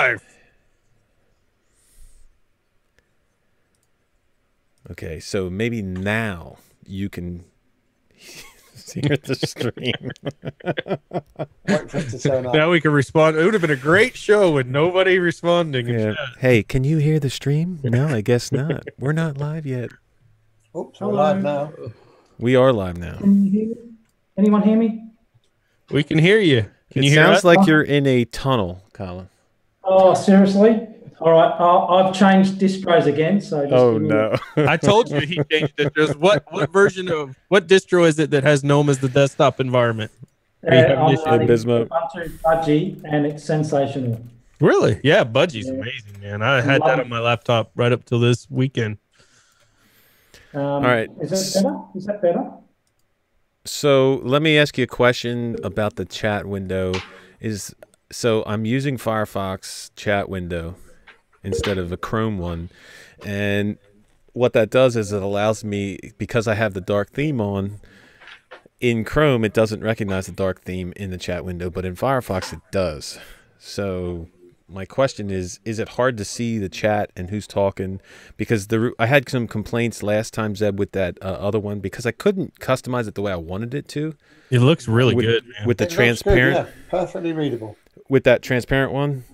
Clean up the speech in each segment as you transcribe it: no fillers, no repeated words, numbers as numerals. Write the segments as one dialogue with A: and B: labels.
A: live.
B: Okay, so maybe now you can hear the stream.
C: Wait for it to turn up.
A: Now we can respond. It would have been a great show with nobody responding.
B: Yeah. Hey, can you hear the stream? No, I guess not. We're not live yet.
C: Oops, we're live now.
B: We are live now.
D: Can you hear me? Anyone hear me?
A: We can hear you. Can you hear
B: sounds
A: us?
B: like you're in a tunnel, Colin.
D: Oh, seriously? All right, I've changed distros again. So just
B: Oh no!
A: I told you he changed distros. What version of what distro is it that has GNOME as the desktop environment?
D: I'm running
B: Bismo.
D: Ubuntu Budgie, and it's sensational.
A: Really? Yeah, Budgie's amazing, man. I had that on my laptop right up till this weekend.
B: All right.
D: Is that better? Is that better?
B: So let me ask you a question about the chat window. So I'm using Firefox chat window instead of a Chrome one, and what that does is it allows me, because I have the dark theme on, in Chrome it doesn't recognize the dark theme in the chat window, but in Firefox it does. So my question is it hard to see the chat and who's talking? Because I had some complaints last time, Zeb, with that other one, because I couldn't customize it the way I wanted it to.
A: It looks really good, man.
B: With the transparent,
C: good, yeah. Perfectly readable.
B: With that transparent one,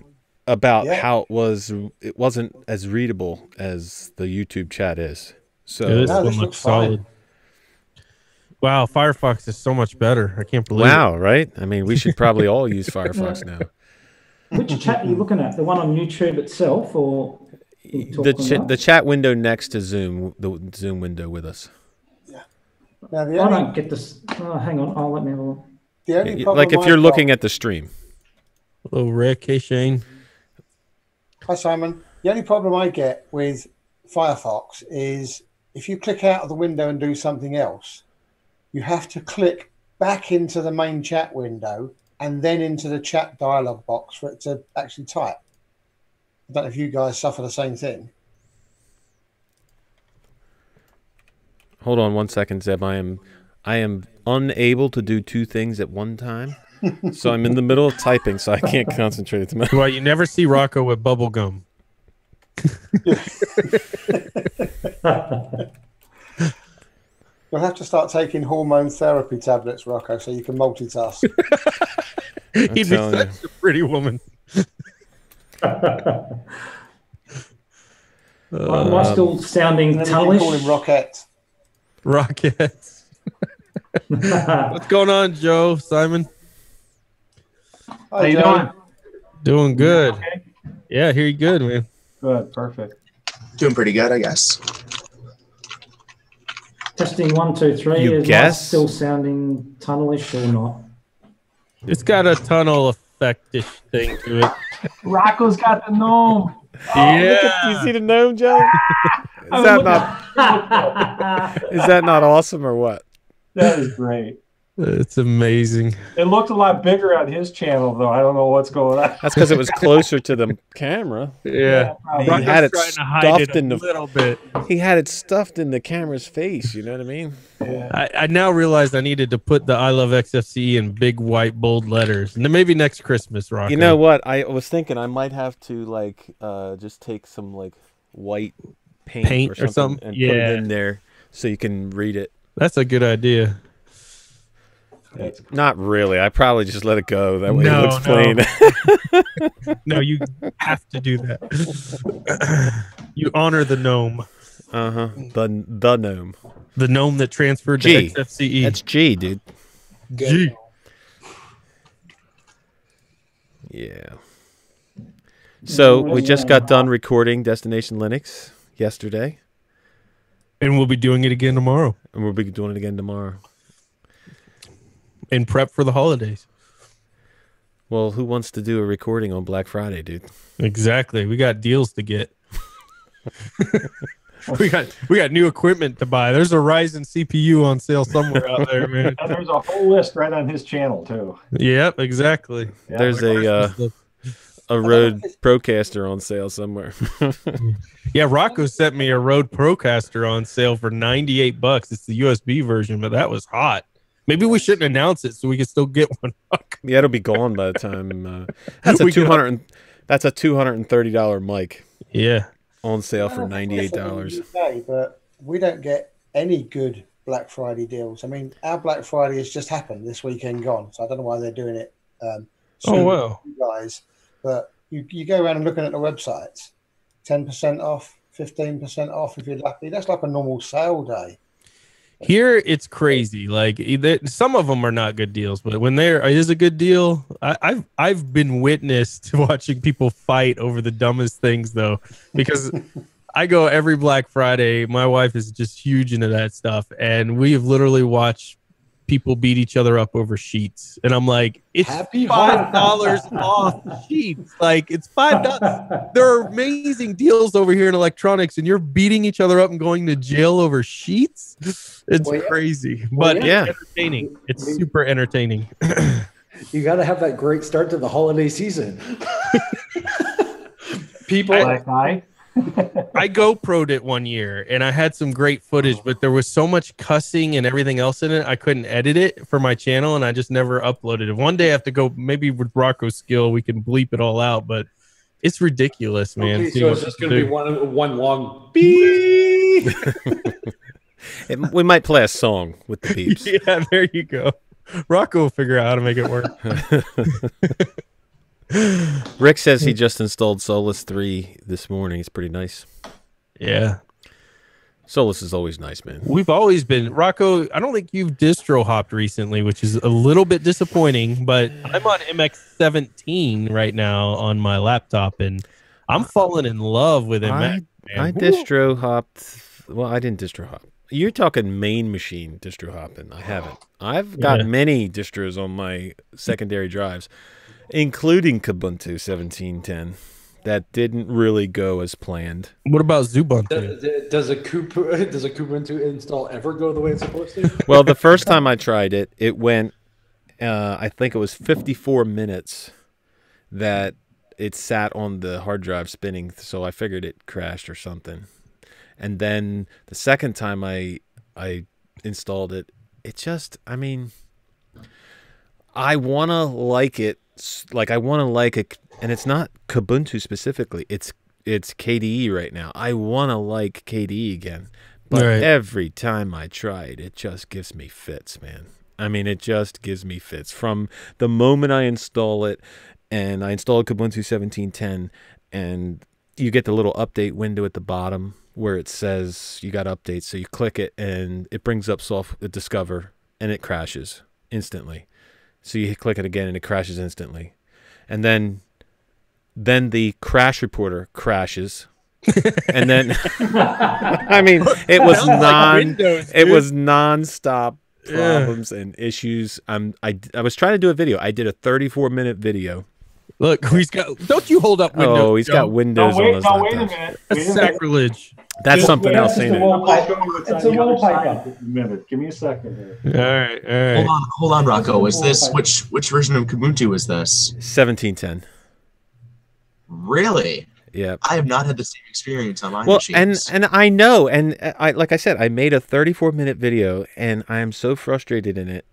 B: about how it wasn't as readable as the YouTube chat is. So
A: this one looks solid. Wow, Firefox is so much better. I can't believe it.
B: Wow, right? I mean, we should probably all use Firefox now.
D: Which chat are you looking at? The one on YouTube itself, or
B: the chat window next to Zoom, the Zoom window with us?
C: Yeah. Now,
D: I don't get this. Oh, hang on. I'll let me have a look.
C: The only
B: like if you're looking at the stream.
A: Hello, Rick. Hey, Shane.
C: Hi, Simon. The only problem I get with Firefox is if you click out of the window and do something else, you have to click back into the main chat window and then into the chat dialog box for it to actually type. I don't know if you guys suffer the same thing.
B: Hold on 1 second, Zeb. I am unable to do two things at one time. So I'm in the middle of typing, so I can't concentrate at the moment.
A: Well, you never see Rocco with bubble gum.
C: You'll have to start taking hormone therapy tablets, Rocco, so you can multitask.
A: He'd be such a pretty woman.
D: Am I still sounding tullish?
C: Call him Rocket.
A: Rockets. What's going on, Joe? Simon?
C: Hi,
E: How you doing?
A: Doing good.
E: Okay.
A: Yeah, hear you good, man.
E: Good, perfect.
F: Doing pretty good, I guess.
D: Testing 1, 2, 3.
B: You
D: Is
B: guess?
D: I still sounding tunnelish or not?
A: It's got a tunnel effect-ish thing to it.
E: Rocco's got the gnome.
A: Yeah.
B: Do you see the gnome, Joe? Is that not awesome or what?
E: That is great.
A: It's amazing.
E: It looked a lot bigger on his channel, though. I don't know what's going on.
B: That's because it was closer to the camera.
A: Yeah.
B: He had it
A: trying to hide
B: stuffed
A: it
B: in the
A: little bit.
B: He had it stuffed in the camera's face. You know what I mean?
E: Yeah.
A: I now realized I needed to put the I love XFCE in big white bold letters. And then maybe next Christmas, Rocco.
B: You know what? I was thinking I might have to like just take some like white paint or something and put it in there so you can read it.
A: That's a good idea.
B: Not really. I probably just let it go. That way it looks plain.
A: No, you have to do that. You honor the gnome.
B: Uh-huh. The gnome.
A: The gnome that transferred
B: G.
A: to XFCE.
B: That's G, dude.
A: G.
B: Yeah. So we just got done recording Destination Linux yesterday.
A: And we'll be doing it again tomorrow.
B: And we'll be doing it again tomorrow.
A: In prep for the holidays.
B: Well, who wants to do a recording on Black Friday, dude?
A: Exactly. We got deals to get. we got new equipment to buy. There's a Ryzen CPU on sale somewhere out there, man.
E: And there's a whole list right on his channel, too.
A: Yep, exactly.
E: Yeah,
B: There's a Rode Procaster on sale somewhere.
A: Yeah, Rocco sent me a Rode Procaster on sale for $98. It's the USB version, but that was hot. Maybe we shouldn't announce it so we can still get one.
B: Yeah, it'll be gone by the time. That's a 200. That's a $230 mic
A: Yeah.
B: on sale for
C: Well,
B: $98.
C: in the UK, but we don't get any good Black Friday deals. I mean, our Black Friday has just happened this weekend gone, so I don't know why they're doing it.
A: Oh,
C: Soon,
A: wow.
C: you guys, but you go around and looking at the websites, 10% off, 15% off if you're lucky. That's like a normal sale day.
A: Here it's crazy. Like some of them are not good deals, but when there is a good deal, I've been witness to watching people fight over the dumbest things though, because I go every Black Friday. My wife is just huge into that stuff, and we have literally watched people beat each other up over sheets. And I'm like, it's
G: Happy
A: $5 off sheets. Like it's $5. There are amazing deals over here in electronics, and you're beating each other up and going to jail over sheets. It's
G: Well, yeah.
A: crazy,
G: Well,
A: but
B: yeah.
A: it's entertaining. It's super entertaining.
G: You got to have that great start to the holiday season. People,
E: Black eye.
A: I GoPro'd it one year, and I had some great footage, but there was so much cussing and everything else in it, I couldn't edit it for my channel, and I just never uploaded it. One day I have to go, maybe with Rocco's skill, we can bleep it all out, but it's ridiculous, man.
G: okay,
A: See
G: so
A: what
G: it's just
A: people
G: going to be
A: do.
G: one long beep.
B: We might play a song with the peeps.
A: Yeah, there you go. Rocco will figure out how to make it work.
B: Rick says he just installed Solus 3 this morning. It's pretty nice.
A: Yeah.
B: Solus is always nice, man.
A: We've always been, Rocco, I don't think you've distro hopped recently, which is a little bit disappointing, but I'm on MX17 right now on my laptop, and I'm falling in love with MX.
B: I distro hopped. Well, I didn't distro hop. You're talking main machine distro hopping. I haven't. I've got many distros on my secondary drives, including Kubuntu 17.10. That didn't really go as planned.
A: What about Ubuntu?
G: Does a Kubuntu install ever go the way it's supposed to?
B: Well, the first time I tried it, it went, I think it was 54 minutes that it sat on the hard drive spinning, so I figured it crashed or something. And then the second time I installed it, it just, I mean, I want to like it. Like I want to like it, and it's not Kubuntu specifically. It's KDE right now. I want to like KDE again, but every time I try it, it just gives me fits, man. I mean, it just gives me fits from the moment I install it, and I installed Kubuntu 17.10, and you get the little update window at the bottom where it says you got updates. So you click it, and it brings up Discover, and it crashes instantly. So you click it again, and it crashes instantly. And then the crash reporter crashes. And then, I mean, it was was nonstop problems and issues. I was trying to do a video. I did a 34-minute video.
A: Look, he's got. Don't you hold up Windows?
B: Oh, he's got Windows on his laptop.
E: Wait a minute.
A: That's sacrilege.
B: That's something else, ain't it?
D: It's a wallpaper.
E: Give me a second here.
A: All right.
F: Hold on, Rocco. Is this which version of Kubuntu is this?
B: 17.10.
F: Really?
B: Yeah.
F: I have not had the same experience on my machines.
B: and I know, and I like I said, I made a 34-minute video, and I am so frustrated in it,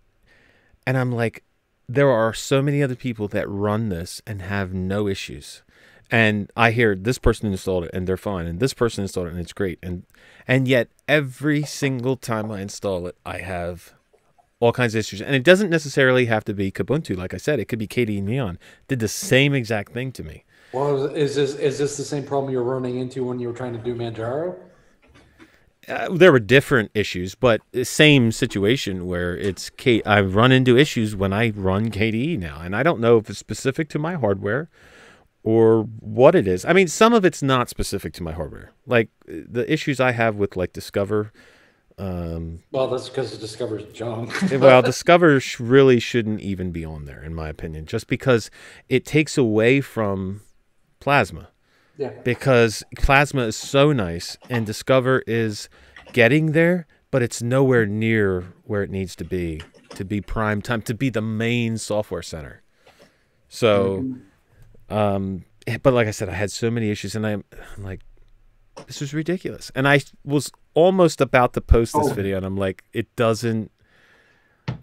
B: and I'm like, there are so many other people that run this and have no issues. And I hear this person installed it and they're fine, and this person installed it and it's great. And yet every single time I install it, I have all kinds of issues. And it doesn't necessarily have to be Kubuntu. Like I said, it could be KDE Neon. Did the same exact thing to me.
G: Well, is this the same problem you're running into when you were trying to do Manjaro?
B: There were different issues, but the same situation where I run into issues when I run KDE now. And I don't know if it's specific to my hardware or what it is. I mean, some of it's not specific to my hardware. Like the issues I have with like Discover.
G: Well, that's because Discover's junk.
B: Well, Discover really shouldn't even be on there, in my opinion, just because it takes away from Plasma.
G: Yeah.
B: Because Plasma is so nice, and Discover is getting there, but it's nowhere near where it needs to be prime time, to be the main software center. So, but like I said, I had so many issues, and I'm like, this is ridiculous. And I was almost about to post this video, and I'm like, it doesn't.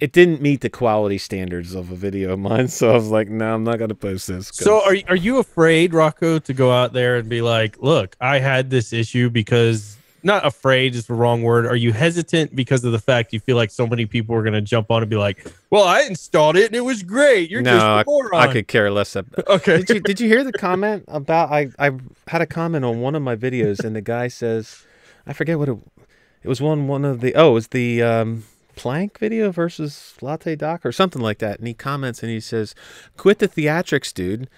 B: it didn't meet the quality standards of a video of mine. So I was like, no, I'm not going to post this.
A: So are you afraid, Rocco, to go out there and be like, look, I had this issue because, not afraid is the wrong word. Are you hesitant because of the fact you feel like so many people are going to jump on and be like, well, I installed it and it was great. You're just a moron.
B: I could care less.
A: Okay.
B: Did you hear the comment about, I had a comment on one of my videos and the guy says, I forget what it was one of the, it was the Plank video versus Latte Doc or something like that. And he comments and he says, quit the theatrics, dude.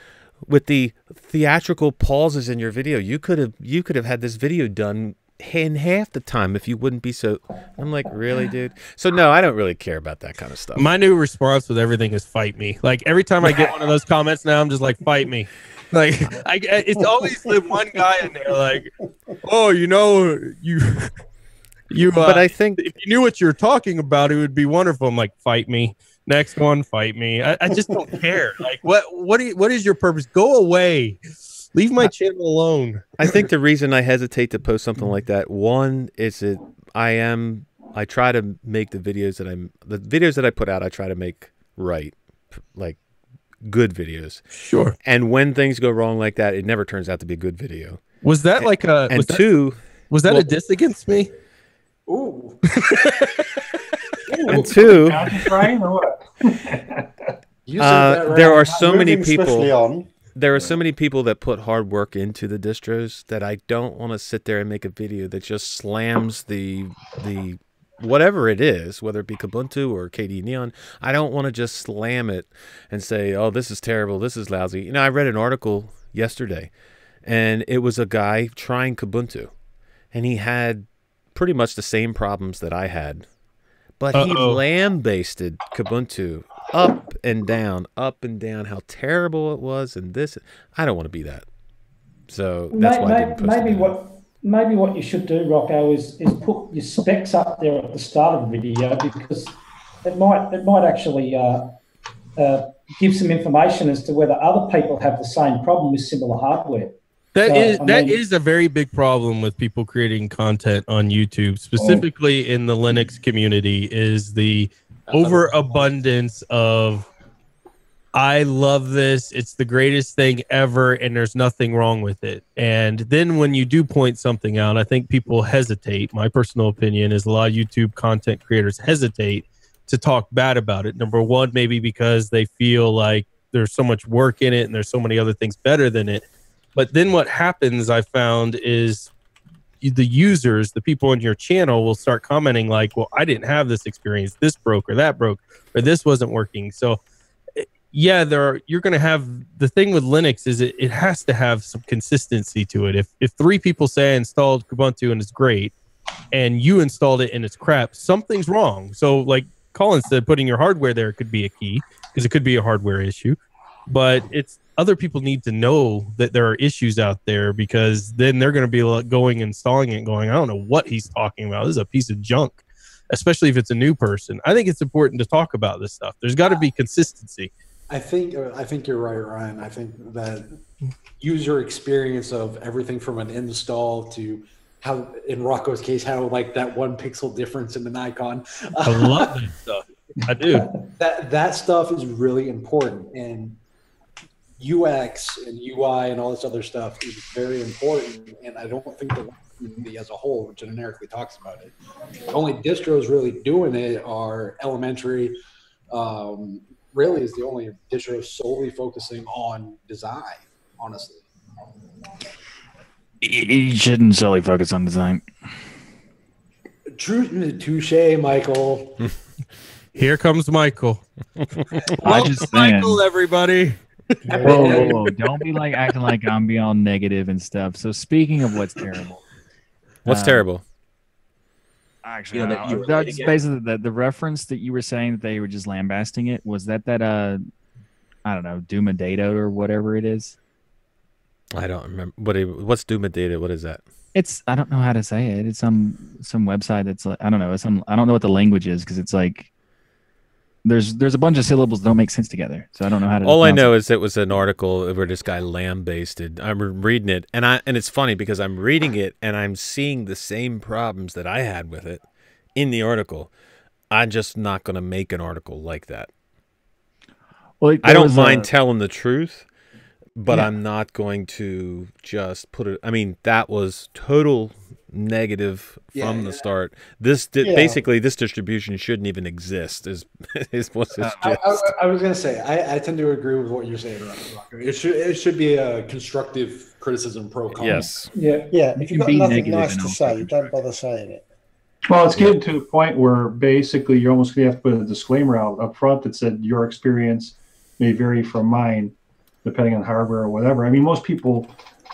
B: With the theatrical pauses in your video, you could have had this video done in half the time if you wouldn't be so. I'm like, really, dude? So no, I don't really care about that kind of stuff.
A: My new response with everything is fight me. Like every time I get one of those comments now, I'm just like, fight me. Like it's always the one guy in there like, oh, you
B: but I think
A: if you knew what you're talking about, it would be wonderful. I'm like, fight me. Next one, fight me. I just don't care. Like what is your purpose? Go away. Leave my channel alone.
B: I think the reason I hesitate to post something like that, one is that I try to make the videos that I put out, I try to make right, like good videos.
A: Sure.
B: And when things go wrong like that, it never turns out to be a good video.
A: Was that like a was that a diss against me?
G: Ooh.
B: And two, there are so many people. There are so many people that put hard work into the distros that I don't want to sit there and make a video that just slams the whatever it is, whether it be Kubuntu or KDE Neon. I don't want to just slam it and say, oh, this is terrible, this is lousy. You know, I read an article yesterday, and it was a guy trying Kubuntu, and he had pretty much the same problems that I had, but he lambasted Kubuntu up and down, how terrible it was, and this. I don't want to be that. So that's why I didn't post
D: maybe what you should do, Rocco, is put your specs up there at the start of the video, because it might actually give some information as to whether other people have the same problem with similar hardware.
A: That is a very big problem with people creating content on YouTube, specifically in the Linux community, is the overabundance of, I love this, it's the greatest thing ever, and there's nothing wrong with it. And then when you do point something out, I think people hesitate. My personal opinion is a lot of YouTube content creators hesitate to talk bad about it. Number one, maybe because they feel like there's so much work in it and there's so many other things better than it. But then what happens, I found, is the users, the people on your channel, will start commenting like, well, I didn't have this experience, this broke or that broke, or this wasn't working. So yeah, you're going to have, the thing with Linux is it has to have some consistency to it. If three people say I installed Kubuntu and it's great, and you installed it and it's crap, something's wrong. So like Colin said, putting your hardware there could be a key, because it could be a hardware issue. But it's, other people need to know that there are issues out there, because then they're going to be going installing it and going, I don't know what he's talking about. This is a piece of junk, especially if it's a new person. I think it's important to talk about this stuff. There's got to be consistency.
G: I think you're right, Ryan. I think that user experience of everything from an install to how, in Rocco's case, how like that 1 pixel difference in an icon.
A: I love that stuff. I do.
G: That stuff is really important, and UX and UI and all this other stuff is very important, and I don't think the community as a whole generically talks about it. The only distros really doing it are Elementary. Really is the only distro solely focusing on design, honestly.
H: You shouldn't solely focus on design.
G: Touche, Michael.
A: Here comes Michael.
H: I just saying.
A: Michael, everybody.
H: Whoa. Don't be like acting like I'm being all negative and stuff. So speaking of what's terrible.
B: What's terrible?
H: Actually, you know, that's basically the reference that you were saying that they were just lambasting it. Was that I don't know, Duma Data or whatever it is?
B: I don't remember. What's Duma Data? What is that?
H: It's, I don't know how to say it. It's some website that's like, I don't know. I don't know what the language is, because it's like there's a bunch of syllables that don't make sense together. So I don't know how to.
B: All I know is it was an article where this guy lambasted. I'm reading it, and it's funny because I'm reading it and I'm seeing the same problems that I had with it in the article. I'm just not going to make an article like that.
H: Well,
B: I don't mind telling the truth, but I'm not going to just put it. I mean, that was total negative from the start. Basically this distribution shouldn't even exist. Is what's his gist.
G: I was going to say I tend to agree with what you're saying, Rocco. It should be a constructive criticism pro con.
B: Yes.
C: Yeah. If you've got nothing nice to say, don't bother saying it.
E: Well, it's getting to a point where basically you're almost going to have to put a disclaimer out up front that said your experience may vary from mine, depending on hardware or whatever. I mean, most people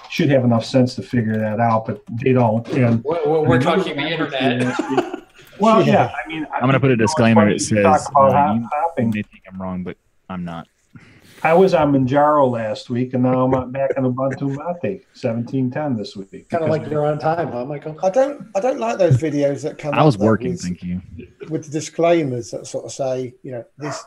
E: should have enough sense to figure that out, but they don't. And
G: we're talking the internet.
E: Well, yeah. I mean,
H: I'm going to put a disclaimer that says you may think I'm wrong, but I'm not.
E: I was on Manjaro last week, and now I'm back on Ubuntu Mate 17.10 this week.
G: Kind of like you're on time, huh, Michael?
C: I don't like those videos that come.
H: I was working, thank you.
C: With the disclaimers that sort of say,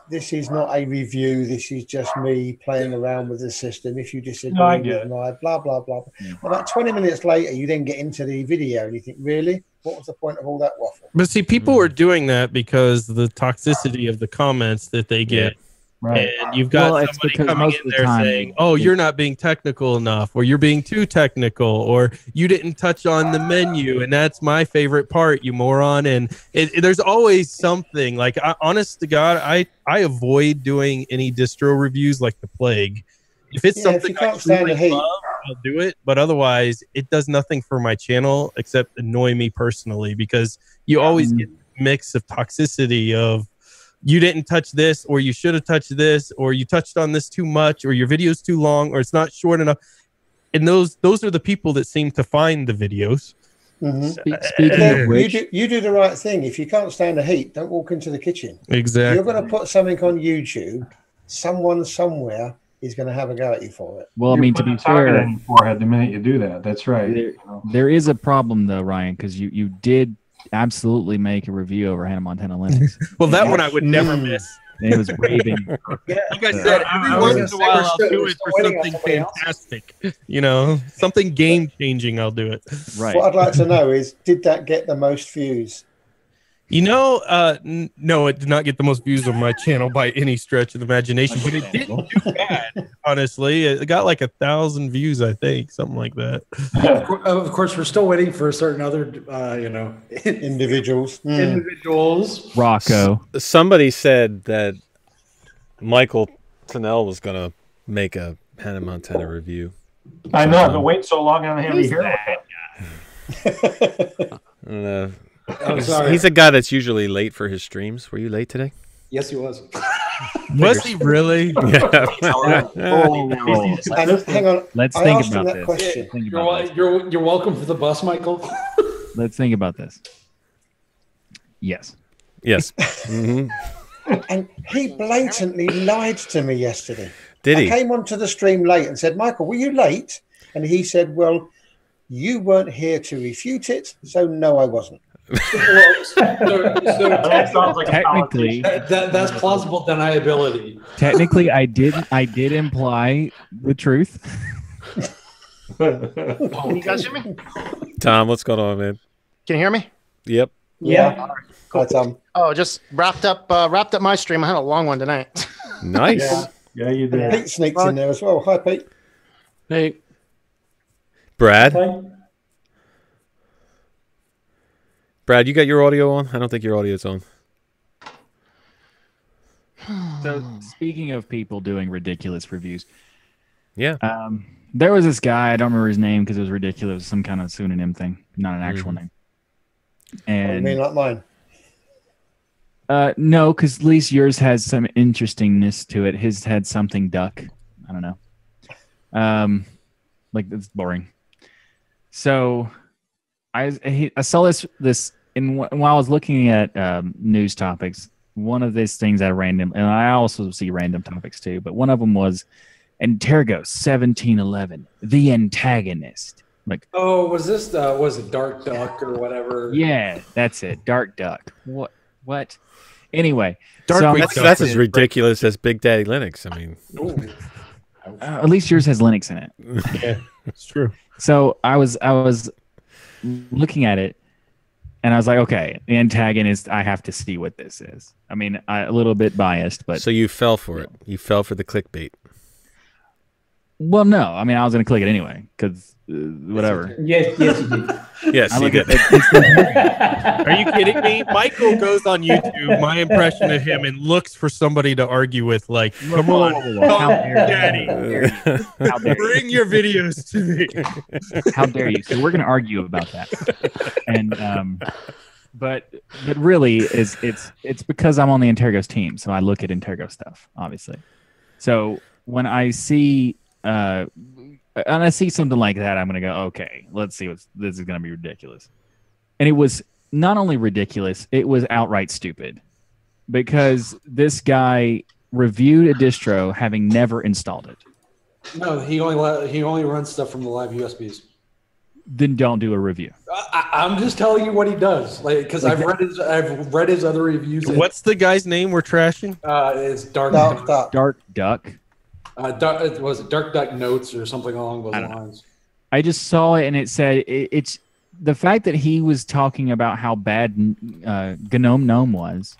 C: this is not a review. This is just me playing around with the system. If you disagree with my blah blah blah. Yeah. About 20 minutes later, you then get into the video, and you think, really, what was the point of all that waffle?
A: But see, people were doing that because the toxicity of the comments that they get.
E: Right.
A: And you've got somebody coming in there saying, oh, you're not being technical enough, or you're being too technical, or you didn't touch on the menu, and that's my favorite part, you moron. And there's always something. Like, honest to God, I avoid doing any distro reviews like the plague. If it's something I truly love, I'll do it. But otherwise, it does nothing for my channel except annoy me personally, because you always get a mix of toxicity of, you didn't touch this, or you should have touched this, or you touched on this too much, or your video's too long, or it's not short enough. And those are the people that seem to find the videos.
C: Mm-hmm. Speaking of which, you do the right thing. If you can't stand the heat, don't walk into the kitchen.
A: Exactly.
C: You're going to put something on YouTube. Someone somewhere is going to have a go at you for it.
H: Well, I mean, to be fair,
E: on your forehead the minute you do that. That's right.
H: There is a problem though, Ryan, because you did absolutely make a review over Hannah Montana Linux.
A: Well, that one I would never miss.
H: It was raving.
A: Like I said, every once in a while I'll do it for something fantastic. Something game changing, I'll do it.
C: Right. What I'd like to know is, did that get the most views?
A: No, it did not get the most views on my channel by any stretch of the imagination, but it didn't do bad, honestly. It got like 1,000 views, I think, something like that.
G: Of course, we're still waiting for certain other,
C: individuals.
G: Individuals.
H: Rocco.
B: Somebody said that Michael Tunnell was going to make a Hannah Montana review.
E: I know, I've been waiting so long on him to hear
B: I don't know. I'm sorry. He's a guy that's usually late for his streams. Were you late today?
G: Yes, he was.
A: Was he really?
B: Yeah.
C: Hang on.
H: Let's think about this.
G: You're welcome for the bus, Michael.
H: Let's think about this. Yes.
B: Mm-hmm.
C: And he blatantly lied to me yesterday.
B: Did he?
C: I came onto the stream late and said, Michael, were you late? And he said, well, you weren't here to refute it, so no, I wasn't.
E: That sounds like
H: technically
G: that's plausible deniability.
H: Technically, I did imply the truth.
I: Can you guys hear me?
B: Tom, what's going on, man?
I: Can you hear me?
B: Yep.
C: Yeah. All right. Cool. Tom.
I: Oh, just wrapped up my stream. I had a long one tonight.
B: Nice.
E: Yeah, you did.
C: Pete sneaks in there as well. Hi, Pete.
I: Hey.
B: Brad? Brad, you got your audio on? I don't think your audio's on.
H: So, speaking of people doing ridiculous reviews,
B: yeah,
H: there was this guy. I don't remember his name because it was ridiculous. It was some kind of pseudonym thing, not an actual name. And
C: you mean like mine?
H: No, because at least yours has some interestingness to it. His had something duck. I don't know. Like it's boring. So I saw this while I was looking at news topics. One of these things at random, and I also see random topics too, but one of them was Intergo 1711, the antagonist. Like,
G: oh, was it Dark Duck or whatever?
H: Yeah, that's it, Dark Duck. What? Anyway,
B: that's as ridiculous as Big Daddy Linux. I mean,
H: at least yours has Linux in it.
A: Yeah, it's true.
H: So I was looking at it, And I was like, okay, the antagonist, I have to see what this is. I mean, a little bit biased, but...
B: So you fell for it. You fell for the clickbait.
H: Well, no. I mean, I was going to click it anyway, because whatever.
D: Yes, you did.
B: Yes, you did.
A: Are you kidding me? Michael goes on YouTube, my impression of him, and looks for somebody to argue with, like, come on,
H: How dare you? How dare you?
A: bring your videos to me.
H: How dare you? So we're going to argue about that. And but really, it's because I'm on the Intergos team, so I look at Intergo stuff, obviously. So when I see something like that, I'm going to go, okay, let's see this is going to be ridiculous. And it was not only ridiculous, it was outright stupid, because this guy reviewed a distro having never installed it.
G: No, he only runs stuff from the live USBs.
H: Then don't do a review.
G: I'm just telling you what he does, like, because I've read his other reviews.
A: What's the guy's name we're trashing?
G: It's Dark
C: Duck.
H: Dark Duck.
G: Was it Dark Duck Notes or something along those lines?
H: I just saw it, and it said it's the fact that he was talking about how bad GNOME GNOME was.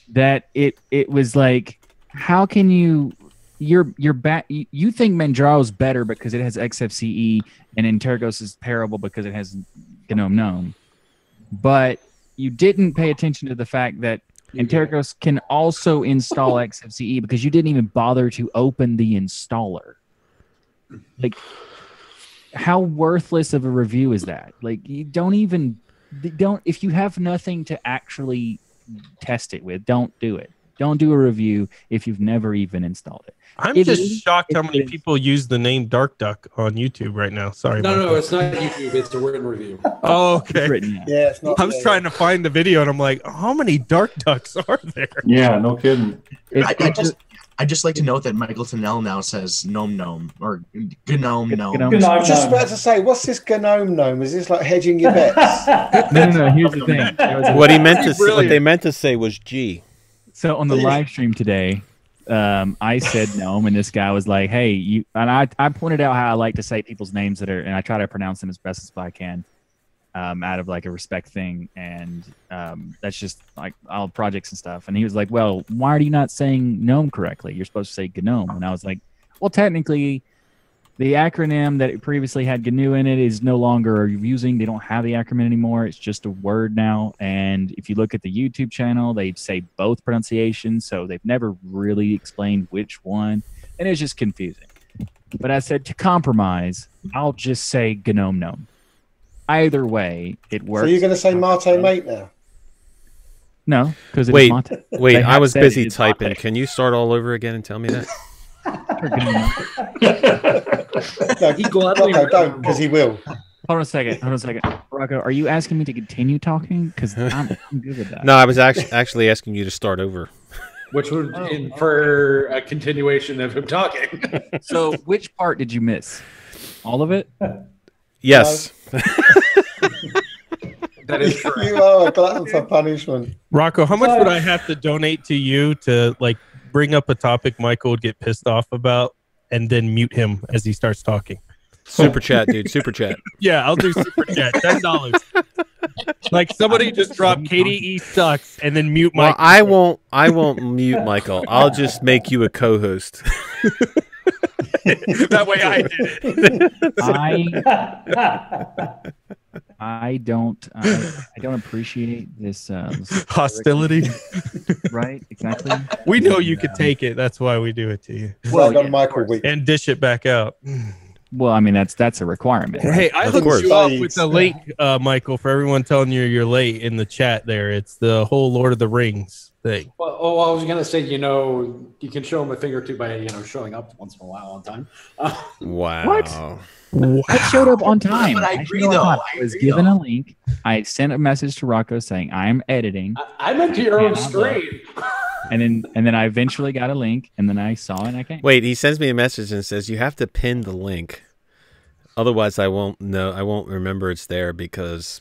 H: That it was like, how can you you think Manjaro's better because it has XFCE, and Intergos is terrible because it has GNOME GNOME, but you didn't pay attention to the fact that Intergos can also install XFCE because you didn't even bother to open the installer. Like, how worthless of a review is that? Like, you don't if you have nothing to actually test it with, don't do it. Don't do a review if you've never even installed it.
A: I'm just shocked how many people use the name Dark Duck on YouTube right now. Sorry.
G: No, it's not YouTube. It's a written review.
A: Oh, okay.
C: Yeah, it's not.
A: I was trying to find the video, and I'm like, how many Dark Ducks are there?
E: Yeah, no kidding.
F: I just like to note that Michael Tunnell now says gnome gnome or gnome gnome.
C: I was just about to say, what's this gnome gnome? Is this like hedging your bets?
H: No. Here's the thing.
B: What they meant to say was G.
H: So on the live stream today, I said gnome, and this guy was like, "Hey, you." And I pointed out how I like to say people's names and I try to pronounce them as best as I can, out of like a respect thing, and that's just like all projects and stuff. And he was like, "Well, why are you not saying gnome correctly? You're supposed to say GNOME." And I was like, "Well, technically, the acronym that previously had GNU in it is no longer using. They don't have the acronym anymore. It's just a word now. And if you look at the YouTube channel, they say both pronunciations, so they've never really explained which one, and it's just confusing." But I said, to compromise, I'll just say GNOME GNOME. Either way, it works.
C: So you're going to say Mate Mate now?
H: No, because
B: wait, I was busy typing. Can you start all over again and tell me that?
C: No, don't, because he will.
H: Hold on a second. Rocco, are you asking me to continue talking? Because I'm good with that.
B: No, I was actually asking you to start over.
G: Which would infer a continuation of him talking.
H: So which part did you miss? All of it?
B: Yes.
G: That is correct.
C: You are a glutton for punishment.
A: Rocco, how much would I have to donate to you to like bring up a topic Michael would get pissed off about and then mute him as he starts talking?
B: Super chat, dude. Super chat.
A: Yeah, I'll do super chat. $10. Like somebody just drop KDE sucks and then mute Michael.
B: Well, I won't mute Michael. I'll just make you a co-host.
A: That way I did it.
H: I don't appreciate this
A: hostility.
H: Right, exactly.
A: We know you could take it. That's why we do it to you.
C: Well, yeah, Michael week.
A: And dish it back out.
H: Well, I mean that's a requirement.
A: Hey, I hooked you up with the link, Michael, for everyone telling you you're late in the chat there. It's the whole Lord of the Rings thing.
G: Well, I was going to say, you can show him a thing or two by, showing up once in a while on time.
B: Wow.
H: What? I showed up on time.
F: But I agree, though.
H: I was given a link. I sent a message to Rocco saying I am editing.
G: I meant to your own screen.
H: And then I eventually got a link, and then I saw it and I came.
B: Wait, he sends me a message and says you have to pin the link. Otherwise, I won't remember it's there because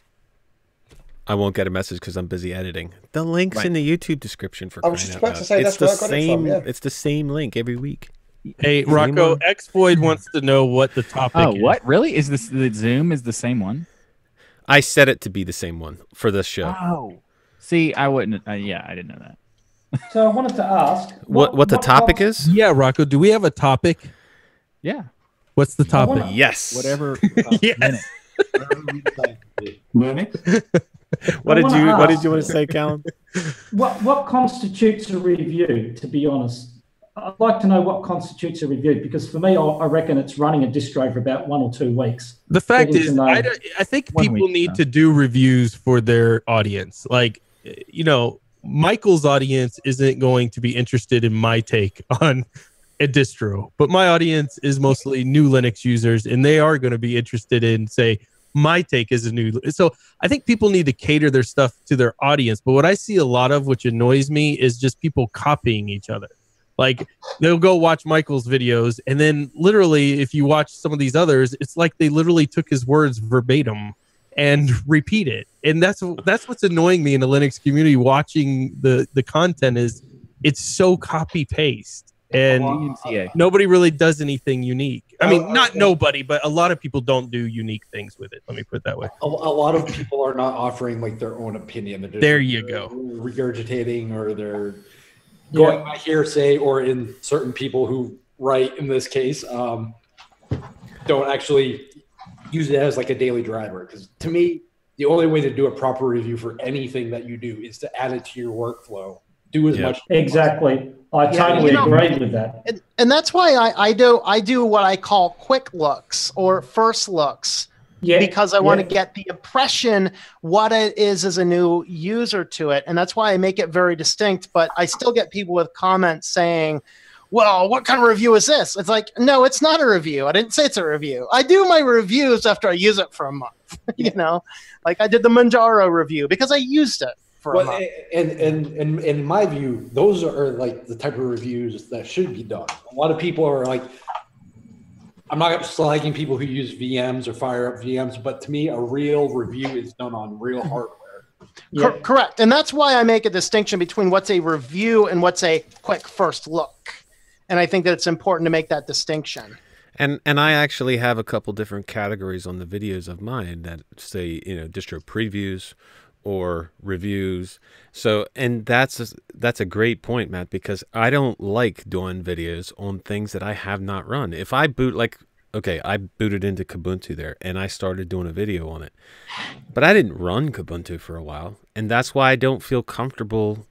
B: I won't get a message because I'm busy editing. The link's in the YouTube description for crying out loud. I was just about to say that's where I got it from. Yeah. It's the same link every week.
A: Hey, Rocco, X-Void wants to know what the topic is.
H: Oh, what? Really? Is this the Zoom is the same one?
B: I set it to be the same one for this show.
H: Oh, see, I wouldn't. Yeah, I didn't know that.
D: So I wanted to ask
B: What the topic is?
A: Yeah, Rocco, do we have a topic?
H: Yeah,
A: What's the topic?
B: Yes.
H: whatever.
A: Yes.
E: Linux?
B: What did you want to say, Callum?
D: What constitutes a review? To be honest, I'd like to know what constitutes a review, because for me, I reckon it's running a distro for about 1 or 2 weeks.
A: The fact
D: Getting to
A: is,
D: know-
A: I think
H: 1
A: people
H: week,
A: need
H: no.
A: to do reviews for their audience. Like, you know, Michael's audience isn't going to be interested in my take on a distro, but my audience is mostly new Linux users, and they are going to be interested in, say, my take is a new. So I think people need to cater their stuff to their audience. But what I see a lot of, which annoys me, is just people copying each other. Like, they'll go watch Michael's videos, and then literally, if you watch some of these others, it's like they literally took his words verbatim and repeat it. And that's what's annoying me in the Linux community. Watching the content is it's so copy paste. And nobody really does anything unique. I mean, not nobody, but a lot of people don't do unique things with it. Let me put it that way.
G: A lot of people are not offering like their own opinion. They're just,
A: There you go.
G: Regurgitating, or they're going by hearsay, or in certain people who write in this case don't actually use it as like a daily driver. Because to me, the only way to do a proper review for anything that you do is to add it to your workflow. Do as much.
D: Exactly. I totally agree with that.
I: And that's why I do what I call quick looks or first looks.
D: Yeah,
I: because I want to get the impression what it is as a new user to it. And that's why I make it very distinct. But I still get people with comments saying, well, what kind of review is this? It's like, no, it's not a review. I didn't say it's a review. I do my reviews after I use it for a month. You know, like I did the Manjaro review because I used it for a month.
G: And in my view, those are like the type of reviews that should be done. A lot of people are like, I'm not slagging people who use VMs or fire up VMs, but to me, a real review is done on real hardware.
I: Correct. And that's why I make a distinction between what's a review and what's a quick first look. And I think that it's important to make that distinction.
B: And I actually have a couple different categories on the videos of mine that say, you know, distro previews or reviews. So, and that's a great point, Matt, because I don't like doing videos on things that I have not run. If I boot, like, okay, I booted into Kubuntu there and I started doing a video on it, but I didn't run Kubuntu for a while. And that's why I don't feel comfortable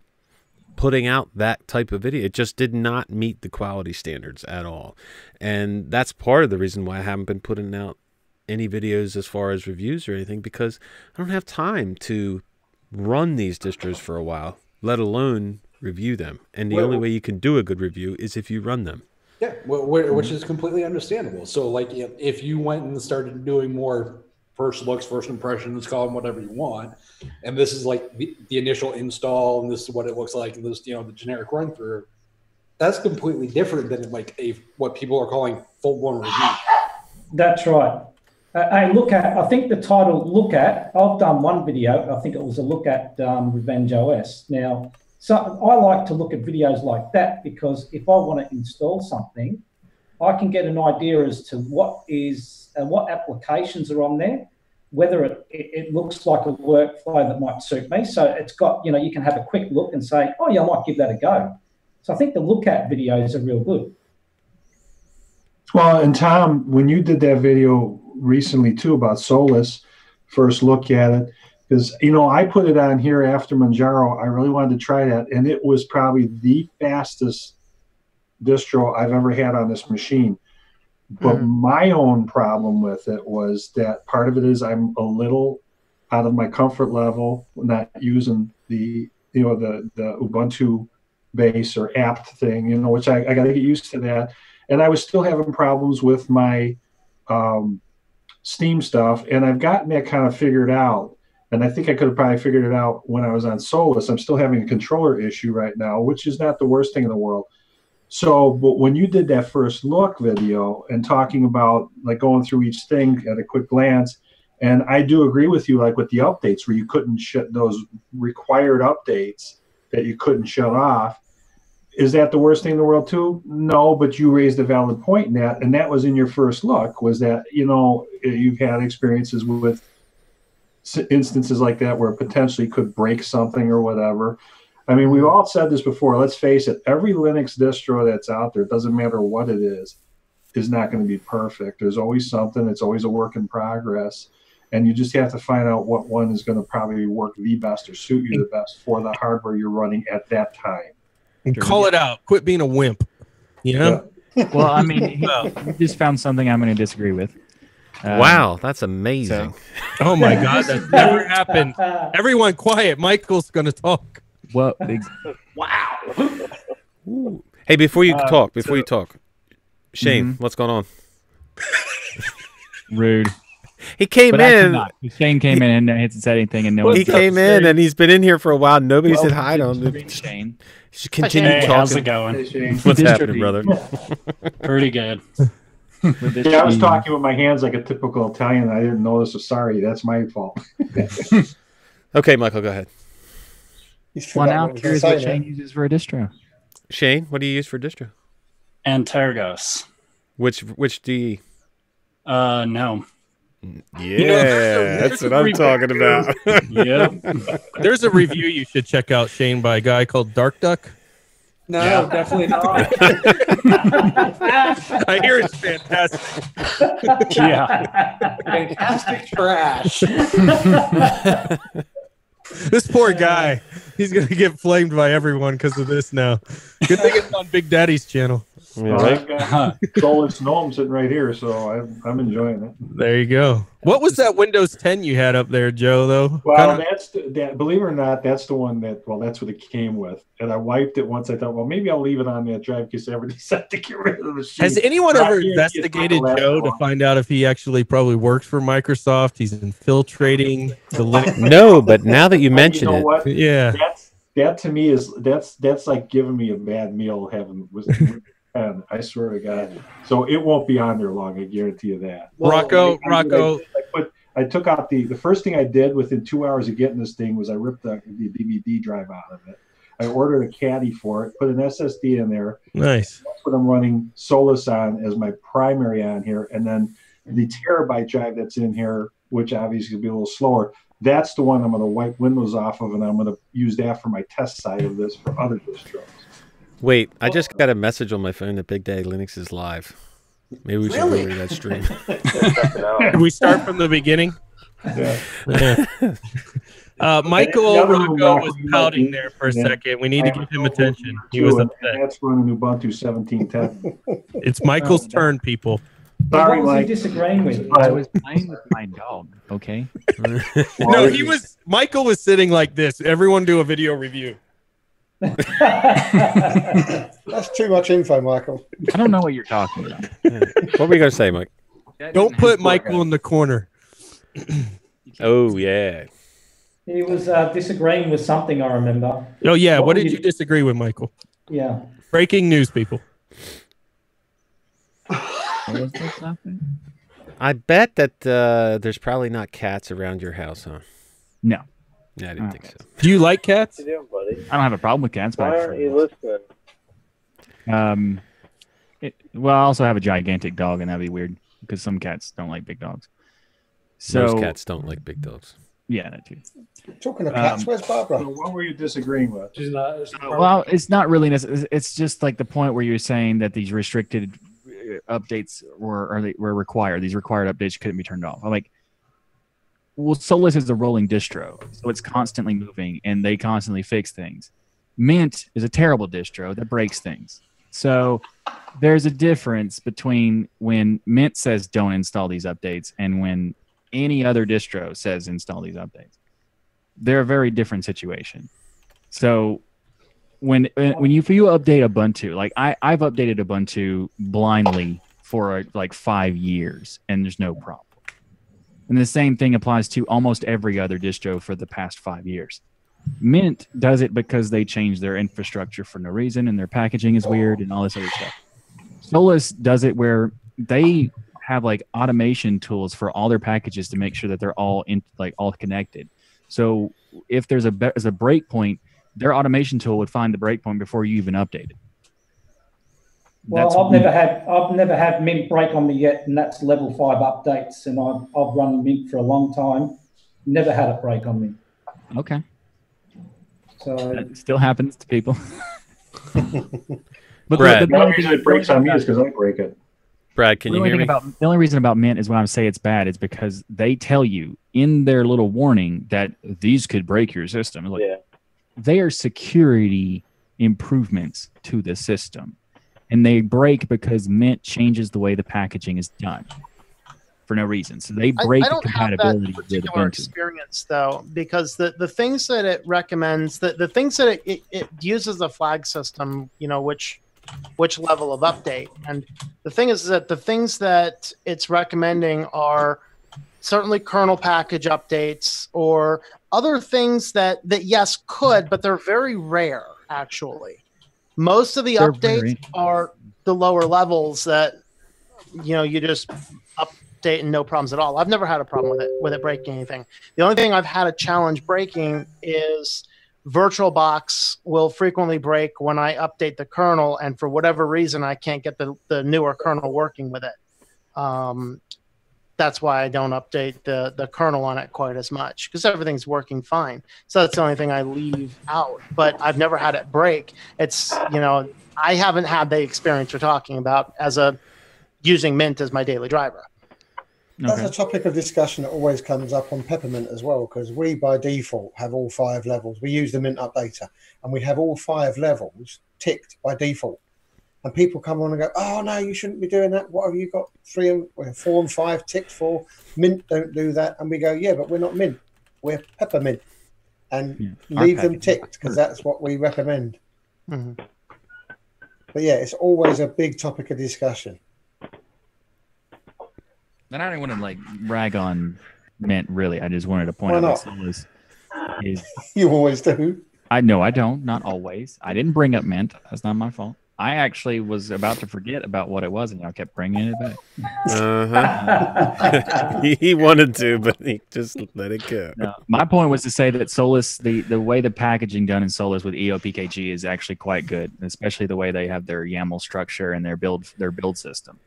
B: putting out that type of video. It just did not meet the quality standards at all. And that's part of the reason why I haven't been putting out any videos as far as reviews or anything, because I don't have time to run these distros for a while, let alone review them. And the only way you can do a good review is if you run them.
G: Yeah, which is completely understandable. So, like, if you went and started doing more first looks, first impressions, call them whatever you want, and this is like the initial install, and this is what it looks like, and this, you know, the generic run through, that's completely different than like what people are calling full-blown review.
D: That's right. I think the title "Look At." I've done one video. I think it was a look at Revenge OS. Now, so I like to look at videos like that because if I want to install something, I can get an idea as to what applications are on there, whether it looks like a workflow that might suit me. So it's got, you know, you can have a quick look and say, oh yeah, I might give that a go. So I think the look at videos are real good.
E: Well, and Tom, when you did that video recently too about Solus, first look at it, because, you know, I put it on here after Manjaro. I really wanted to try that, and it was probably the fastest distro I've ever had on this machine. But my own problem with it was that part of it is I'm a little out of my comfort level, not using the, you know, the Ubuntu base or apt thing, you know, which I got to get used to that. And I was still having problems with my Steam stuff, and I've gotten that kind of figured out. And I think I could have probably figured it out when I was on Solus. I'm still having a controller issue right now, which is not the worst thing in the world. So, but when you did that first look video and talking about like going through each thing at a quick glance, and I do agree with you, like with the updates where you couldn't shut those required updates that you couldn't shut off. Is that the worst thing in the world too? No, but you raised a valid point in that, and that was in your first look, was that, you know, you've had experiences with instances like that where it potentially could break something or whatever. I mean, we've all said this before. Let's face it. Every Linux distro that's out there, it doesn't matter what it is not going to be perfect. There's always something. It's always a work in progress. And you just have to find out what one is going to probably work the best or suit you the best for the hardware you're running at that time.
A: And call it out. Quit being a wimp. You know?
E: Yeah.
H: Well, I mean, you just found something I'm going to disagree with.
B: Wow, that's amazing.
A: Oh my God, that's never happened. Everyone quiet. Michael's going to talk.
H: Well,
I: Wow.
B: Ooh. Hey, before you talk, Shane, what's going on?
H: rude.
B: He came
H: But
B: in.
H: Shane came in and hasn't said anything, and no one.
B: He came in and he's been in here for a while. Nobody said hi to him.
H: Shane.
B: Should continue
J: Hey,
B: talking.
J: how's it going?
E: Hey, Shane.
B: What's happening, brother?
J: Pretty good.
E: Yeah, I was talking with my hands like a typical Italian. I didn't notice. So sorry, that's my fault.
B: Okay, Michael, go ahead.
H: Well, now I'm curious what Shane uses for a distro.
B: Shane, what do you use for distro?
J: Antergos.
B: Which DE?
J: No.
B: Yeah, that's what I'm talking about.
J: Yep.
A: There's a review you should check out, Shane, by a guy called Dark Duck.
G: No, definitely not.
A: I hear it's fantastic.
J: Yeah.
G: Fantastic trash.
A: This poor guy, he's going to get flamed by everyone because of this now. Good thing it's on Big Daddy's channel.
B: Yeah,
E: Well,
B: right?
E: I've got Solus Gnome sitting right here, so I'm enjoying it.
A: There you go. What was that Windows 10 you had up there, Joe, though?
E: Well, that. Believe it or not, that's the one that. Well, that's what it came with, and I wiped it once. I thought, well, maybe I'll leave it on that drive because I ever decided to get rid of the machine.
A: Has anyone
E: But I
A: ever
E: guarantee it's not
A: investigated
E: the last
A: Joe to
E: one.
A: find out if he actually probably works for Microsoft? He's infiltrating the Linux.
B: No, but now that you mention
E: You know
B: it,
E: what?
A: Yeah.
E: That to me is that's like giving me a bad meal having with and I swear to God. So it won't be on there long. I guarantee you that.
A: Rocco.
E: I took out the first thing I did within 2 hours of getting this thing was I ripped the DVD drive out of it. I ordered a caddy for it, put an SSD in there.
A: Nice.
E: That's what I'm running Solus on as my primary on here. And then the terabyte drive that's in here, which obviously will be a little slower, that's the one I'm going to wipe Windows off of, and I'm going to use that for my test side of this for other distros.
B: wait, I just got a message on my phone that Big Daddy Linux is live. Maybe we should go to that stream.
A: Can we start from the beginning?
E: Yeah.
A: Michael
E: The other one,
A: Rocco
E: Rocco,
A: was
E: you might
A: pouting
E: be-
A: there for a
E: yeah.
A: second. We need to
E: I
A: give him
E: have
A: attention. He
E: too,
A: was
E: and
A: upset.
E: that's running Ubuntu 17.10.
A: It's Michael's turn, people.
E: Sorry,
D: what was he
E: Mike.
D: disagreeing with?
H: I was playing with my dog. Okay.
A: No, Michael was sitting like this. Everyone do a video review.
C: That's too much info, Michael.
H: I don't know what you're talking about.
B: What were you going to say, Mike?
A: Don't put Michael in the corner.
B: Oh, yeah.
D: He was disagreeing with something, I remember.
A: Oh, yeah. What
D: What
A: did
D: did
A: you disagree with, Michael?
D: Yeah.
A: Breaking news, people.
H: What was that something?
B: I bet that there's probably not cats around your house, huh?
H: No.
B: Yeah, I didn't think so.
A: Do you like cats?
H: I don't have a problem with cats, but I prefer dogs. Well, I also have a gigantic dog, and that'd be weird because some cats don't like big dogs. So
B: Most cats don't like big dogs.
H: Yeah, that too.
C: Talking of cats, where's Barbara?
E: So what were you disagreeing with?
H: Well, it's not really necessary. It's just like the point where you're saying that these restricted updates were required. These required updates couldn't be turned off. I'm like, well, Solus is a rolling distro, so it's constantly moving, and they constantly fix things. Mint is a terrible distro that breaks things. So there's a difference between when Mint says don't install these updates and when any other distro says install these updates. They're a very different situation. So when you update Ubuntu, like I've updated Ubuntu blindly for like 5 years, and there's no problem. And the same thing applies to almost every other distro for the past 5 years. Mint does it because they change their infrastructure for no reason, and their packaging is weird and all this other stuff. Solus does it where they have like automation tools for all their packages to make sure that they're all all connected. So if there's a breakpoint, their automation tool would find the breakpoint before you even update it.
D: Well, I've never had Mint break on me yet, and that's level 5 updates, and I've run Mint for a long time, Never had it break on me.
H: Okay.
D: So
H: That still happens to people. But
B: Brad.
E: The only reason it breaks on me is because I break it.
B: Brad, can you hear me?
H: The only reason about Mint is when I say it's bad is because they tell you in their little warning that these could break your system. Like, they are security improvements to the system. And they break because Mint changes the way the packaging is done for no reason. So they break the compatibility
I: with particular
H: Ubuntu.
I: experience though, because the things that it recommends, the things that it uses a flag system, you know, which level of update. And the thing is that the things that it's recommending are certainly kernel package updates or other things that yes could, but they're very rare actually. Most of the updates are the lower levels that, you know, you just update and no problems at all. I've never had a problem with it breaking anything. The only thing I've had a challenge breaking is VirtualBox will frequently break when I update the kernel, and for whatever reason, I can't get the newer kernel working with it. That's why I don't update the kernel on it quite as much, because everything's working fine. So that's the only thing I leave out. But I've never had it break. It's, you know, I haven't had the experience you're talking about as using Mint as my daily driver.
C: That's a topic of discussion that always comes up on Peppermint as well, because we by default have all 5 levels. We use the Mint updater, and we have all 5 levels ticked by default. And people come on and go, "Oh no, you shouldn't be doing that. What have you got? 4 and 5 ticked for? Mint don't do that." And we go, "Yeah, but we're not Mint. We're Peppermint." And leave them ticked because that's what we recommend.
I: Mm-hmm.
C: But yeah, it's always a big topic of discussion.
H: And I don't want to like rag on Mint, really. I just wanted to point out what Solus is.
C: You always do.
H: I know I don't. Not always. I didn't bring up Mint. That's not my fault. I actually was about to forget about what it was, and y'all kept bringing it back.
B: He wanted to, but he just let it go.
H: No, my point was to say that Solus, the way the packaging done in Solus with EOPKG is actually quite good, especially the way they have their YAML structure and their build system.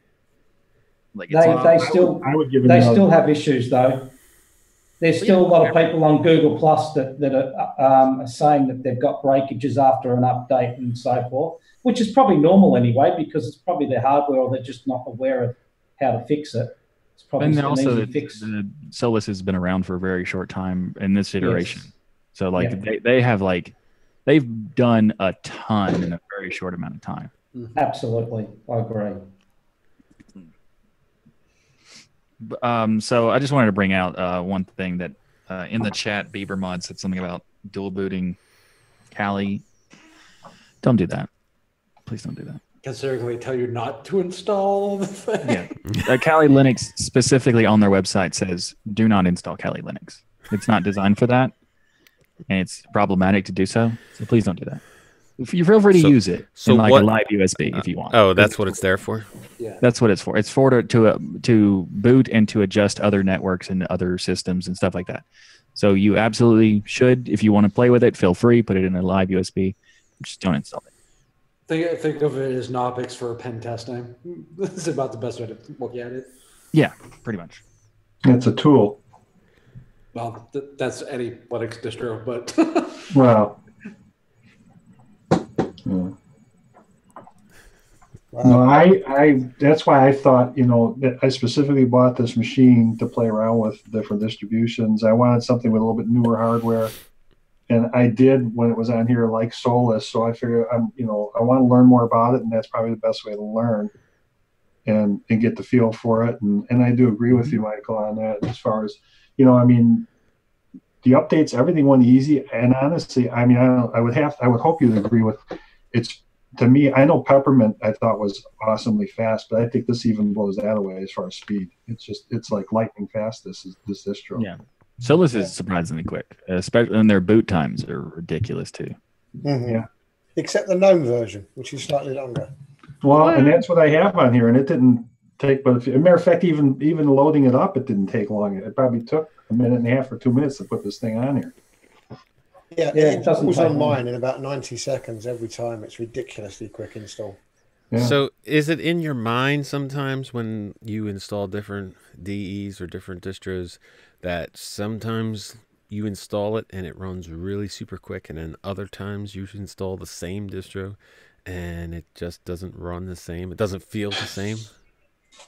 H: Like
D: they still have issues though. There's still a lot of people on Google Plus that are saying that they've got breakages after an update and so forth, which is probably normal anyway, because it's probably their hardware or they're just not aware of how to fix it. It's probably
H: and also
D: easy fix.
H: Solus has been around for a very short time in this iteration.
D: Yes.
H: So like they have they've done a ton in a very short amount of time.
D: Absolutely. I agree.
H: So I just wanted to bring out one thing that in the chat, BeaverMod said something about dual booting Kali. Don't do that. Please don't do that.
G: Considering we tell you not to install the thing.
H: Yeah. Kali Linux specifically on their website says, do not install Kali Linux. It's not designed for that, and it's problematic to do so. So please don't do that. You feel free to use it in like a live USB if you want.
B: Oh, that's what it's there for?
G: Yeah.
H: That's what it's for. It's for to boot and to adjust other networks and other systems and stuff like that. So you absolutely should, if you want to play with it, feel free, put it in a live USB. Just don't install it.
G: Think of it as Knoppix for pen testing. This is about the best way to look at it.
H: Yeah, pretty much.
E: It's a tool.
G: Well, that's any Linux distro, but
E: Well. Yeah. No, I that's why I thought, that I specifically bought this machine to play around with different distributions. I wanted something with a little bit newer hardware, and I did when it was on here like Solus. So I figured I want to learn more about it, and that's probably the best way to learn and get the feel for it. And I do agree with you, Michael, on that as far as the updates, everything went easy. And honestly, I would hope you'd agree with it's. To me, I know Peppermint I thought was awesomely fast, but I think this even blows that away as far as speed. It's like lightning fast. This distro.
H: Yeah, Solus is surprisingly quick, especially and their boot times are ridiculous too.
C: Mm-hmm. Yeah, except the GNOME version, which is slightly longer.
E: Well, and that's what I have on here, and it didn't take. But as a matter of fact, even loading it up, it didn't take long. It probably took a minute and a half or 2 minutes to put this thing on here.
C: Yeah, it was on mine in about 90 seconds every time. It's ridiculously quick install.
E: Yeah.
B: So is it in your mind sometimes when you install different DEs or different distros that sometimes you install it and it runs really super quick, and then other times you install the same distro and it just doesn't run the same? It doesn't feel the same?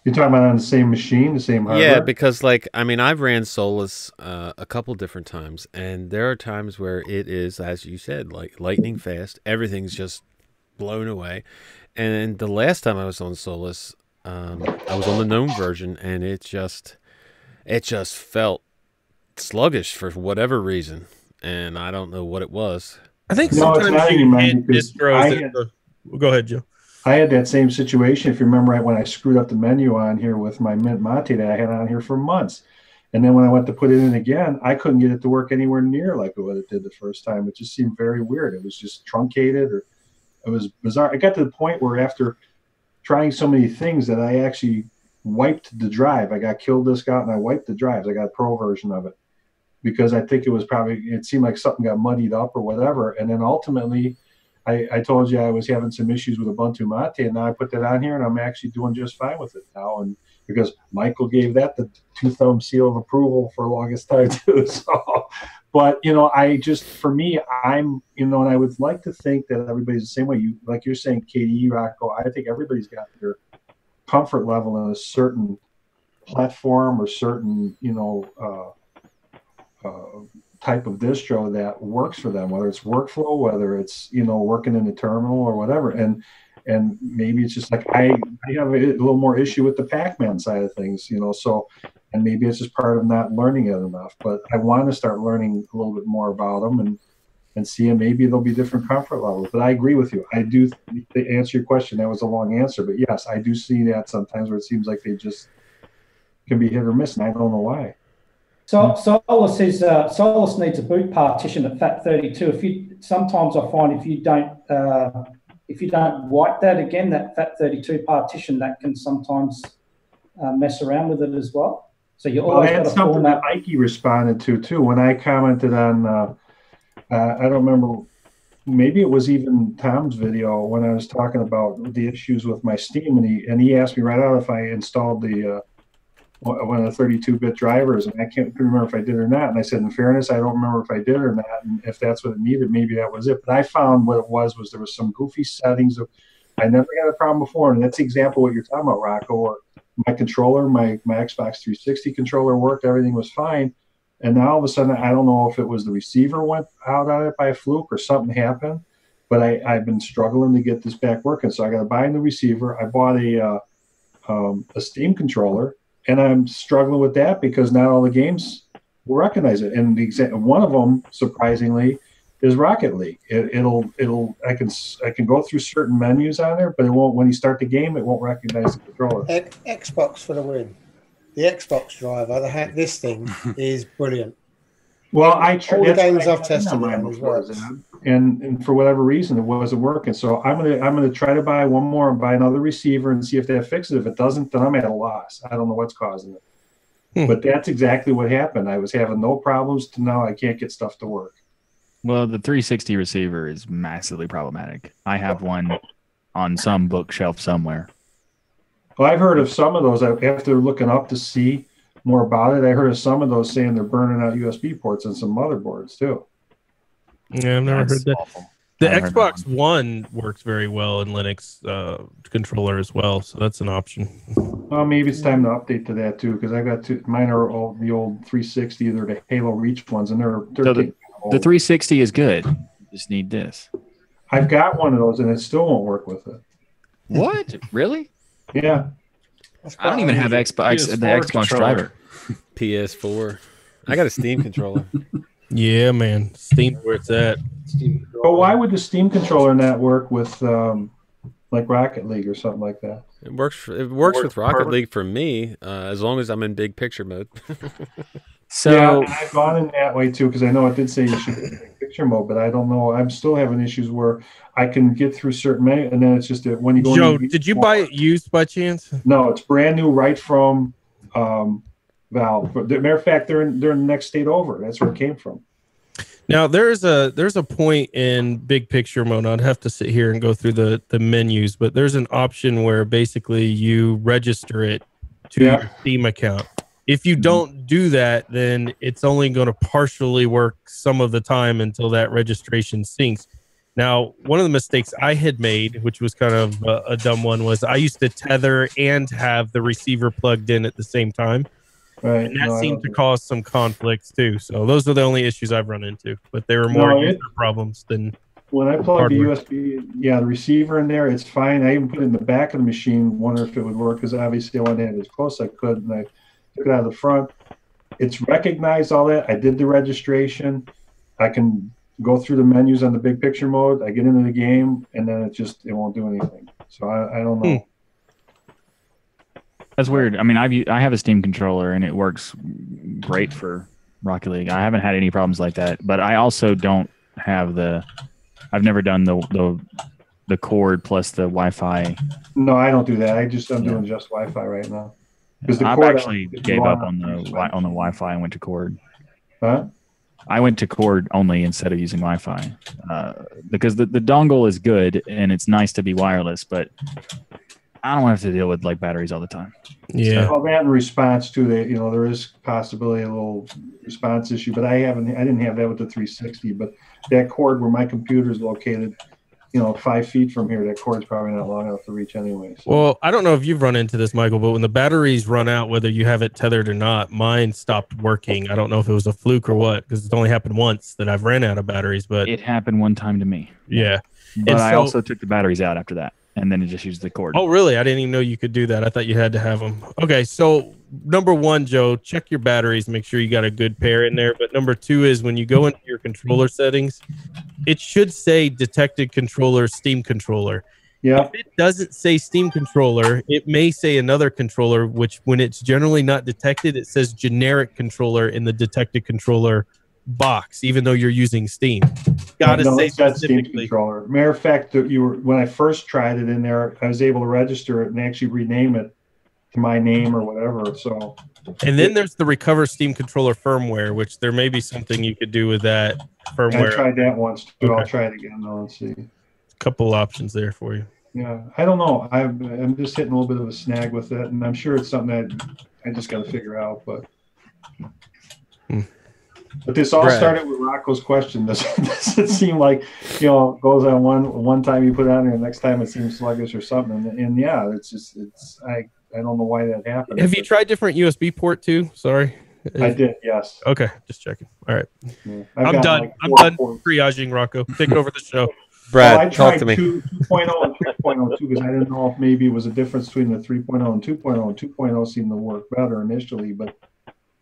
E: You're talking about on the same machine, the same hardware?
B: Yeah, because like, I mean, I've ran Solus a couple different times, and there are times where it is, as you said, like lightning fast. Everything's just blown away. And the last time I was on Solus, I was on the GNOME version, and it just felt sluggish for whatever reason, and I don't know what it was.
A: I think
E: No, it's
A: sometimes
E: not
A: you
E: anymore
A: hit
E: because
A: distros. Go ahead, Joe.
E: I had that same situation. If you remember, when I screwed up the menu on here with my Mint Mate that I had on here for months. And then when I went to put it in again, I couldn't get it to work anywhere near like what it did the first time. It just seemed very weird. It was just truncated, or it was bizarre. It got to the point where after trying so many things that I actually wiped the drive. I got Kill Disk out and I wiped the drives. I got a pro version of it because I think it seemed like something got muddied up or whatever. And then ultimately, I told you I was having some issues with Ubuntu Mate, and now I put that on here, and I'm actually doing just fine with it now. And because Michael gave that the two-thumb seal of approval for the longest time too. So, but for me, I'm, and I would like to think that everybody's the same way. Like you're saying, KDE, Rocco, I think everybody's got their comfort level in a certain platform or certain, type of distro that works for them, whether it's workflow, whether it's working in the terminal or whatever. And maybe it's just like I have a little more issue with the Pac-Man side of things, so, and maybe it's just part of not learning it enough, but I want to start learning a little bit more about them and seeing maybe there'll be different comfort levels. But I agree with you. I do, to answer your question, that was a long answer, but yes, I do see that sometimes where it seems like they just can be hit or miss, and I don't know why.
D: So Solus needs a boot partition at FAT32. Sometimes I find if you don't wipe that again, that FAT32 partition, that can sometimes mess around with it as well. So you always got to
E: something that Ike responded to too when I commented on. I don't remember. Maybe it was even Tom's video when I was talking about the issues with my Steam, and he asked me right out if I installed the one of the 32-bit drivers, and I can't remember if I did or not. And I said, in fairness, I don't remember if I did or not. And if that's what it needed, maybe that was it. But I found what it was there was some goofy settings. I never had a problem before, and that's the example of what you're talking about, Rocco. Or my controller, my Xbox 360 controller worked, everything was fine. And now all of a sudden, I don't know if it was the receiver went out on it by a fluke or something happened, but I've been struggling to get this back working. So I got to buy a new receiver. I bought a Steam controller. And I'm struggling with that because not all the games will recognize it. And one of them, surprisingly, is Rocket League. I can go through certain menus on there, but it won't. When you start the game, it won't recognize the controller.
C: Xbox for the win. The Xbox driver, this thing is brilliant.
E: Well,
C: all the games I've tested
E: mine
C: it before,
E: and for whatever reason, it wasn't working. So I'm gonna try to buy one more and buy another receiver and see if that fixes it. If it doesn't, then I'm at a loss. I don't know what's causing it. But that's exactly what happened. I was having no problems to now I can't get stuff to work.
H: Well, the 360 receiver is massively problematic. I have one on some bookshelf somewhere.
E: Well, I've heard of some of those. After looking up to see more about it, I heard of some of those saying they're burning out USB ports on some motherboards too.
A: Yeah, I've never heard that.
H: Awful.
A: The Xbox One works very well in Linux controller as well, so that's an option.
E: Well, maybe it's time to update to that too, because I got mine are the old 360, they're the Halo Reach ones, and they're
H: so the 360 is good. You just need this.
E: I've got one of those, and it still won't work with it.
H: What? Really?
E: Yeah.
H: I don't even have the Xbox driver.
B: PS4. I got a Steam controller.
A: Yeah, man. Steam, where it's at.
E: But why would the Steam controller not work with like Rocket League or something like that?
B: It works with Rocket League for me, as long as I'm in big picture mode.
H: So
E: yeah, I've gone in that way too, because I know it did say you should be in big picture mode, but I don't know. I'm still having issues where I can get through certain menu, and then it's just that when you go.
A: Joe, did you buy it used by chance?
E: No, it's brand new, right from Valve. But matter of fact, they're in the next state over. That's where it came from.
A: Now there's a point in big picture mode. I'd have to sit here and go through the menus, but there's an option where basically you register it to your Steam account. If you don't do that, then it's only going to partially work some of the time until that registration syncs. Now, one of the mistakes I had made, which was kind of a dumb one, was I used to tether and have the receiver plugged in at the same time.
E: Right.
A: And that seemed to cause some conflicts too. So those are the only issues I've run into, but they were more user problems than
E: when I plugged
A: hardware.
E: the USB, the receiver in there, it's fine. I even put it in the back of the machine, wonder if it would work, because obviously I wanted to have it as close as I could, and I took it out of the front. It's recognized all that. I did the registration. I can go through the menus on the big picture mode. I get into the game, and then it won't do anything. So I don't know.
H: That's weird. I mean, I have a Steam controller and it works great for Rocket League. I haven't had any problems like that, but I also don't have I've never done the cord plus the Wi-Fi.
E: No, I don't do that. I'm doing just Wi-Fi right now. Because
H: I've actually gave up on the Wi-Fi and went to cord.
E: Huh?
H: I went to cord only instead of using Wi-Fi because the dongle is good and it's nice to be wireless, but I don't have to deal with like batteries all the time.
A: Yeah.
E: Well, that in response to that, there is possibly a little response issue, but I didn't have that with the 360. But that cord where my computer is located, 5 feet from here, that cord's probably not long enough to reach anyway. So.
A: Well, I don't know if you've run into this, Michael, but when the batteries run out, whether you have it tethered or not, mine stopped working. I don't know if it was a fluke or what, because it's only happened once that I've ran out of batteries. But
H: it happened one time to me.
A: Yeah.
H: But I also took the batteries out after that, and then it just used the cord.
A: Oh, really? I didn't even know you could do that. I thought you had to have them. Okay, so number one, Joe, check your batteries, make sure you got a good pair in there. But number two is when you go into your controller settings, it should say detected controller, Steam controller.
E: Yeah.
A: If it doesn't say Steam controller, it may say another controller, which when it's generally not detected, it says generic controller in the detected controller box, even though you're using Steam. Gotta say specifically.
E: Steam controller. Matter of fact, when I first tried it in there, I was able to register it and actually rename it to my name or whatever. So,
A: and then there's the Recover Steam controller firmware, which there may be something you could do with that firmware.
E: I tried that once too. Okay. I'll try it again though and see.
A: A couple options there for you.
E: Yeah, I don't know. I'm just hitting a little bit of a snag with it, and I'm sure it's something that I just got to figure out. But this all started with Rocco's question. Does it seem like goes on one time you put it on there, the next time it seems sluggish or something? And yeah, I don't know why that happened.
A: Have you tried different USB port too? Sorry.
E: I did, yes.
A: Okay, just checking. All right.
E: Yeah.
A: I'm done.
E: Like
A: I'm done triaging, Rocco. Take over the show.
B: Brad, talk to me.
E: 2.0 and 3.0 too, because I didn't know if maybe it was a difference between the 3.0 and 2.0. And 2.0 seemed to work better initially, but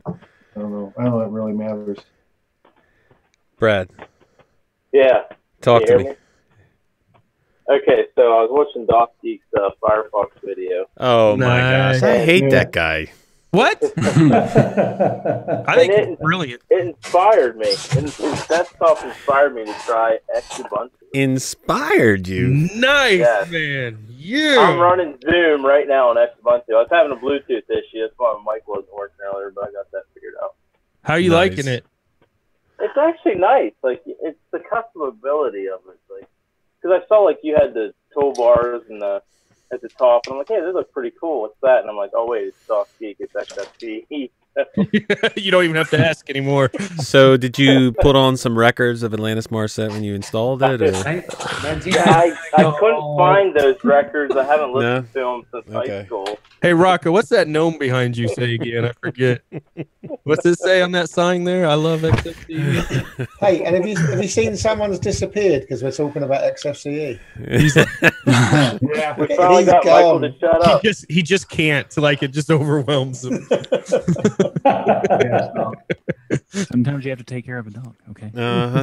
E: I don't know. I don't know if it really matters.
B: Brad.
K: Yeah.
B: Talk to me.
K: Okay, so I was watching Doc Geek's Firefox video.
B: Oh my gosh, I hate that guy.
A: What? I think it's brilliant.
K: It inspired me. His desktop inspired me to try Ubuntu.
B: Inspired you?
A: Nice, man. Yeah.
K: I'm running Zoom right now on Ubuntu. I was having a Bluetooth issue. That's why my mic wasn't working earlier, but I got that figured out.
A: How are you liking it?
K: It's actually nice. Like, it's the customability of it. Like, because I saw like you had the toolbars and at the top, and I'm like, hey, this looks pretty cool. What's that? And I'm like, oh wait, it's Doc Geek. It's XFCE.
A: You don't even have to ask anymore.
B: So, did you put on some records of Atlantis Marset when you installed it? Or?
K: I couldn't find those records. I haven't listened to them since high school.
A: Hey, Rocco, what's that gnome behind you say again? I forget. What's it say on that sign there? I love XFCE.
C: Hey, and have you seen someone's disappeared because we're talking about XFCE?
K: Yeah, we finally got Michael to shut up.
A: He just can't. Like, it just overwhelms him.
H: Sometimes you have to take care of a dog. Okay.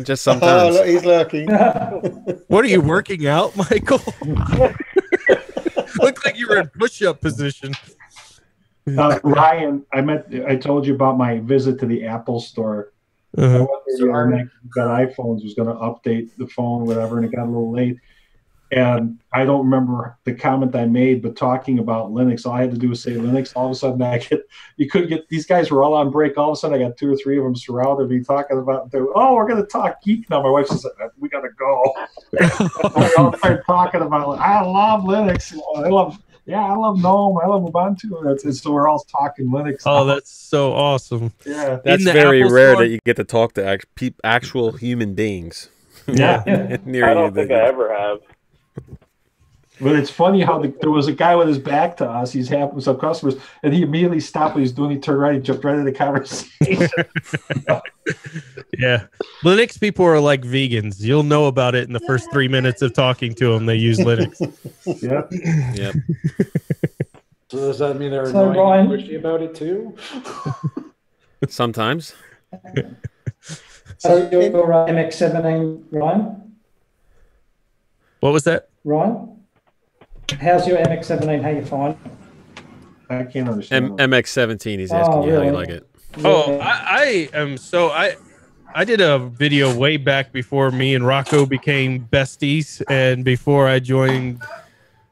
B: Just sometimes.
C: Oh, look, he's lurking.
A: What are you working out, Michael? Looks like you were in push-up position.
E: Ryan, I told you about my visit to the Apple store. I went there got iPhones, was going to update the phone, whatever, and it got a little late. And I don't remember the comment I made, but talking about Linux, all I had to do was say Linux. All of a sudden, you couldn't get, these guys were all on break. All of a sudden, I got 2 or 3 of them surrounded me talking about, oh, we're going to talk geek now. My wife says, we got to go. I all started talking about, I love Linux. I love GNOME. I love Ubuntu. So we're all talking Linux.
A: Oh, that's so awesome.
E: Yeah.
B: That's very
A: Apple
B: rare
A: Store?
B: that you get to talk to actual human beings.
E: Yeah.
B: Near
K: I
B: you
K: don't think I ever have.
E: But it's funny how there was a guy with his back to us. He's having some customers, and he immediately stopped what he was doing. He turned right, he jumped right into the conversation.
A: Yeah. Linux people are like vegans. You'll know about it in the first 3 minutes of talking to them. They use Linux.
B: Yep.
G: So does that mean they're
D: So,
G: annoying
D: Ryan-
G: and pushy about it too?
B: Sometimes.
C: So
D: your MX-17, Ryan?
A: What was that?
D: Ryan? How's your MX-17? How you find?
E: I can't understand.
B: MX-17. He's asking you how you like it.
A: Oh, I am so I did a video way back before me and Rocco became besties and before I joined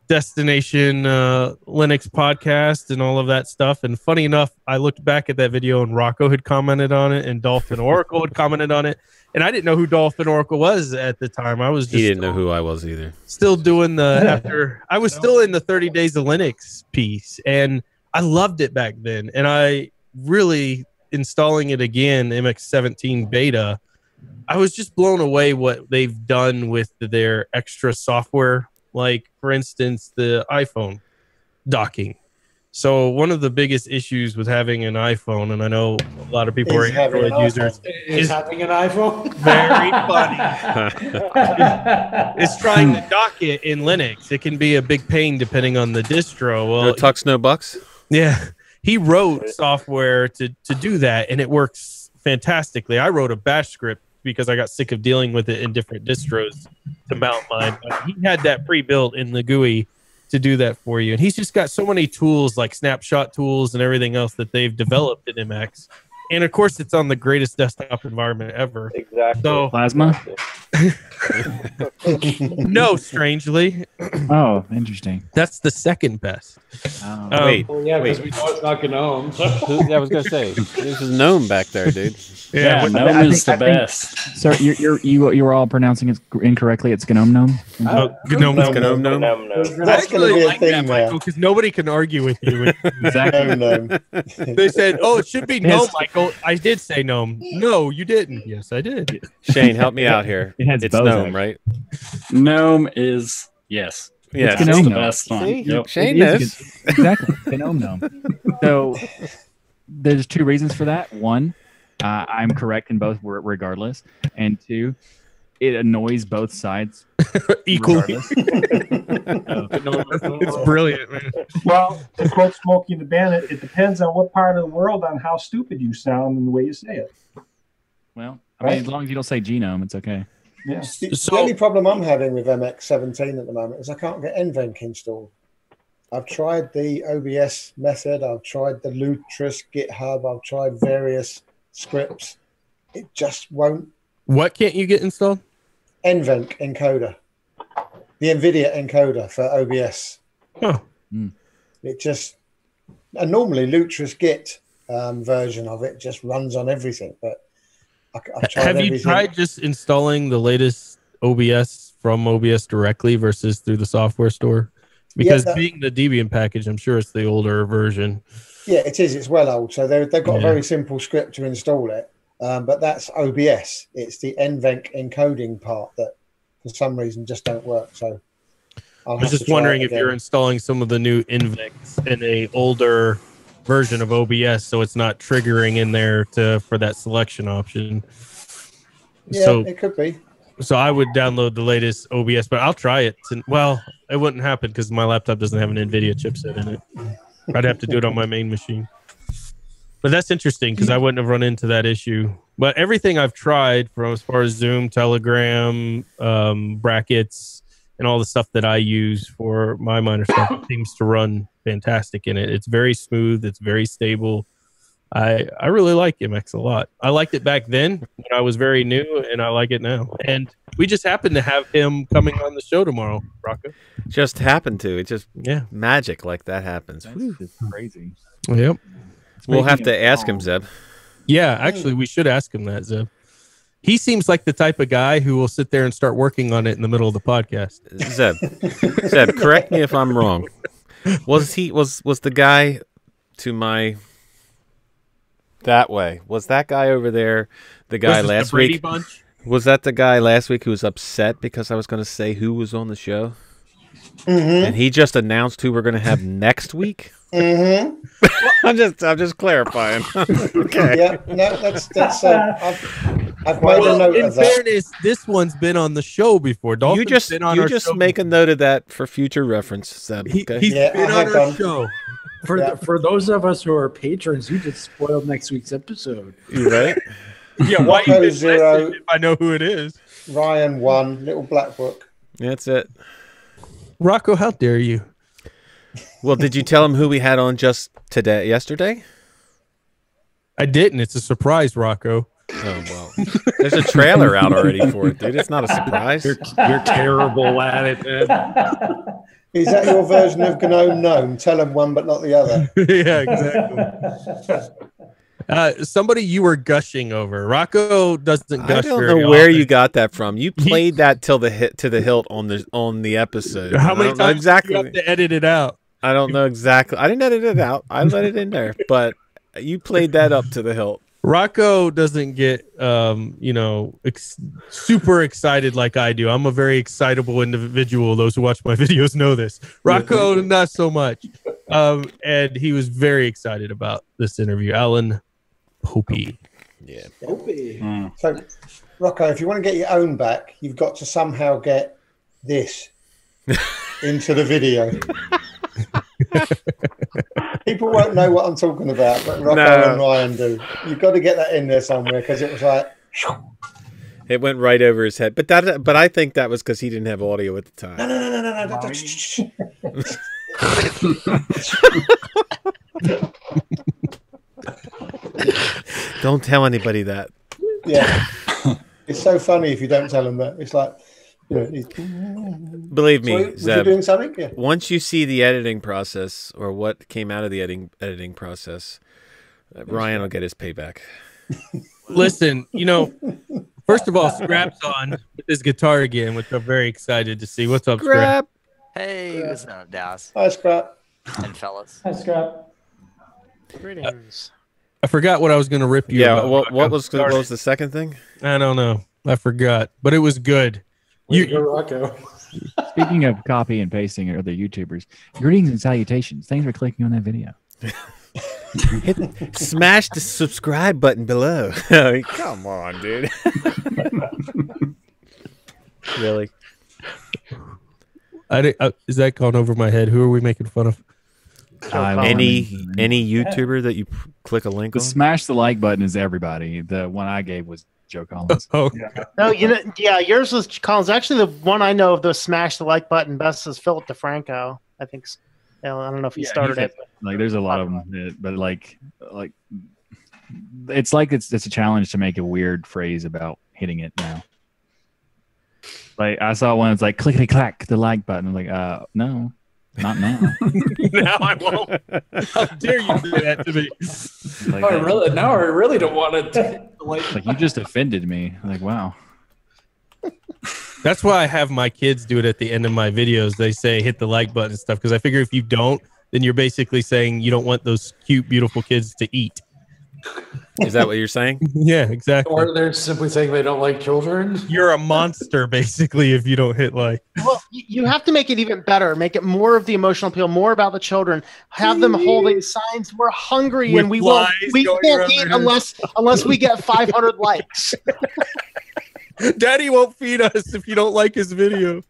A: Destination Linux podcast and all of that stuff. And funny enough, I looked back at that video and Rocco had commented on it and Dolphin Oracle had commented on it. And I didn't know who Dolphin Oracle was at the time. I was just
B: He didn't know who I was either.
A: still doing I was still in the 30 Days of Linux piece and I loved it back then. And I really installing it again, MX-17 beta, I was just blown away what they've done with their extra software. Like, for instance, the iPhone docking. So one of the biggest issues with having an iPhone, and I know a lot of people are Android users,
G: Is having an iPhone
A: very funny. Is trying to dock it in Linux. It can be a big pain depending on the distro. Well,
B: No Tux, no bucks?
A: yeah, he wrote software to do that, and it works fantastically. I wrote a bash script because I got sick of dealing with it in different distros to mount mine. But he had that pre-built in the GUI to do that for you. And he's just got so many tools like snapshot tools and everything else that they've developed in MX. And of course, it's on the greatest desktop environment ever.
K: Exactly.
A: So,
H: Plasma?
A: no, strangely.
H: Oh, interesting.
A: That's the second best.
B: Wait.
G: Well, yeah, because
B: wait.
G: we know it's not GNOME.
B: I was going to say, this is GNOME back there, dude.
J: Yeah,
A: what-
J: GNOME
H: I
J: is the
H: think- I think-
J: best.
H: So you were all pronouncing it incorrectly. It's GNOME Gnome.
A: Oh, GNOME.
B: GNOME, gnome?
K: No, no.
C: That's going to be a thing now.
A: Because nobody can argue with you.
H: Exactly.
C: No.
A: They said, "Oh, it should be
H: Yes.
A: gnome, Michael." I did say gnome. No, you didn't. Yes, I did.
B: Shane, help me out here.
H: It has
B: It's
H: both,
B: GNOME,
H: actually.
B: right?
J: GNOME is, yes.
B: Yeah.
H: It's
J: It's
H: GNOME
J: the
H: Gnome.
J: best one.
B: See?
J: Yep.
B: Shane
H: It is
B: knows.
H: good. Exactly. GNOME Gnome. So there's 2 reasons for that. One, I'm correct in both regardless. And 2, it annoys both sides
A: Equally,
H: regardless.
A: it's brilliant, man.
E: Well, to quote Smokey the Bandit, it depends on what part of the world on how stupid you sound and the way you say it.
H: Well, I mean, as long as you don't say genome, it's okay.
E: Yeah.
C: The only problem I'm having with MX-17 at the moment is I can't get NVENC installed. I've tried the OBS method. I've tried the Lutris GitHub. I've tried various scripts. It just won't.
A: What can't you get installed?
C: NVENC encoder, the NVIDIA encoder for OBS.
A: Oh,
C: It just, and normally Lutris Git version of it just runs on everything. But I've tried
A: have you
C: everything.
A: tried just installing the latest OBS from OBS directly versus through the software store? Because being the Debian package, I'm sure it's the older version.
C: Yeah, it is. It's well old. So they've got a
A: Yeah.
C: very simple script to install it. But that's OBS. It's the NVENC encoding part that for some reason just don't work. So
A: I was just wondering if you're installing some of the new NVENCs in a older version of OBS, so it's not triggering in there for that selection option.
C: Yeah,
A: So
C: it could be.
A: So I would download the latest OBS, but I'll try it. Well, it wouldn't happen because my laptop doesn't have an NVIDIA chipset in it. I'd have to do it on my main machine. But that's interesting because I wouldn't have run into that issue. But everything I've tried, from as far as Zoom, Telegram, brackets, and all the stuff that I use for my minor stuff, seems to run fantastic in it. It's very smooth. It's very stable. I really like MX a lot. I liked it back then when I was very new, and I like it now. And we just happen to have him coming on the show tomorrow, Rocco.
B: Just happened to. It just
A: Yeah.
B: magic like that happens.
H: That's just crazy.
A: Yep.
B: We'll have to ask him, Zeb.
A: Yeah, actually, we should ask him that, Zeb. He seems like the type of guy who will sit there and start working on it in the middle of the podcast.
B: Zeb, correct me if I'm wrong. Was the guy to my that way? Was that guy over there the guy last week?
A: Bunch?
B: Was that the guy last week who was upset because I was going to say who was on the show? And he just announced who we're going to have next week? I'm just clarifying. Okay.
C: Yeah, no, that's I've made a note
A: in
C: of that.
A: fairness, this one's been on the show before. Dolphin's been on
B: you
A: our
B: just
A: show
B: make a note of that for future reference, Zeb. Okay?
A: He's been on our show.
G: For those of us who are patrons, you just spoiled next week's episode.
B: You right?
A: Yeah, why
C: Rocco
A: you
C: 0,
A: if I know who it is?
C: Ryan 1, Little Black Book.
B: That's it.
A: Rocco, how dare you?
B: Well, did you tell him who we had on just yesterday?
A: I didn't. It's a surprise, Rocco.
B: Oh, well. There's a trailer out already for it, dude. It's not a surprise.
J: You're terrible at it, man.
C: Is that your version of GNOME Gnome? Tell them one but not the other.
A: Yeah, exactly. Somebody you were gushing over. Rocco doesn't gush.
B: I don't
A: very
B: know where
A: often.
B: you got that from. You played that to the hilt on the episode.
A: How many times
B: exactly?
A: do you have to edit it out?
B: I don't know exactly. I didn't edit it out. I let it in there, but you played that up to the hilt.
A: Rocco doesn't get, super excited like I do. I'm a very excitable individual. Those who watch my videos know this. Rocco, not so much. And he was very excited about this interview. Alan Popey.
B: Yeah.
C: So, Rocco, if you want to get your own back, you've got to somehow get this into the video. People won't know what I'm talking about, but Rocco and Ryan do. You've got to get that in there somewhere because it was like...
B: It went right over his head. But I think that was because he didn't have audio at the time.
C: No.
B: Don't tell anybody that.
C: Yeah. It's so funny if you don't tell them that. It's like...
B: Believe me,
C: Zeb, you doing something? Yeah.
B: Once you see the editing process or what came out of the editing process, Ryan will get his payback.
A: Listen, first of all, Scrap's on with his guitar again, which I'm very excited to see. What's up, Scrap?
L: Hey, what's up, Dallas?
C: Hi, Scrap.
L: And fellas.
D: Hi, Scrap.
I: Greetings.
A: I forgot what I was going to rip you about.
B: What was the second thing?
A: I don't know. I forgot, but it was good.
G: Rocco.
H: Speaking of copy and pasting other YouTubers, greetings and salutations. Thanks for clicking on that video.
B: Smash the subscribe button below. Come on, dude. Really?
A: Is that gone over my head? Who are we making fun of?
B: Any YouTuber that you click a link on?
H: Smash the like button is everybody. The one I gave was Joe Collins.
A: Oh,
I: No, yours was Collins. Actually, the one I know of the smash the like button best is Philip DeFranco. I think. I don't know if he started it.
H: Like, there's a lot of them, but like it's a challenge to make a weird phrase about hitting it now. Like I saw one. It's like clickety clack the like button. I'm like, no, not now.
A: Now I won't. How dare you do that to me?
H: Like,
G: I really don't want to.
H: Like you just offended me. Like, wow.
A: That's why I have my kids do it at the end of my videos. They say hit the like button and stuff because I figure if you don't, then you're basically saying you don't want those cute, beautiful kids to eat.
B: Is that what you're saying?
A: Yeah, exactly.
G: Or they're simply saying they don't like children.
A: You're a monster, basically, if you don't hit like.
I: Well, you have to make it even better. Make it more of the emotional appeal, more about the children. Have them holding signs. We're hungry
A: With
I: and we won't. We
A: flies
I: can't
A: going
I: eat
A: around
I: unless we get 500 likes.
A: Daddy won't feed us if you don't like his video.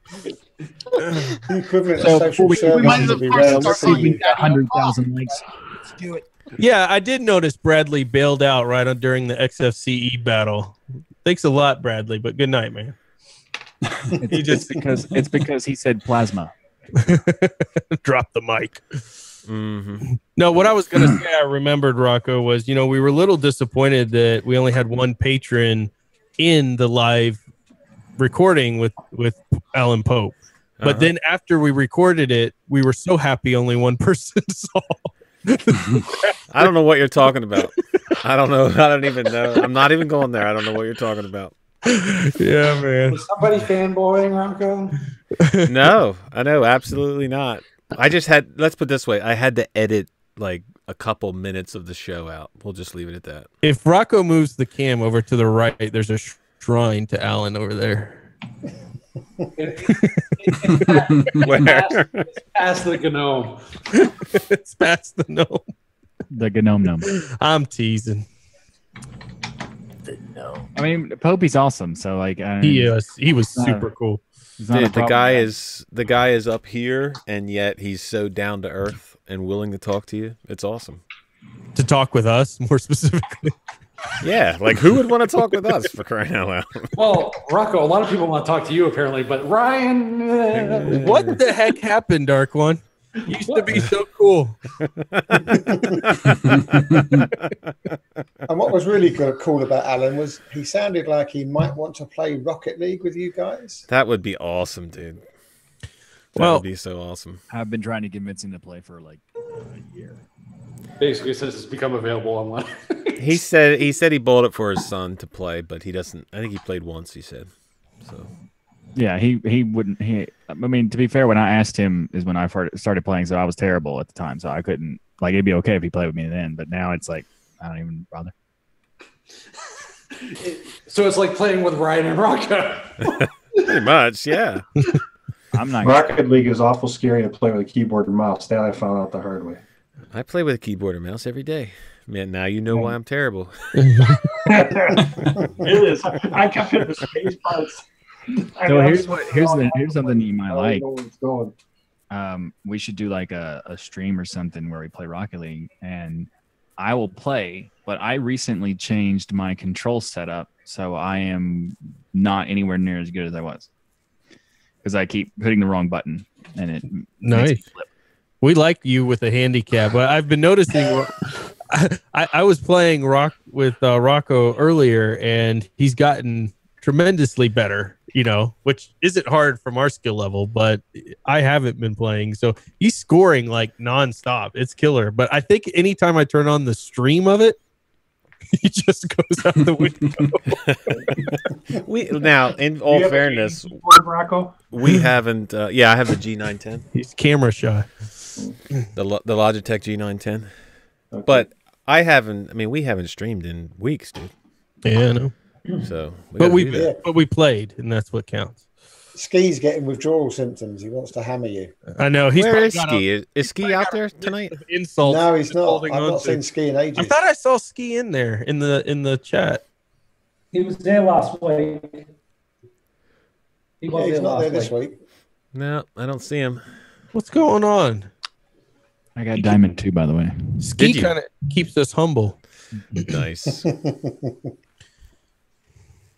C: The equivalent
H: So
C: of social
H: before
C: services
I: we might
C: would be
I: as well
C: rare.
I: start
H: Let's see if we
I: calling
H: got 100,000 likes.
I: Let's do it.
A: Yeah, I did notice Bradley bailed out during the XFCE battle. Thanks a lot, Bradley, but good night, man.
H: It's because he said plasma.
A: Drop the mic. No, what I was going to say, I remembered, Rocco, was, we were a little disappointed that we only had one patron in the live recording with Alan Pope. But then after we recorded it, we were so happy only one person saw.
B: I don't know what you're talking about. I don't know. I don't even know. I'm not even going there. I don't know what you're talking about.
A: Yeah, man.
G: Was somebody fanboying, Rocco?
B: No, I know. Absolutely not. I just had, let's put it this way, I had to edit like a couple minutes of the show out. We'll just leave it at that.
A: If Rocco moves the cam over to the right, there's a shrine to Alan over there.
G: It's past the gnome.
A: It's past the gnome.
H: The gnome.
A: I'm teasing.
H: I mean, Popey's awesome. So like,
A: he was super cool.
B: Dude, the guy is up here, and yet he's so down to earth and willing to talk to you. It's awesome.
A: To talk with us, more specifically.
B: Yeah, like who would want to talk with us, for crying out loud?
G: Well, Rocco, a lot of people want to talk to you apparently, but Ryan,
A: what the heck happened, Dark One? You used to be so cool.
C: And what was really cool about Alan was he sounded like he might want to play Rocket League with you guys.
B: That would be awesome, dude. That would be so awesome.
H: I've been trying to convince him to play for like a year.
G: Basically says it's become available online.
B: He said he bought it for his son to play, but he doesn't. I think he played once. He said so.
H: Yeah, he wouldn't. I mean, to be fair, when I asked him is when I started playing, so I was terrible at the time, so I couldn't. Like, it'd be okay if he played with me then, but now it's like I don't even bother.
G: So it's like playing with Ryan and Rocco.
B: Pretty much, yeah.
H: I'm not.
E: Rocket League is awful scary to play with a keyboard and mouse. That I found out the hard way.
B: I play with a keyboard and mouse every day. Man, now you know why I'm terrible.
E: It is. I kept it the space parts.
H: So here's something you might like.
E: Know where it's going.
H: We should do like a stream or something where we play Rocket League, and I will play. But I recently changed my control setup, so I am not anywhere near as good as I was because I keep hitting the wrong button, and it makes me flip.
A: We like you with a handicap, but I've been noticing. I was playing with Rocco earlier, and he's gotten tremendously better. Which isn't hard from our skill level, but I haven't been playing. So he's scoring like nonstop. It's killer. But I think anytime I turn on the stream of it, he just goes out the window.
B: Now, in all fairness, we haven't. Yeah, I have the G910.
A: He's camera shy.
B: The Logitech G910. Okay. But I haven't. I mean, we haven't streamed in weeks, dude.
A: Yeah, I know.
B: So,
A: but we played, and that's what counts.
C: Ski's getting withdrawal symptoms. He wants to hammer you.
A: I know.
B: Where is Ski? Is Ski out there tonight?
A: Insults.
C: No, he's not. I've not seen Ski in ages.
A: I thought I saw Ski in there in the chat.
D: He was there last week.
C: He's not there this week.
B: No, I don't see him.
A: What's going on?
H: I got Diamond 2, by the way.
A: Ski kind of keeps us humble.
B: Nice.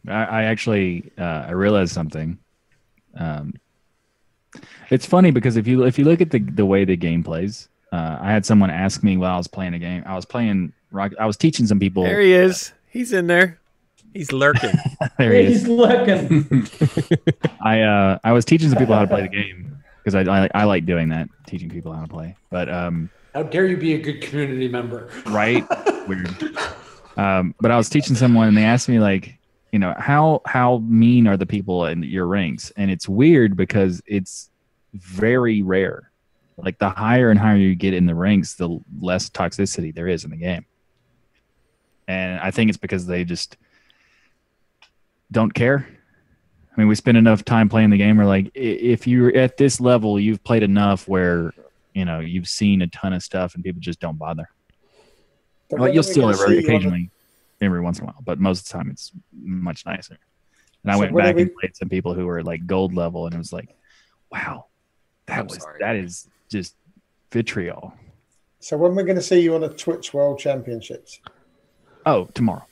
H: I actually I realized something. It's funny because if you look at the way the game plays, I had someone ask me while I was playing a game. I was teaching some people.
B: There he is. He's in there. He's lurking.
H: There he is.
D: He's lurking.
H: I was teaching some people how to play the game because I like doing that, teaching people how to play. But
G: how dare you be a good community member?
H: Right? Weird. But I was teaching someone, and they asked me like, how mean are the people in your ranks? And it's weird because it's very rare. Like the higher and higher you get in the ranks, the less toxicity there is in the game. And I think it's because they just don't care. I mean, we spend enough time playing the game. We're like, if you're at this level, you've played enough where, you've seen a ton of stuff and people just don't bother. Well, you'll still occasionally, every once in a while, but most of the time it's much nicer. And I went back and played some people who were like gold level, and it was like, wow, that is just vitriol.
C: So when we're going to see you on the Twitch World Championships?
H: Oh, tomorrow.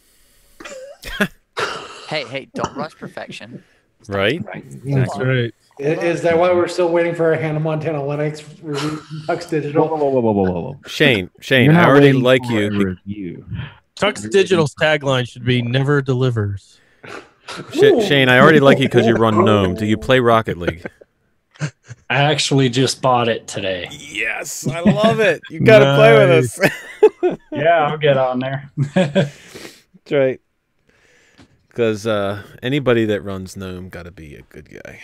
L: Hey, don't rush perfection.
B: Right?
A: That's right.
G: Is that why we're still waiting for a Hannah Montana Linux review from Tux Digital?
H: Whoa.
B: Shane,
H: You're
B: I
H: not
B: already
H: waiting
B: like
H: for
B: you.
H: a review.
A: Tux Digital's tagline should be "Never delivers."
B: Shane, I already like you because you run GNOME. Do you play Rocket League?
J: I actually just bought it today.
B: Yes, I love it. You got to play with us.
J: Yeah, I'll get on there.
B: That's right. Because anybody that runs GNOME got to be a good guy.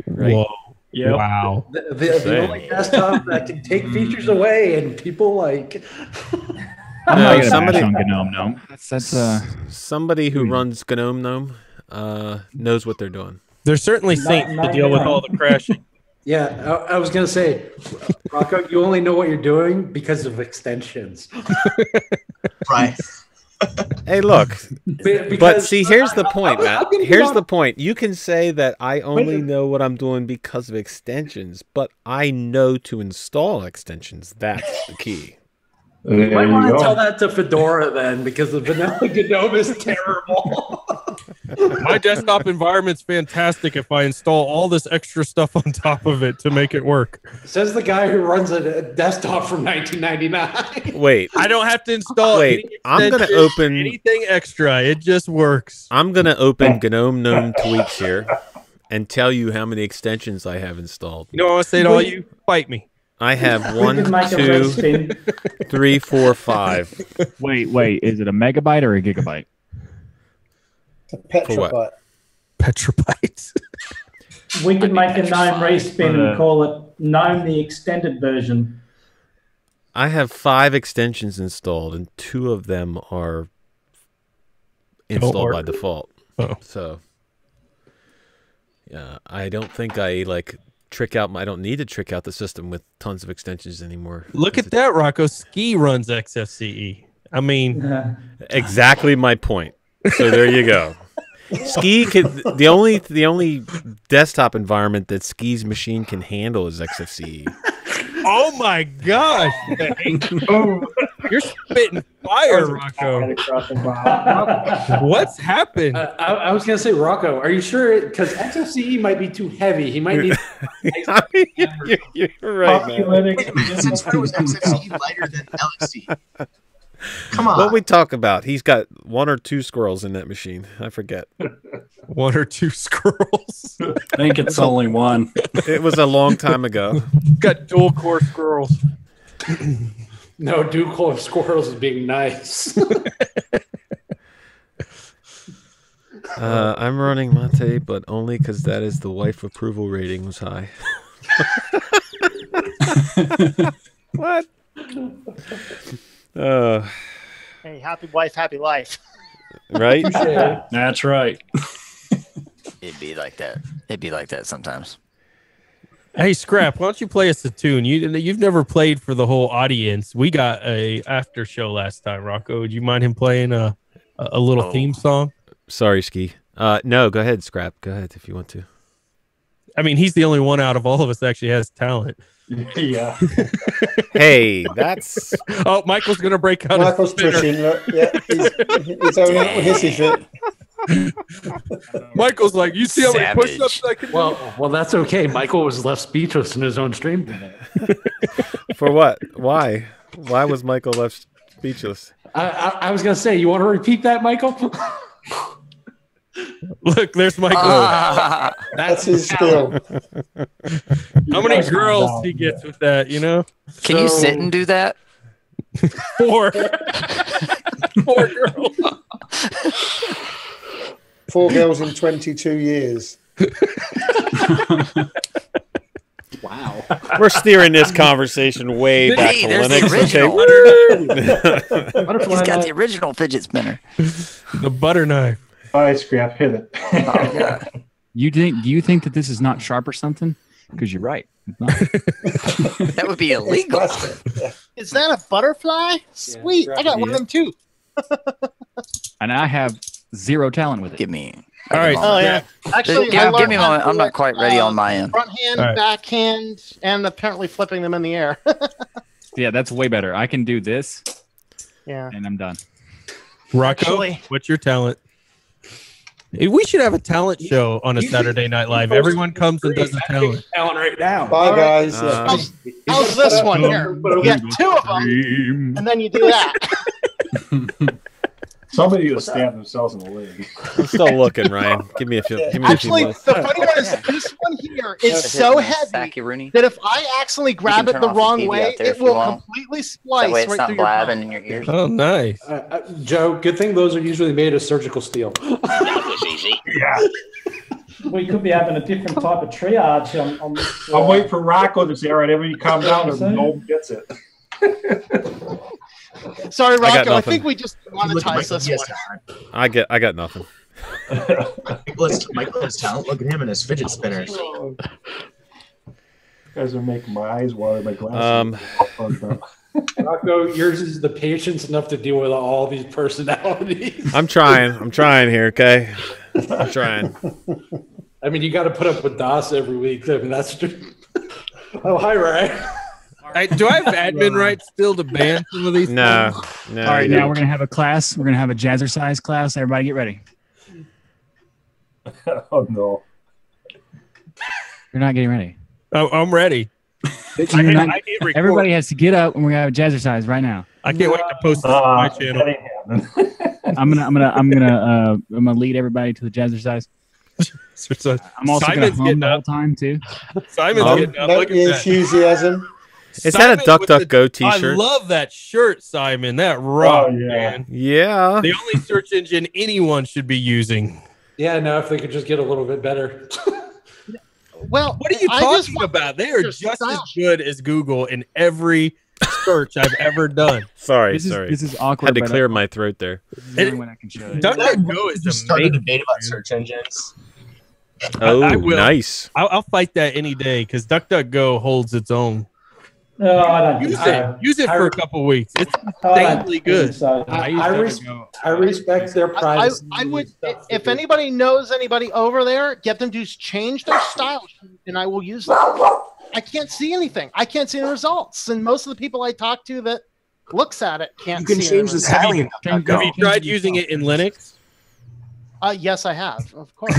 B: Right?
A: Whoa.
J: Yep.
A: Wow.
G: The only desktop that can take features away, and people like.
H: I'm not gonna
B: somebody-
H: bash on GNOME. That's
B: Somebody who runs GNOME knows what they're doing.
A: There's certainly saints to deal with all the crashing.
G: Yeah, I was gonna say, Rocco, you only know what you're doing because of extensions.
F: Right.
B: Hey, look. But
G: Because
B: see, here's the point, Matt.
G: I'm gonna be
B: Here's
G: honest.
B: the point. You can say that I only know what I'm doing because of extensions, but I know to install extensions. That's the key.
E: There
G: You might
E: you
G: want to
E: go.
G: tell that to Fedora then, because the vanilla GNOME is terrible.
A: My desktop environment's fantastic if I install all this extra stuff on top of it to make it work.
G: Says the guy who runs a desktop from 1999.
B: Wait,
A: I don't have to install
B: Wait,
A: any
B: I'm gonna
A: extensions,
B: open-
A: anything extra. It just works.
B: I'm going to open GNOME tweaks here and tell you how many extensions I have installed.
A: You know what I want to say to all you? Fight me.
B: I have
D: We
B: 1,
D: can make a
B: 2,
D: red spin.
B: 3, 4, 5.
H: wait. Is it a megabyte or a gigabyte?
C: A petrobyte.
B: what?
A: Petrobytes.
D: We could make a GNOME respin and call it GNOME the extended version.
B: I have 5 extensions installed, and 2 of them are installed by default.
A: Oh.
B: So, yeah, I don't think I I don't need to trick out the system with tons of extensions anymore.
A: Look at that, Rocco. Ski runs XFCE. I mean,
B: Exactly my point. So there you go. Ski can the only desktop environment that Ski's machine can handle is XFCE.
A: oh my gosh. You're spitting fire, Rocco. What's happened?
G: I was going to say, Rocco, are you sure? Because XFCE might be too heavy. He might need.
B: You're right, man.
F: Since when was XFCE lighter than LXC? Come on.
B: What we talk about? He's got 1 or 2 squirrels in that machine. I forget.
A: 1 or 2 squirrels.
J: I think it's only one.
B: It was a long time ago.
A: Got dual core squirrels.
G: No, dual squirrels is being nice.
B: I'm running Mate, but only because that is the wife approval rating was high. What?
I: Hey, happy wife, happy life.
B: Right?
J: That's right.
L: It'd be like that. It'd be like that sometimes.
A: Hey, Scrap, why don't you play us a tune? You've never played for the whole audience. We got a after show last time, Rocco. Would you mind him playing a little theme song?
B: Sorry, Ski. No, go ahead, Scrap. Go ahead if you want to.
A: I mean, he's the only one out of all of us that actually has talent.
E: Yeah.
B: Hey, that's...
A: Oh, Michael's going to break out.
C: Michael's pushing. Look, yeah, he's having a little hissy fit.
A: Michael's like, you see how many push-ups I can do?
J: Well, that's okay. Michael was left speechless in his own stream today.
B: For what? Why? Why was Michael left speechless?
G: I was going to say, you want to repeat that, Michael?
A: Look, there's Michael.
C: That's his skill.
A: How many girls he gets with that, you know?
L: Can you sit and do that?
A: 4. 4 girls.
C: 4 girls in 22 years.
G: Wow.
B: We're steering this conversation way back
L: Hey,
B: to
L: there's
B: Linux.
L: the original.
B: Okay.
L: He's got the original fidget spinner.
A: The butter knife.
E: All right, Scrap, hit it.
L: Oh, yeah.
H: Do you think that this is not sharp or something? Because you're right. It's not.
L: That would be illegal.
I: Is that a butterfly? Sweet. I got one of them too.
H: And I have 0 talent with it.
L: Give me.
A: All right.
I: Oh, yeah. Actually,
L: Give
I: I
L: me
I: learned
L: a
I: how to
L: moment. I'm
I: do
L: not
I: it,
L: quite ready on my end.
I: Front hand,
A: All right.
I: backhand, and apparently flipping them in the air.
H: Yeah, that's way better. I can do this,
I: Yeah.
H: and I'm done.
A: Rocco,
I: Actually-
A: what's your talent? We should have a talent show on a Saturday Night Live. Everyone comes and does a talent.
J: Talent right now.
C: Bye, guys.
I: How's this one here? You get 2 of them, and then you do that.
E: Somebody will stab themselves in the leg.
B: I'm still looking, Ryan. Give me a few. Give me
I: Actually,
B: a few
I: the funny one is this one here is so heavy that if I accidentally grab it the wrong way, it will completely splice
L: That way it's
I: right
L: not
I: through your
L: blabbing
I: bone.
L: in your ears.
A: Oh, nice.
G: Joe, good thing those are usually made of surgical steel.
L: That was easy.
E: Yeah.
D: We could be having a different type of triage on this.
E: I'll wait for Rocco to say, all right, everybody calm down, and no one gets it.
I: Sorry,
B: I got
I: Rocco. I
B: nothing.
I: think we just monetized this one.
B: I got nothing.
F: Michael has talent. Look at him and his fidget spinners.
E: You guys are making my eyes water. My glasses.
G: Rocco, yours is the patience enough to deal with all these personalities.
B: I'm trying. I'm trying here. Okay. I'm trying.
G: I mean, you got to put up with DOS every week. I mean, that's just... Oh, hi, Ryan.
A: Do I have admin rights still to ban some of these?
B: No.
A: things?
B: No.
H: All right, now we're gonna have a class. We're gonna have a jazzercise class. Everybody, get ready.
E: Oh no!
H: You're not getting ready.
A: Oh, I'm ready.
H: Everybody has to get up, and we're gonna have a jazzercise right now.
A: I can't wait to post this on my channel.
H: I'm gonna lead everybody to the jazzercise. I'm also gonna hum the whole time too.
A: Simon's getting up.
C: No
A: Look at that.
C: enthusiasm.
B: Is that a DuckDuckGo t-shirt?
A: I love that shirt, Simon. That rock,
E: Oh, yeah.
A: man.
B: Yeah.
A: The only search engine anyone should be using.
G: Yeah, no, if they could just get a little bit better.
I: Well,
A: What are you talking about? They are just as good as Google in every search I've ever done.
B: Sorry.
H: This is awkward.
B: Had to
H: but
B: clear my throat there.
H: this is the only one I can show you.
A: DuckDuckGo is
F: Just start a
A: amazing.
F: debate about search engines.
B: Oh,
A: I will.
B: nice.
A: I'll fight that any day because DuckDuckGo holds its own.
D: No, I don't
A: Use
D: think so.
A: it. Use it for a couple weeks. It's
D: I don't
A: insanely
D: think
A: good.
D: so.
G: I respect their privacy.
I: I would, if anybody knows anybody over there, get them to change their style sheet, and I will use them. I can't see anything. I can't see the results, and most of the people I talk to that looks at it can't.
F: You can
I: see
F: change
I: the
F: the styling.
A: Have you tried using it in Linux?
I: Yes, I have, of course.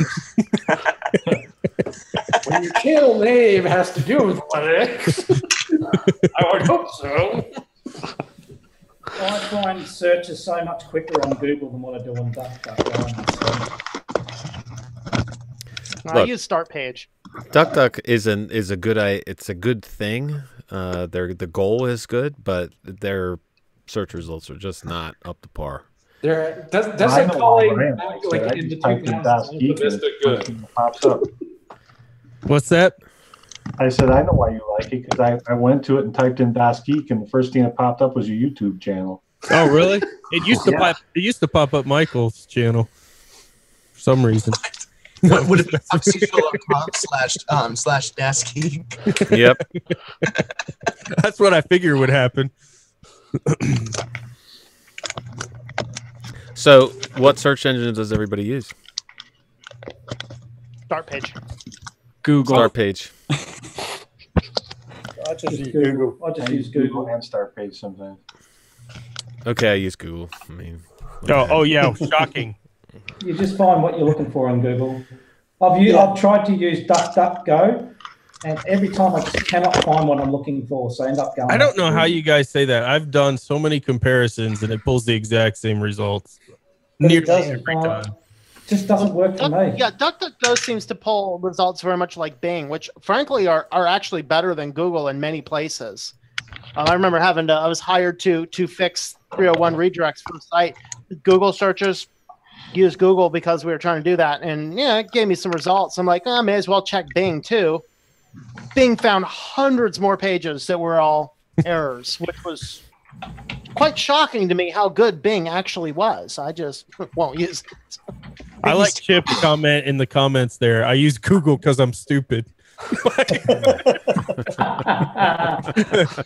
G: When your channel name has to do with Linux, I would hope so.
D: I find searches so much quicker on Google than what I do on DuckDuckGo.
I: I
B: Look.
I: use Start Page.
B: DuckDuck is a good it's a good thing. The goal is good, but their search results are just not up to par.
G: There,
E: I
G: doesn't
E: know
G: calling
E: why
G: like
E: I
G: in the
E: just typed in
G: 2000s
E: DOS geek and
G: Vista good.
E: it pops up.
A: What's that?
E: I said, I know why you like it because I went to it and typed in DOS Geek, and the first thing that popped up was your YouTube channel.
A: Oh, really? It used to
E: Yeah.
A: pop. It used to pop up Michael's channel for some reason.
F: What would it be? // dash geek.
B: Yep.
A: That's what I figured would happen.
B: So, what search engine does everybody use?
I: Start Page.
H: Google.
B: Start page.
C: I just use Google.
D: I just use Google.
E: and Start Page sometimes.
B: Okay, I use Google. I mean,
A: Oh yeah, shocking.
D: You just find what you're looking for on Google. I've tried to use DuckDuckGo, and every time I just cannot find what I'm looking for, so I end up going.
A: I don't know how you guys say that. I've done so many comparisons and it pulls the exact same results nearly every time.
D: Just doesn't work for me.
I: Yeah, DuckDuckGo seems to pull results very much like Bing, which frankly are actually better than Google in many places. I remember I was hired to fix 301 redirects for the site. Google searches, use Google because we were trying to do that. And yeah, it gave me some results. I'm like, I may as well check Bing too. Bing found hundreds more pages that were all errors, which was quite shocking to me how good Bing actually was. I just won't use it.
A: I like Chip's comment in the comments there. I use Google because I'm stupid.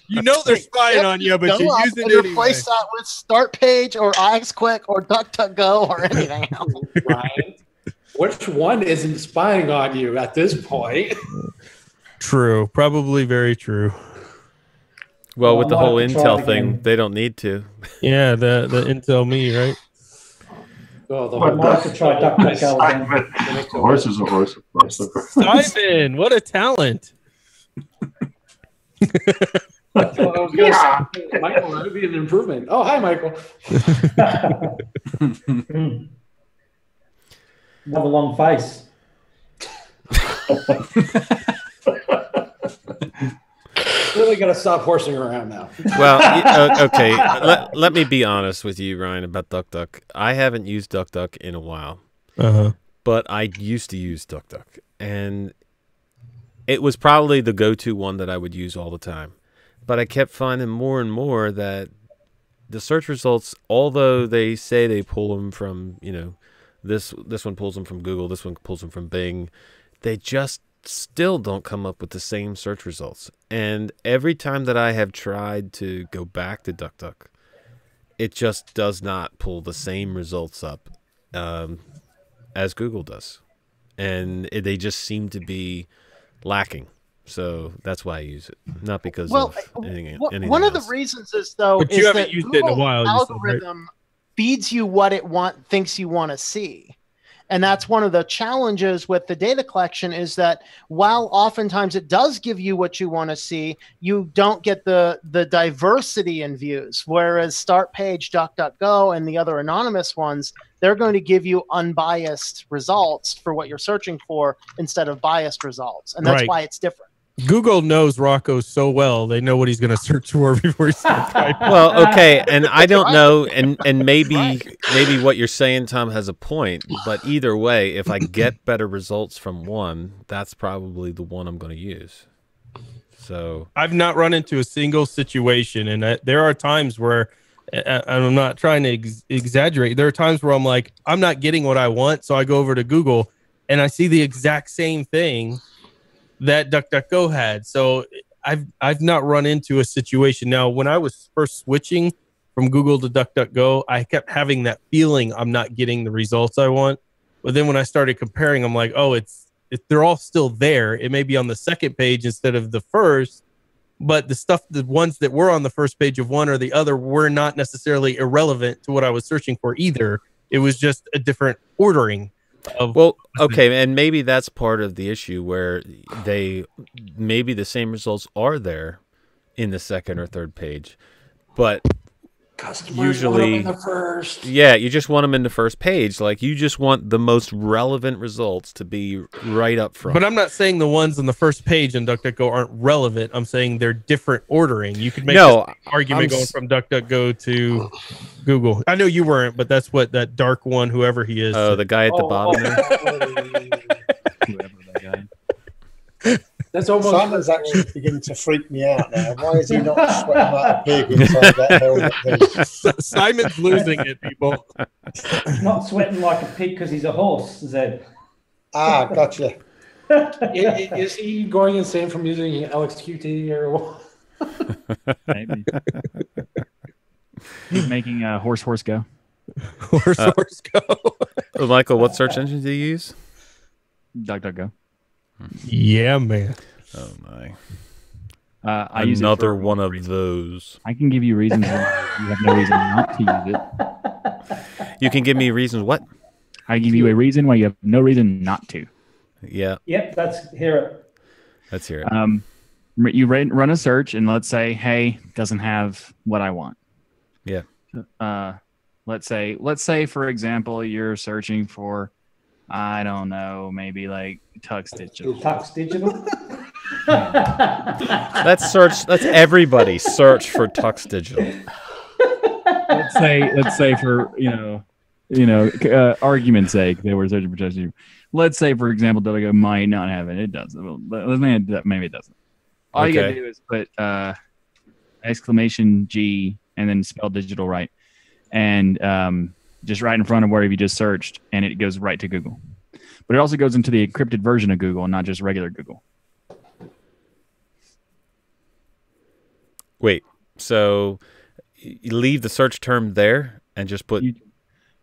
A: You know they're spying on you, but you use it anyway.
I: Replace that with Start Page or iXQuick or DuckDuckGo or anything else.
G: Ryan, which one isn't spying on you at this point?
A: True, probably very true.
B: well, with the whole
D: I'll have to try
B: Intel
D: it
B: thing,
D: again.
B: they don't need to.
A: Yeah, the Intel Me, right?
G: Oh, the
E: But
G: whole
D: might have to try DuckDuckGo again.
E: a horse is a horse, of course.
A: Simon, what a talent!
G: That's what I was going to say. Michael, that would be an improvement. Oh, hi, Michael.
D: Another long face.
G: Really got to stop horsing around now.
B: Well, okay. Let me be honest with you, Ryan, about DuckDuck. I haven't used DuckDuck in a while, but I used to use DuckDuck, and it was probably the go-to one that I would use all the time. But I kept finding more and more that the search results, although they say they pull them from, this one pulls them from Google, this one pulls them from Bing, they just still don't come up with the same search results. And every time that I have tried to go back to DuckDuck, it just does not pull the same results up as Google does. And they just seem to be lacking. So that's why I use it, not because of anything
I: one of
B: else.
I: the reasons is though
A: But you
I: is
A: haven't
I: that
A: used it in a
I: Google's
A: while, you said, right?
I: algorithm feeds you what it thinks you want to see. And that's one of the challenges with the data collection is that while oftentimes it does give you what you want to see, you don't get the diversity in views. Whereas Start Page, DuckDuckGo, and the other anonymous ones, they're going to give you unbiased results for what you're searching for instead of biased results. And that's
A: Right.
I: why it's different.
A: Google knows Rocco so well; they know what he's going to search for before he starts typing.
B: Well, okay, and I don't know, and maybe what you're saying, Tom, has a point. But either way, if I get better results from one, that's probably the one I'm going to use. So
A: I've not run into a single situation, and there are times where, and I'm not trying to exaggerate. There are times where I'm like, I'm not getting what I want, so I go over to Google and I see the exact same thing that DuckDuckGo had. So I've not run into a situation. Now, when I was first switching from Google to DuckDuckGo, I kept having that feeling I'm not getting the results I want. But then when I started comparing, I'm like, oh, they're all still there. It may be on the second page instead of the first, but the ones that were on the first page of one or the other were not necessarily irrelevant to what I was searching for either. It was just a different ordering.
B: Okay, and maybe that's part of the issue where maybe the same results are there in the second or third page, but
G: Customers
B: usually
G: want them in the first.
B: Yeah, you just want them in the first page. Like you just want the most relevant results to be right up front.
A: But I'm not saying the ones on the first page in DuckDuckGo aren't relevant. I'm saying they're different ordering. You could make an argument going from DuckDuckGo to Google. I know you weren't, but that's what that dark one, whoever he is.
B: Oh, the guy at the bottom there.
H: Whoever that guy.
G: That's almost
C: Simon's actually beginning to freak me out now. Why is he not sweating like a pig inside that helmet thing?
A: Simon's losing it, people.
D: He's not sweating like a pig because he's a horse, Zed.
C: Ah, gotcha.
G: Is he going insane from using LXQT or what?
H: Maybe. He's making a horse go.
A: Horse go.
B: Michael, what search engine do you use?
H: DuckDuckGo.
A: Yeah, man.
B: Oh my!
H: I use
B: another one of those.
H: I can give you reasons why you have no reason not to use it.
B: You can give me reasons what?
H: I give you a reason why you have no reason not to.
B: Yeah.
D: Yep, let's hear it.
B: Let's hear it.
H: You run a search, and let's say, hey, doesn't have what I want.
B: Yeah.
H: Let's say, for example, you're searching for, I don't know, maybe like Tux Digital.
D: Tux Digital.
B: Let's everybody search for Tux Digital.
H: Let's say for argument's sake, they were searching for Tux Digital. Let's say, for example, DuckDuckGo might not have it. It doesn't. Maybe it doesn't. All you gotta do is put exclamation G and then spell digital right, and just right in front of wherever you just searched, and it goes right to Google. But it also goes into the encrypted version of Google, not just regular Google.
B: Wait, so you leave the search term there and just put...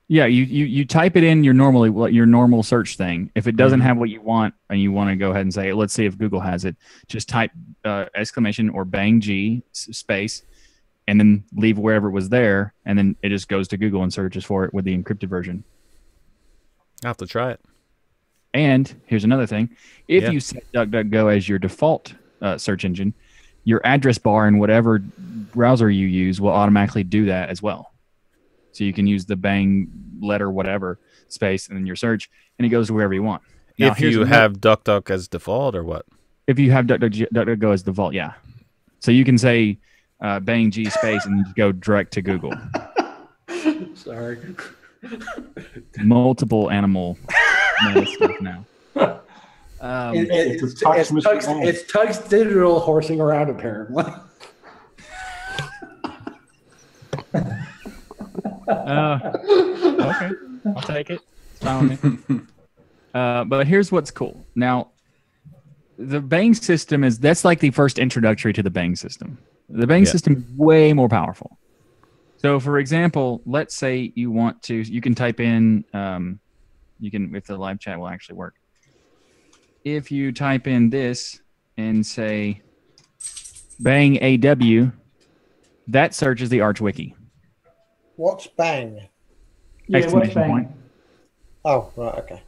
H: You type it in your normal search thing. If it doesn't have what you want and you want to go ahead and say, let's see if Google has it, just type exclamation or bang G space and then leave wherever it was there, and then it just goes to Google and searches for it with the encrypted version.
B: I'll have to try it.
H: And here's another thing. If you set DuckDuckGo as your default search engine, your address bar in whatever browser you use will automatically do that as well. So you can use the bang letter whatever space and then your search, and it goes to wherever you want. Now,
B: if you have DuckDuck as default or what?
H: If you have DuckDuckGo as default, yeah. So you can say bang G space and you go direct to Google.
G: Sorry.
H: Multiple animal stuff now.
G: It's Tux Digital horsing around, apparently.
H: Okay, I'll take it. It's fine with me. But here's what's cool. Now, the Bang system that's like the first introductory to the Bang system. The Bang system is way more powerful. So, for example, let's say you want to, you can type in, if the live chat will actually work. If you type in this and say Bang AW, that searches the Arch Wiki.
C: What's Bang?
H: Exclamation point.
C: Oh, right, okay.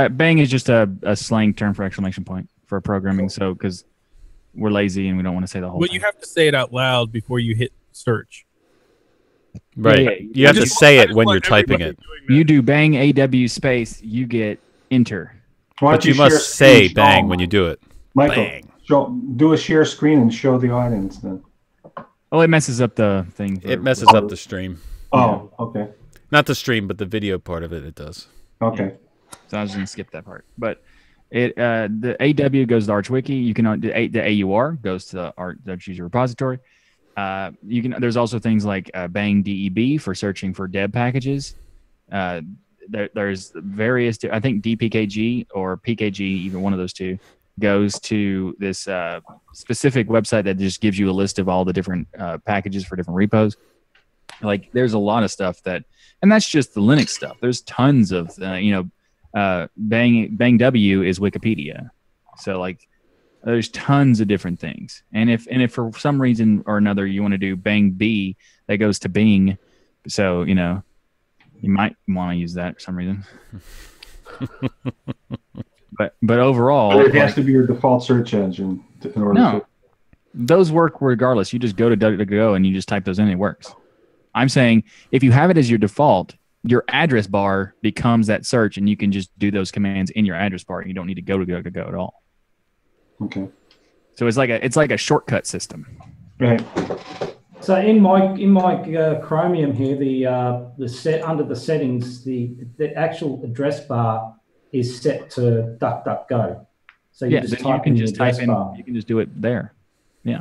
H: Bang is just a slang term for exclamation point for programming. So, because we're lazy and we don't want to say the whole thing.
A: You have to say it out loud before you hit search.
B: Right.
H: Yeah.
B: You have to say it when you're typing it.
H: You do bang AW space, you get enter.
B: But you must say bang when you do it.
E: Michael,
B: Bang.
E: Do a share screen and show the audience then.
H: Oh, it messes up the thing.
B: It messes up the stream.
E: Oh, okay.
B: Not the stream, but the video part of it does.
E: Okay.
H: So I was going to skip that part. But the AW goes to Arch Wiki. You can the AUR goes to the Arch user repository. There's also things like Bang DEB for searching for deb packages. There's various. I think DPKG or PKG, either one of those two, goes to this specific website that just gives you a list of all the different packages for different repos. Like there's a lot of stuff and that's just the Linux stuff. There's tons of Bang W is Wikipedia, so like. There's tons of different things. And if for some reason or another you want to do Bang B, that goes to Bing. So, you might want to use that for some reason. but overall...
E: It has to be your default search engine in order to...
H: Those work regardless. You just go to DuckDuckGo and you just type those in, it works. I'm saying if you have it as your default, your address bar becomes that search and you can just do those commands in your address bar. You don't need to go to DuckDuckGo at all.
E: Okay.
H: So it's like a shortcut system.
E: Right.
D: So in my Chromium here, the set under the settings, the actual address bar is set to DuckDuckGo. So you just type in the address bar.
H: You can just do it there. Yeah.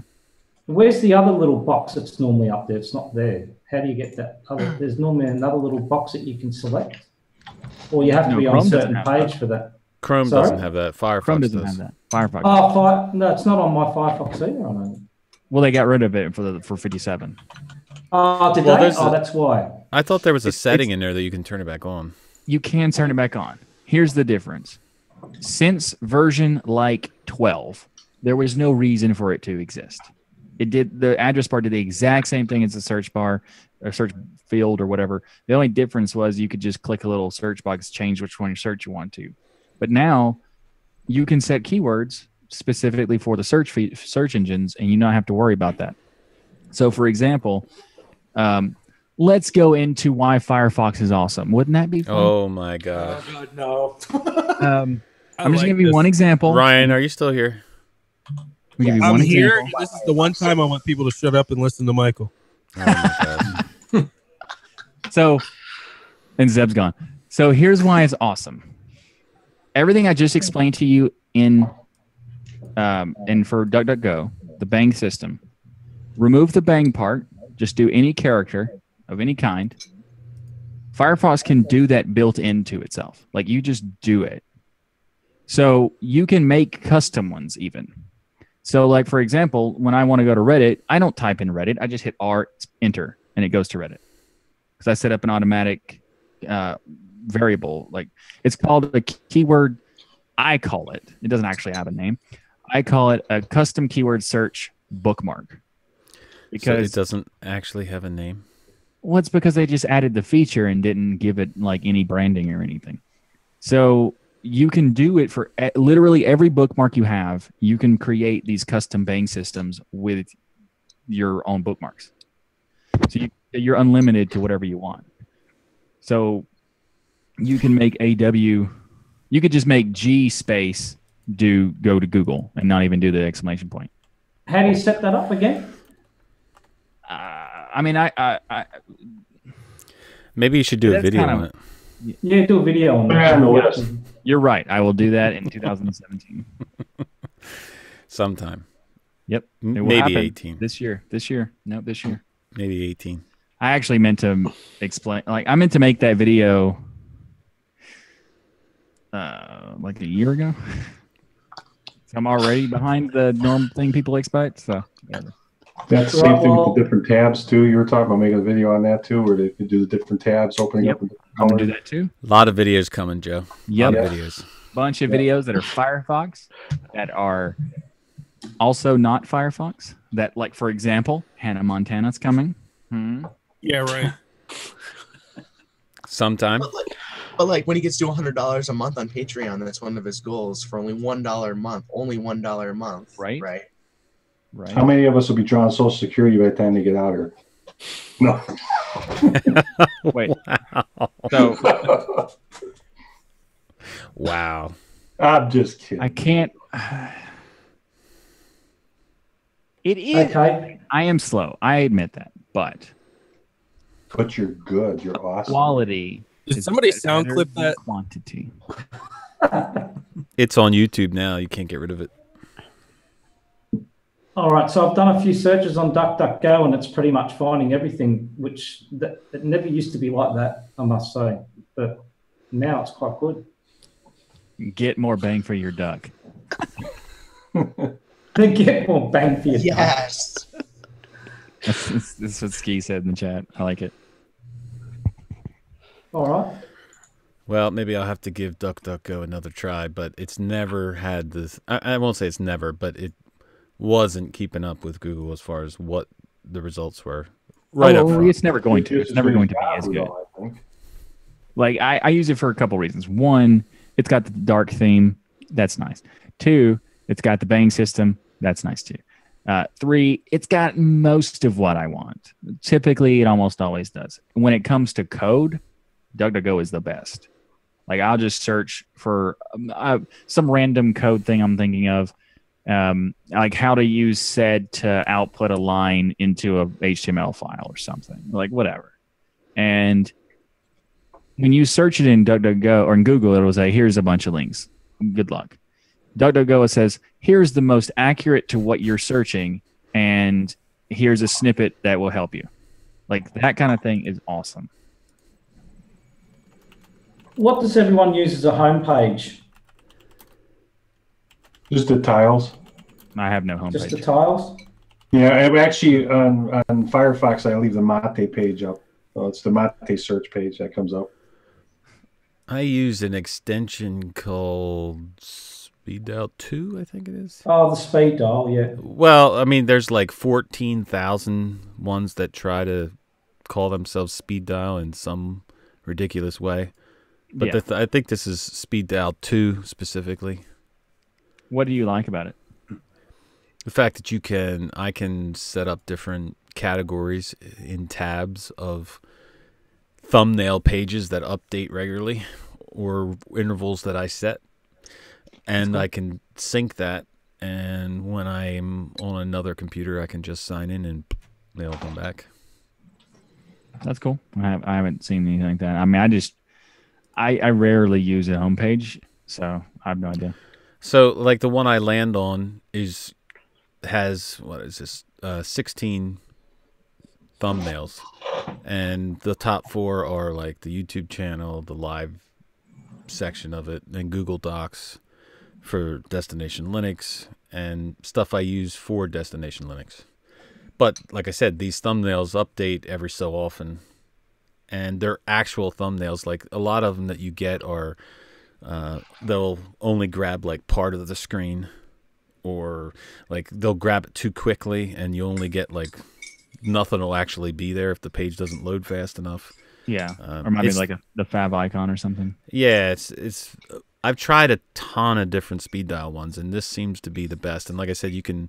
D: Where's the other little box that's normally up there? It's not there. How do you get that? There's normally another little box that you can select, or you have to be on a certain page for that.
B: Chrome doesn't have that. Firefox
H: Chrome doesn't
B: does.
H: have that. Firefox.
D: Oh, no, it's not on my Firefox either. I know.
H: Well, they got rid of it for 57.
D: Oh, did they? Oh, that's why.
B: I thought there was a setting in there that you can turn it back on.
H: You can turn it back on. Here's the difference. Since version like 12, there was no reason for it to exist. The address bar did the exact same thing as the search bar or search field or whatever. The only difference was you could just click a little search box, change which one you search you want to. But now you can set keywords specifically for the search engines, and you don't have to worry about that. So, for example, let's go into why Firefox is awesome. Wouldn't that be fun?
B: Oh, my God.
G: Oh, God, no.
H: I'm just going to give you one example.
B: Ryan, are you still here?
A: I'm here. This is the one time I want people to shut up and listen to Michael.
B: Oh, my God.
H: So, and Zeb's gone. So, here's why it's awesome. Everything I just explained to you in for DuckDuckGo, the Bang system, remove the Bang part, just do any character of any kind. Firefox can do that built into itself. Like you just do it. So you can make custom ones even. So like, for example, when I want to go to Reddit, I don't type in Reddit. I just hit enter and it goes to Reddit. Because I set up an automatic variable. Like it's called a keyword. I call it. It doesn't actually have a name. I call it a custom keyword search bookmark. Because
B: so it doesn't actually have a name.
H: Well, it's because they just added the feature and didn't give it like any branding or anything. So you can do it for literally every bookmark you have. You can create these custom bang systems with your own bookmarks. So you're unlimited to whatever you want. So you can make AW. You could just make G space go to Google and not even do the exclamation point.
D: How do you set that up again?
H: I mean, I
B: maybe you should do a video on it.
D: Yeah, do a video on that.
H: You're right. I will do that in 2017.
B: Sometime.
H: Yep.
B: Maybe 18.
H: This year. No, this year.
B: Maybe 18.
H: I actually meant to explain. I meant to make that video like a year ago. So I'm already behind the norm thing people expect. So whatever.
E: That's the same thing with the different tabs too. You were talking about making a video on that too, where they could do the different tabs, opening up.
H: I'm gonna do that too.
B: A lot of videos coming, Joe.
H: Yep.
B: A lot of videos.
H: Bunch of videos that are Firefox, that are also not Firefox. That, like, for example, Hannah Montana's coming.
A: Yeah, right.
B: Sometime.
F: But like when he gets to $100 a month on Patreon, that's one of his goals for only $1 a month. Only $1 a month.
H: Right.
F: Right.
H: Right.
E: How many of us will be drawing Social Security by the time they get out here? No.
H: Wait.
B: Wow.
H: So.
B: Wow.
E: I'm just kidding.
H: I can't. It is.
D: Okay.
H: I am slow. I admit that, but
E: you're good. You're awesome.
H: Quality.
A: Did somebody sound clip that?
H: Quantity.
B: It's on YouTube now. You can't get rid of it.
D: All right, so I've done a few searches on DuckDuckGo, and it's pretty much finding everything, which it never used to be like that, I must say. But now it's quite good.
H: Get more bang for your duck.
D: Get more bang for your duck.
F: Yes.
H: That's what Ski said in the chat. I like it.
D: All right.
B: Well, maybe I'll have to give DuckDuckGo another try, but it's never had this. I won't say it's never, but it wasn't keeping up with Google as far as what the results were. Right up front.
H: It's never going to. It's never going to be as good. Like, I use it for a couple reasons. One, it's got the dark theme. That's nice. Two, it's got the bang system. That's nice too. Three, it's got most of what I want. Typically, it almost always does. When it comes to code, DuckDuckGo is the best. Like, I'll just search for some random code thing I'm thinking of. Like how to use sed to output a line into a HTML file or something, like whatever. And when you search it in DuckDuckGo or in Google, it will say, here's a bunch of links. Good luck. DuckDuckGo says, here's the most accurate to what you're searching, and here's a snippet that will help you. Like, that kind of thing is awesome.
D: What does everyone use as a homepage?
E: Just the tiles.
H: I have no homepage.
D: Just the tiles?
E: Yeah, actually on Firefox, I leave the Mate page up. So it's the Mate search page that comes up.
B: I use an extension called Speed Dial 2, I think it is.
D: Oh, the speed dial, yeah.
B: Well, I mean, there's like 14,000 ones that try to call themselves Speed Dial in some ridiculous way. But
H: Yeah.
B: I think this is Speed Dial 2 specifically.
H: What do you like about it?
B: The fact that I can set up different categories in tabs of thumbnail pages that update regularly or intervals that I set. And I can sync that. And when I'm on another computer, I can just sign in and they'll come back.
H: That's cool. I haven't seen anything like that. I mean, I rarely use a homepage, so I have no idea.
B: So, like, the one I land on has 16 thumbnails, and the top 4 are like the YouTube channel, the live section of it, and Google Docs for Destination Linux, and stuff I use for Destination Linux. But like I said, these thumbnails update every so often, and they're actual thumbnails. Like, a lot of them that you get are they'll only grab like part of the screen, or like they'll grab it too quickly and you only get like nothing will actually be there if the page doesn't load fast enough.
H: Yeah, or maybe like the fav icon or something.
B: Yeah, it's. I've tried a ton of different speed dial ones, and this seems to be the best. And like I said, you can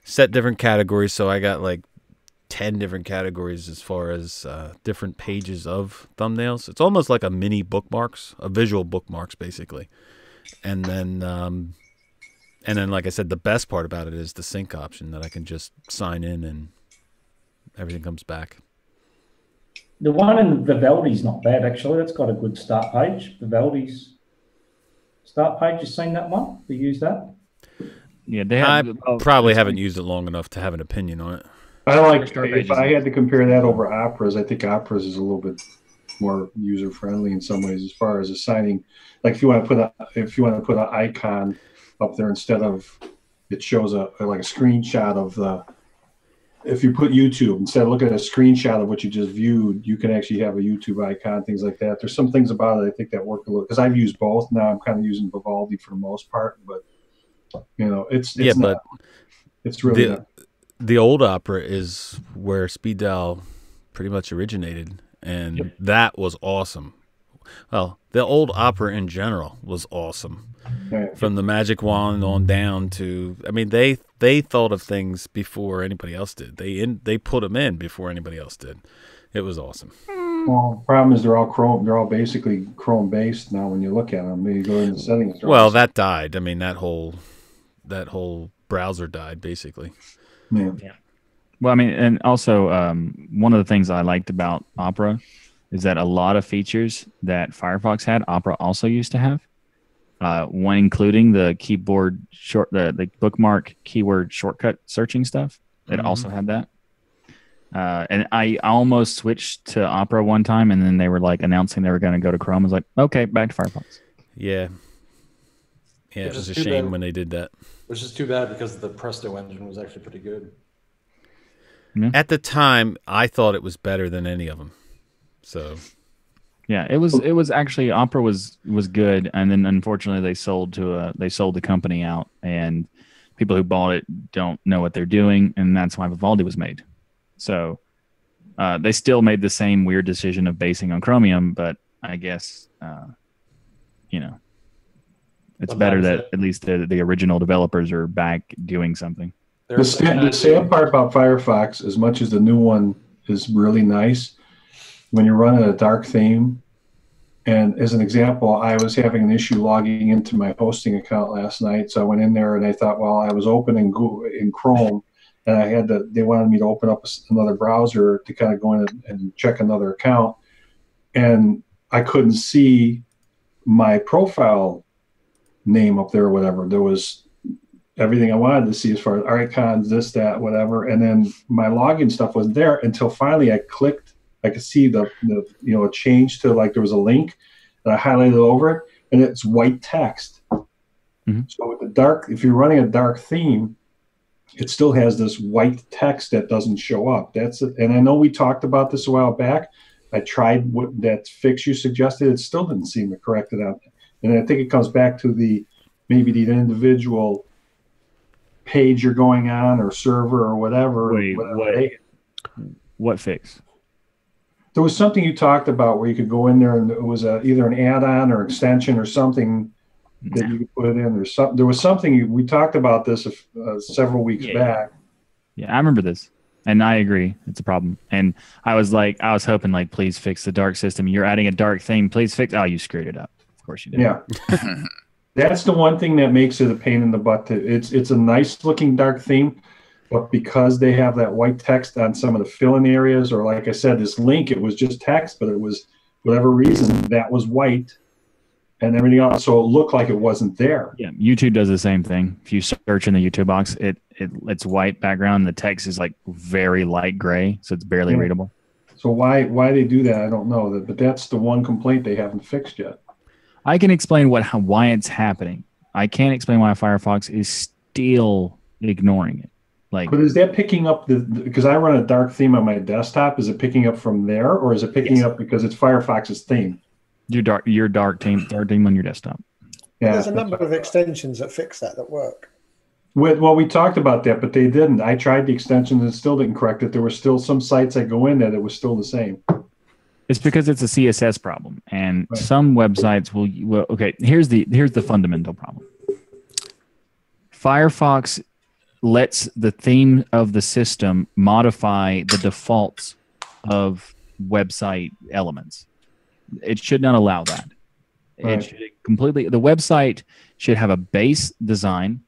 B: set different categories. So I got like 10 different categories as far as different pages of thumbnails. It's almost like a mini bookmarks, a visual bookmarks basically. And then like I said, the best part about it is the sync option that I can just sign in and everything comes back.
D: The one in Vivaldi's not bad, actually. That's got a good start page. Vivaldi's start page, you seen that one? We use that?
H: Yeah, they have.
B: I probably haven't used it long enough to have an opinion on it.
E: I like, if I had to compare that over Opera's, I think Opera's is a little bit more user friendly in some ways as far as assigning. Like if you want to put an icon up there instead of it shows like a screenshot of the. If you put YouTube, instead of looking at a screenshot of what you just viewed, you can actually have a YouTube icon, things like that. There's some things about it I think that work a little, because I've used both. Now I'm kind of using Vivaldi for the most part, but it's really
B: the old Opera is where speed dial pretty much originated, and that was awesome. Well, the old Opera in general was awesome. Right. From the Magic Wand on down to, I mean, they thought of things before anybody else did. They put them in before anybody else did. It was awesome.
E: Well, the problem is they're all Chrome. They're all basically Chrome based now. When you look at them, you go in the settings.
B: Well, that died. I mean, that whole browser died basically.
E: Yeah.
H: Well, I mean, and also one of the things I liked about Opera is that a lot of features that Firefox had, Opera also used to have. One including the keyboard the bookmark keyword shortcut searching stuff. It also had that. And I almost switched to Opera one time, and then they were like announcing they were going to go to Chrome. I was like, okay, back to Firefox.
B: Yeah, it was a shame when they did that.
G: Which is too bad because the Presto engine was actually pretty good.
H: Yeah.
B: At the time, I thought it was better than any of them. So.
H: Yeah, it was actually Opera was good, and then unfortunately they sold the company out, and people who bought it don't know what they're doing, and that's why Vivaldi was made. So they still made the same weird decision of basing on Chromium, but I guess it's better that at least the original developers are back doing something.
E: The sad part about Firefox, as much as the new one is really nice, when you're running a dark theme, and as an example, I was having an issue logging into my hosting account last night, so I went in there and I thought, well, I was opening in Chrome, and they wanted me to open up another browser to kind of go in and check another account, and I couldn't see my profile name up there or whatever. There was everything I wanted to see as far as icons, this, that, whatever, and then my login stuff wasn't there until finally I clicked. I could see the a change to, like, there was a link that I highlighted over it, and it's white text.
H: Mm-hmm.
E: So with if you're running a dark theme, it still has this white text that doesn't show up. That's it. And I know we talked about this a while back. I tried that fix you suggested. It still didn't seem to correct it out. And I think it comes back to maybe the individual page you're going on or server or whatever.
H: What fix?
E: There was something you talked about where you could go in there and it was either an add-on or extension or something that you could put it in. There was something we talked about this several weeks back.
H: Yeah, I remember this, and I agree it's a problem. And I was hoping, like, please fix the dark system. You're adding a dark theme. Please fix. Oh, you screwed it up. Of course you did.
E: Yeah, that's the one thing that makes it a pain in the butt. It's a nice looking dark theme. But because they have that white text on some of the fill-in areas, or like I said, this link, it was just text, but it was, whatever reason, that was white and everything else. So it looked like it wasn't there.
H: Yeah, YouTube does the same thing. If you search in the YouTube box, it's white background. The text is like very light gray, so it's barely readable.
E: So why they do that, I don't know. But that's the one complaint they haven't fixed yet.
H: I can explain why it's happening. I can't explain why Firefox is still ignoring it.
E: But is that picking up because I run a dark theme on my desktop? Is it picking up from there, or is it picking up because it's Firefox's theme?
H: Your dark theme on your desktop.
C: Yeah, there's a number of extensions that fix that work.
E: Well, we talked about that, but they didn't. I tried the extensions and it still didn't correct it. There were still some sites that go in that it was still the same.
H: It's because it's a CSS problem, and
E: Right.
H: some websites will. Okay, here's the fundamental problem. Firefox lets the theme of the system modify the defaults of website elements. It should not allow that.
E: Right.
H: It should the website should have a base design,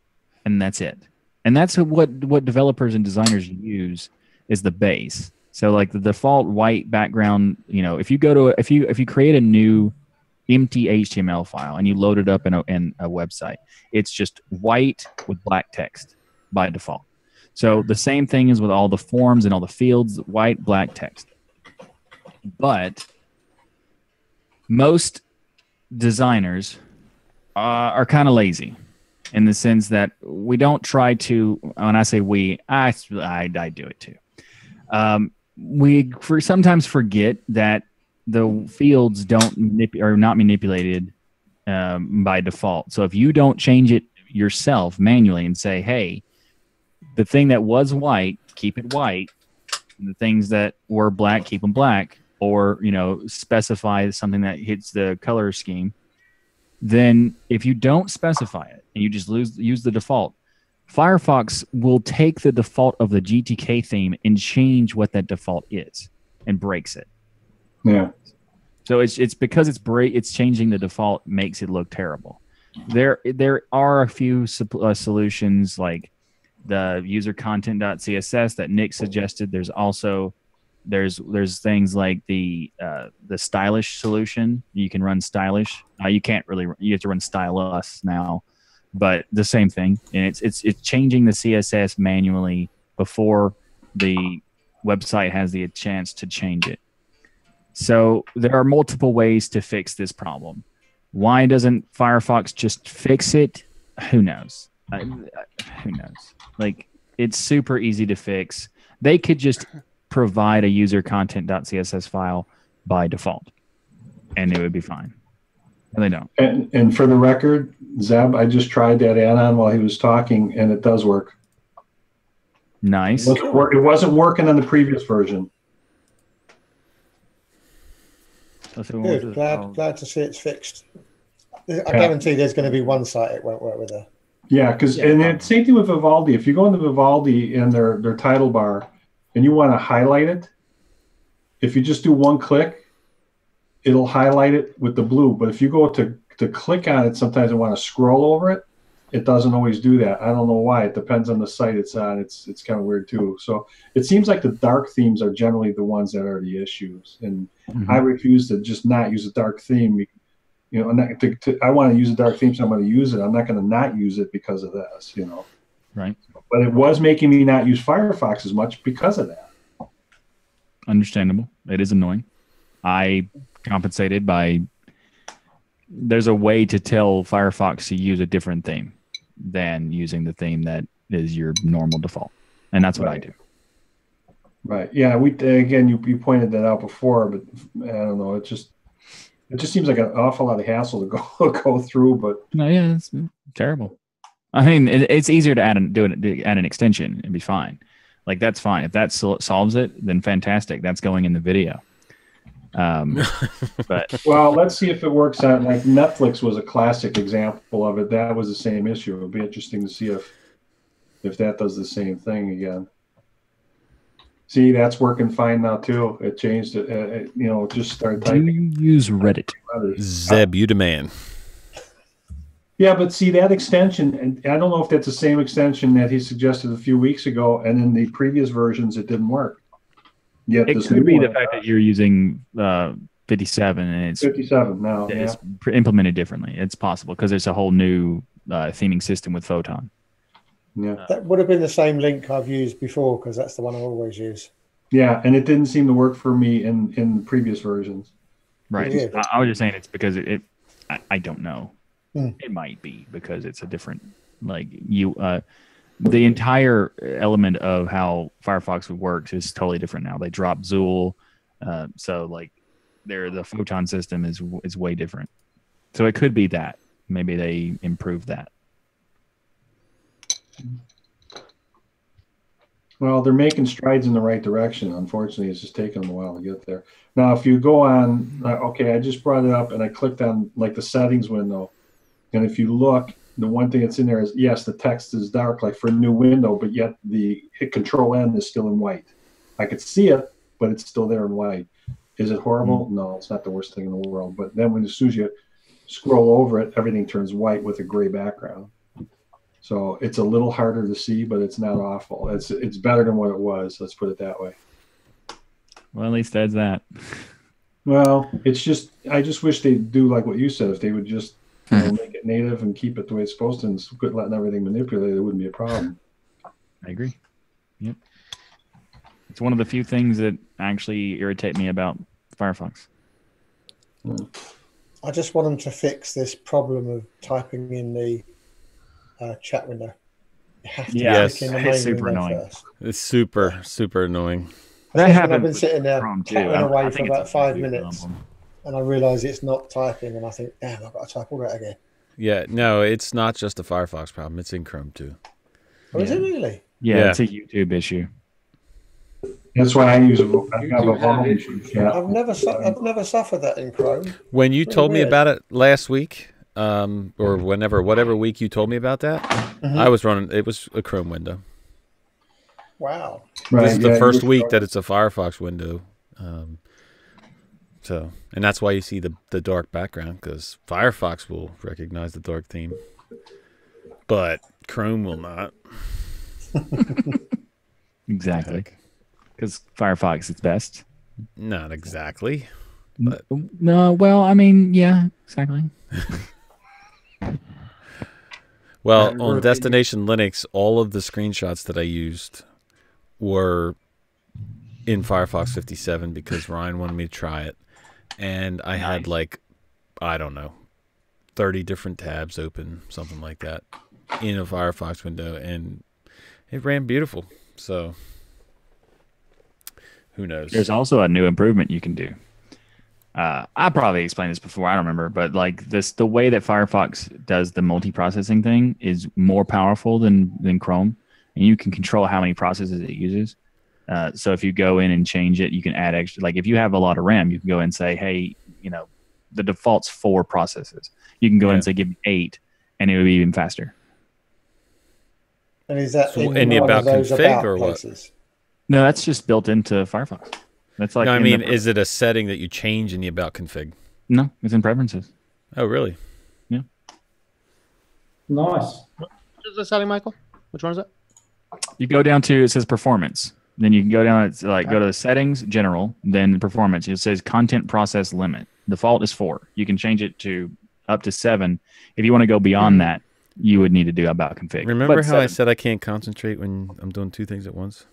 H: and that's it. And that's what developers and designers use is the base. So like the default white background, if you create a new empty HTML file and you load it up in a website, it's just white with black text by default. So the same thing is with all the forms and all the fields, white, black text. But most designers are kind of lazy in the sense that we don't try to, when I say we, I do it too. We sometimes forget that the fields are not manipulated by default. So if you don't change it yourself manually and say, hey, the thing that was white, keep it white, and the things that were black, keep them black, or specify something that hits the color scheme, then if you don't specify it and you just use the default, Firefox will take the default of the GTK theme and change what that default is and breaks it.
E: Yeah.
H: So it's because it's changing the default makes it look terrible. There are a few solutions like the user content.css that Nick suggested. There's also there's things like the stylish solution. You can run stylish. You can't really. You have to run stylus now, but the same thing. And it's changing the CSS manually before the website has the chance to change it. So there are multiple ways to fix this problem. Why doesn't Firefox just fix it? Who knows? Who knows? Like, it's super easy to fix. They could just provide a user content.css file by default, and it would be fine. And they don't.
E: And for the record, Zeb, I just tried that add-on while he was talking, and it does work.
H: Nice.
E: It wasn't working on the previous version.
C: Good. Glad to see it's fixed. I guarantee there's going to be one site it won't work with her.
E: Yeah, because and then same thing with Vivaldi. If you go into Vivaldi in their title bar and you want to highlight it, if you just do one click, it'll highlight it with the blue. But if you go to click on it, sometimes I want to scroll over it. It doesn't always do that. I don't know why. It depends on the site it's on. It's kind of weird too. So it seems like the dark themes are generally the ones that are the issues. And I refuse to just not use a dark theme. I want to use a dark theme, so I'm going to use it. I'm not going to not use it because of this.
H: Right.
E: But it was making me not use Firefox as much because of that.
H: Understandable. It is annoying. I compensated by. There's a way to tell Firefox to use a different theme than using the theme that is your normal default, and that's what I do.
E: Right. Yeah. You pointed that out before, but I don't know. It just seems like an awful lot of hassle to go through. But
H: no, yeah, it's terrible. I mean, it's easier to add an extension and be fine. Like, that's fine. If that solves it, then fantastic. That's going in the video. But
E: well, let's see if it works out. Like Netflix was a classic example of it. That was the same issue. It'll be interesting to see if that does the same thing again. See, that's working fine now too. It changed it. It just started typing.
H: Do you use Reddit?
B: Zeb, you demand.
E: Yeah, but see that extension, and I don't know if that's the same extension that he suggested a few weeks ago, and in the previous versions it didn't work. Yet
H: it could be the fact that you're using 57 and it's
E: 57 now.
H: It's implemented differently. It's possible because there's a whole new theming system with Photon.
E: Yeah,
C: that would have been the same link I've used before because that's the one I always use.
E: Yeah, and it didn't seem to work for me in previous versions.
H: Right.
C: Yeah.
H: I was just saying it's because I don't know.
C: Hmm.
H: It might be because it's a different the entire element of how Firefox works is totally different now. They dropped Zool, so like the Photon system is way different. So it could be that maybe they improved that.
E: Well, they're making strides in the right direction. Unfortunately, it's just taking them a while to get there. Now, if you go on, okay, I just brought it up and I clicked on like the settings window. And if you look, the one thing that's in there is, yes, the text is dark, like for a new window, but yet the hit Control N is still in white. I could see it, but it's still there in white. Is it horrible? No, it's not the worst thing in the world. But then as soon as you scroll over it, everything turns white with a gray background. So it's a little harder to see, but it's not awful. It's better than what it was. Let's put it that way.
H: Well, at least that's that.
E: Well, it's just, I just wish they'd do like what you said. If they would just make it native and keep it the way it's supposed to and quit letting everything manipulate, it wouldn't be a problem.
H: I agree. Yep. It's one of the few things that actually irritate me about Firefox.
C: I just want them to fix this problem of typing in the chat window. You have to click in the main
H: super
C: window
H: annoying.
C: first.
B: It's super annoying.
H: That happened.
C: I've been sitting there tapping away for about 5
H: big
C: minutes,
H: problem.
C: and I realise it's not typing, and I think, damn, I've got to type all that again.
B: Yeah, no, it's not just a Firefox problem. It's in Chrome too.
C: Oh, is it really?
H: Yeah, it's a YouTube issue.
E: That's why I use I have a volume chat.
C: I've never suffered that in Chrome.
B: When you
C: Really
B: told me
C: weird.
B: about it last week, or whatever week you told me about that, I was running. It was a Chrome window.
C: Wow.
E: Right,
B: This is the
E: yeah,
B: first
E: you're
B: week
E: right.
B: that it's a Firefox window. So, and that's why you see the dark background, because Firefox will recognize the dark theme, but Chrome will not.
H: Exactly. Because Firefox is best.
B: Not exactly. But
H: No, well, I mean, yeah, exactly.
B: well, on Destination Linux, all of the screenshots that I used were in Firefox 57 because Ryan wanted me to try it. And I had like, I don't know, 30 different tabs open, something like that, in a Firefox window. And it ran beautiful. So who knows?
H: There's also a new improvement you can do. I probably explained this before. I don't remember, but like the way that Firefox does the multiprocessing thing is more powerful than Chrome, and you can control how many processes it uses. So if you go in and change it, you can add extra. Like if you have a lot of RAM, you can go and say, hey, the default's 4 processes. You can go in and say, give me 8, and it would be even faster.
C: And is that
B: So
C: in
B: any
C: one
B: about
C: of those
B: config
C: about
B: or what?
C: places?
H: No, that's just built into Firefox. That's like
B: No, I
H: in
B: mean,
H: the-
B: is it a setting that you change in the about config?
H: no, it's in preferences.
B: Oh, really?
D: Nice.
I: What is the setting, Michael? Which one is it?
H: You go down to, it says performance. Then you can go down, it's like go to the settings, general, then performance. It says content process limit. Default is 4. You can change it to up to 7. If you want to go beyond that, you would need to do about config.
B: Remember
H: But
B: how I
H: 7.
B: said I can't concentrate when I'm doing 2 things at once?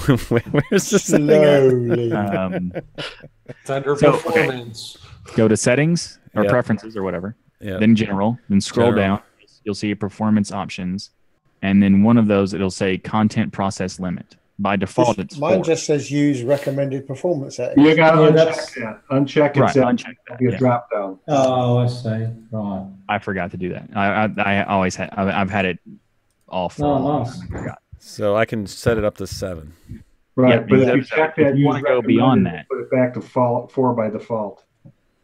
B: Where's this thing at?
C: Slowly.
G: It's under
H: So,
G: performance.
H: Go to settings or
B: Yep.
H: preferences or whatever.
B: Yep.
H: Then general. Then scroll
B: General.
H: down. You'll see performance options. And then one of those, it'll say content process limit. By default, it's
C: Mine
H: 4.
C: just says use recommended performance settings.
E: You got to
D: Yeah,
E: uncheck
D: that's-
E: that. Uncheck it.
H: Right,
E: Set
H: uncheck that,
E: be a
H: yeah.
E: drop down.
D: Oh, I see. Right.
H: I forgot to do that. I always had. I've had it all for.
D: Oh, nice.
H: I forgot.
B: So I can set it up to 7.
E: Right,
H: Yeah,
E: but if you
H: because
E: check
H: if
E: that,
H: you
E: use
H: wanna go beyond
E: recommended,
H: that.
E: put it back to 4 by default.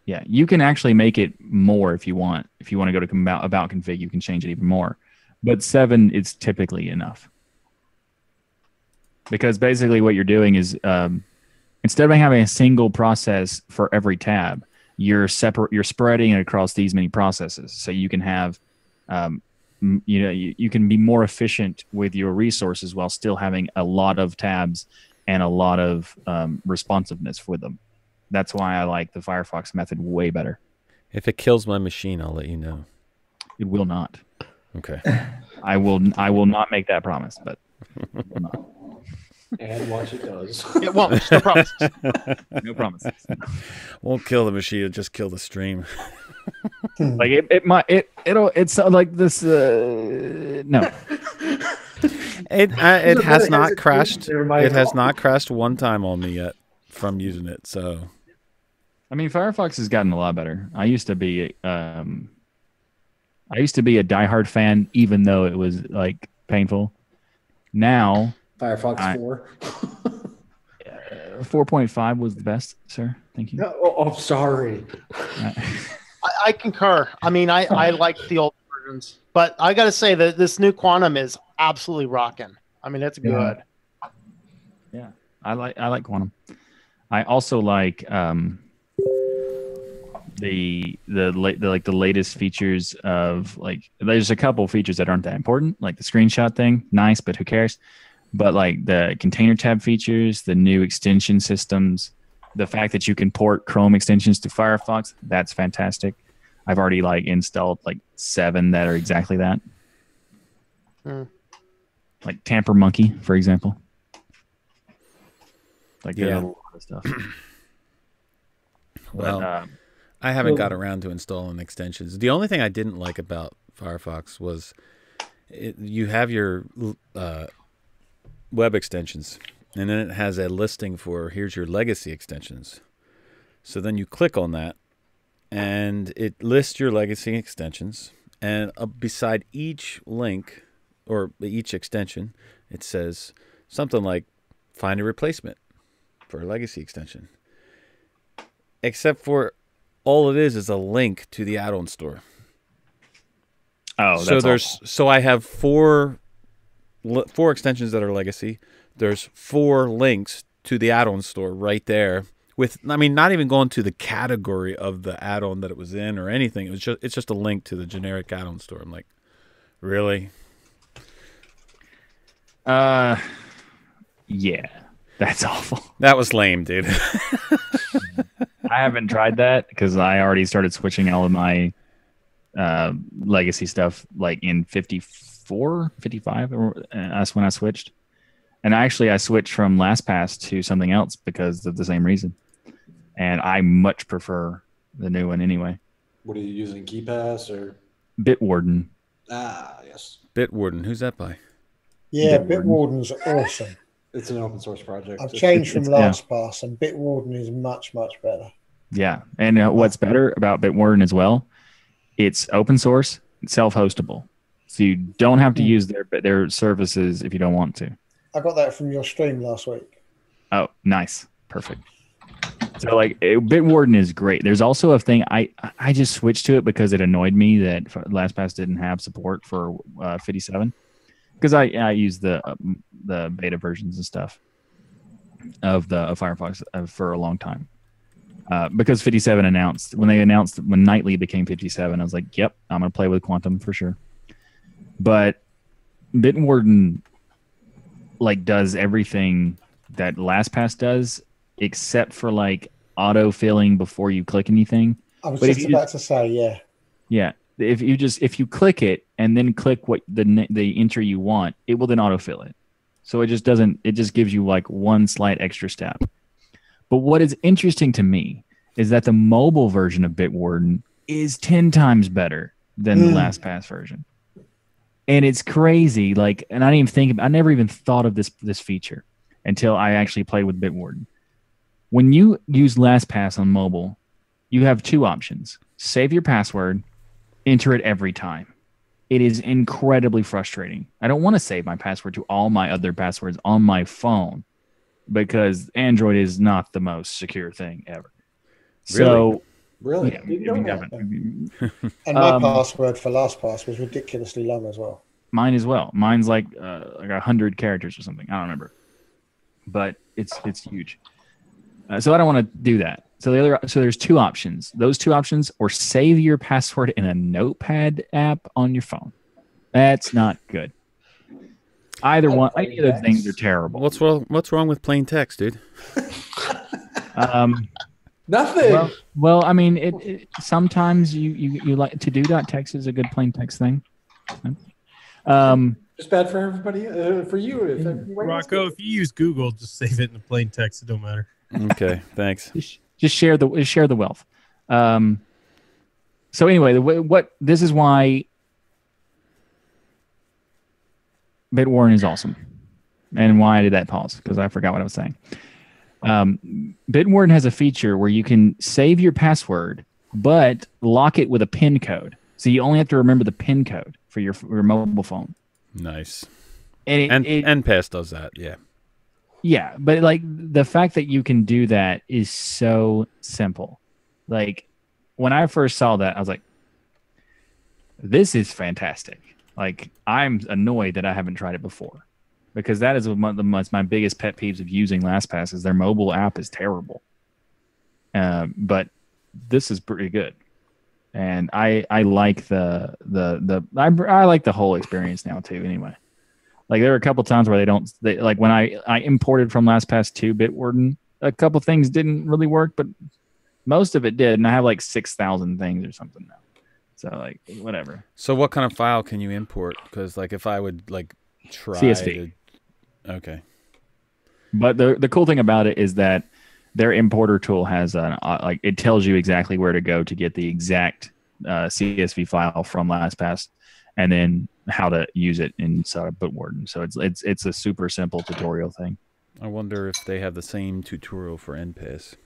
H: Yeah, you can actually make it more if you want. If you want to go to about config, you can change it even more. But 7 is typically enough. Because basically what you're doing is instead of having a single process for every tab, you're spreading it across these many processes. So you can have you can be more efficient with your resources while still having a lot of tabs and a lot of responsiveness for them. That's why I like the Firefox method way better.
B: If it kills my machine, I'll let you know.
H: It will not.
B: Okay.
H: I will not make that promise, but it will not.
G: And watch it does.
I: It won't. No promises.
H: No promises.
B: Won't kill the machine, it'll just kill the stream.
H: Like it's like this. No,
B: It has not crashed.
G: there, Michael.
B: It has not crashed one time on me yet from using it. So
H: I mean Firefox has gotten a lot better. I used to be a diehard fan, even though it was like painful. Now,
G: Firefox 4.
H: 4.5 was the best, sir. Thank you.
G: Oh, sorry.
I: I concur. I mean, I like the old versions, but I got to say that this new Quantum is absolutely rocking. I mean, it's good.
H: Yeah, I like Quantum. I also like the latest features of like. There's a couple features that aren't that important, like the screenshot thing. Nice, but who cares? But like the container tab features, the new extension systems, the fact that you can port Chrome extensions to Firefox, that's fantastic. I've already like installed like 7 that are exactly that. Like Tamper Monkey, for example. Like there's a lot of stuff.
B: Well,
H: but,
B: I haven't got around to installing extensions. The only thing I didn't like about Firefox was you have your web extensions, and then it has a listing for here's your legacy extensions. So then you click on that, and it lists your legacy extensions, and beside each link or each extension, it says something like find a replacement for a legacy extension. Except for all it is a link to the add-on store.
H: Oh, that's
B: so I have four extensions that are legacy. There's 4 links to the add-on store right there. Not even going to the category of the add-on that it was in or anything. It's just a link to the generic add-on store. I'm like, really?
H: Yeah, that's awful.
B: That was lame, dude.
H: I haven't tried that because I already started switching all of my legacy stuff like in 54, 55. That's when I switched. And actually, I switched from LastPass to something else because of the same reason. And I much prefer the new one anyway.
G: What are you using, KeyPass or?
H: Bitwarden.
G: Ah, yes.
B: Bitwarden. Who's that by?
C: Yeah, Bitwarden's awesome.
G: It's an open source project.
C: I've changed from LastPass, and Bitwarden is much, much better.
H: Yeah. And what's better about Bitwarden as well, it's open source, it's self-hostable. So you don't have to use their services if you don't want to.
C: I got that from your stream last week.
H: Oh, nice. Perfect. So like Bitwarden is great. There's also a thing I just switched to it because it annoyed me that LastPass didn't have support for 57 because I use the beta versions and stuff of Firefox for a long time. Because 57 when Nightly became 57, I was like, yep, I'm gonna play with Quantum for sure. But Bitwarden like does everything that LastPass does, except for like auto filling before you click anything.
C: I was just about to say, yeah.
H: Yeah. If you click it and then click what the entry you want, it will then autofill it. So it just gives you like one slight extra step. But what is interesting to me is that the mobile version of Bitwarden is 10 times better than the LastPass version. And it's crazy. Like, and I never even thought of this feature until I actually played with Bitwarden. When you use LastPass on mobile, you have 2 options. Save your password, enter it every time. It is incredibly frustrating. I don't want to save my password to all my other passwords on my phone because Android is not the most secure thing ever. So,
G: really?
H: Yeah,
C: and my password for LastPass was ridiculously long as well.
H: Mine as well. Mine's like 100 characters or something. I don't remember, but it's huge. So I don't want to do that. So there's 2 options. Those 2 options, or save your password in a notepad app on your phone. That's not good. Either one. Any of those things are terrible.
B: What's wrong with plain text, dude?
G: Nothing.
H: Well, I mean, it sometimes you like to-do.txt is a good plain text thing.
G: It's bad for everybody. For you,
A: Rocco, if you use Google, just save it in plain text. It don't matter.
B: Okay, thanks.
H: Just share the wealth. So anyway, this is why Bitwarden is awesome, and why I did that pause because I forgot what I was saying. Bitwarden has a feature where you can save your password, but lock it with a PIN code. So you only have to remember the PIN code for your mobile phone.
B: Nice. And NPass does that, yeah.
H: Yeah, but like the fact that you can do that is so simple. Like when I first saw that, I was like, this is fantastic. Like I'm annoyed that I haven't tried it before, because that is one of my biggest pet peeves of using LastPass is their mobile app is terrible. But this is pretty good. And I like I like the whole experience now too anyway. Like there were a couple times where like when I imported from LastPass to Bitwarden, a couple things didn't really work, but most of it did, and I have like 6,000 things or something now. So like whatever.
B: So what kind of file can you import? Because like if I would like try
H: CSV.
B: Okay.
H: But the cool thing about it is that their importer tool has like it tells you exactly where to go to get the exact CSV file from LastPass, and then how to use it inside of Bitwarden. So it's a super simple tutorial thing.
B: I wonder if they have the same tutorial for NPass.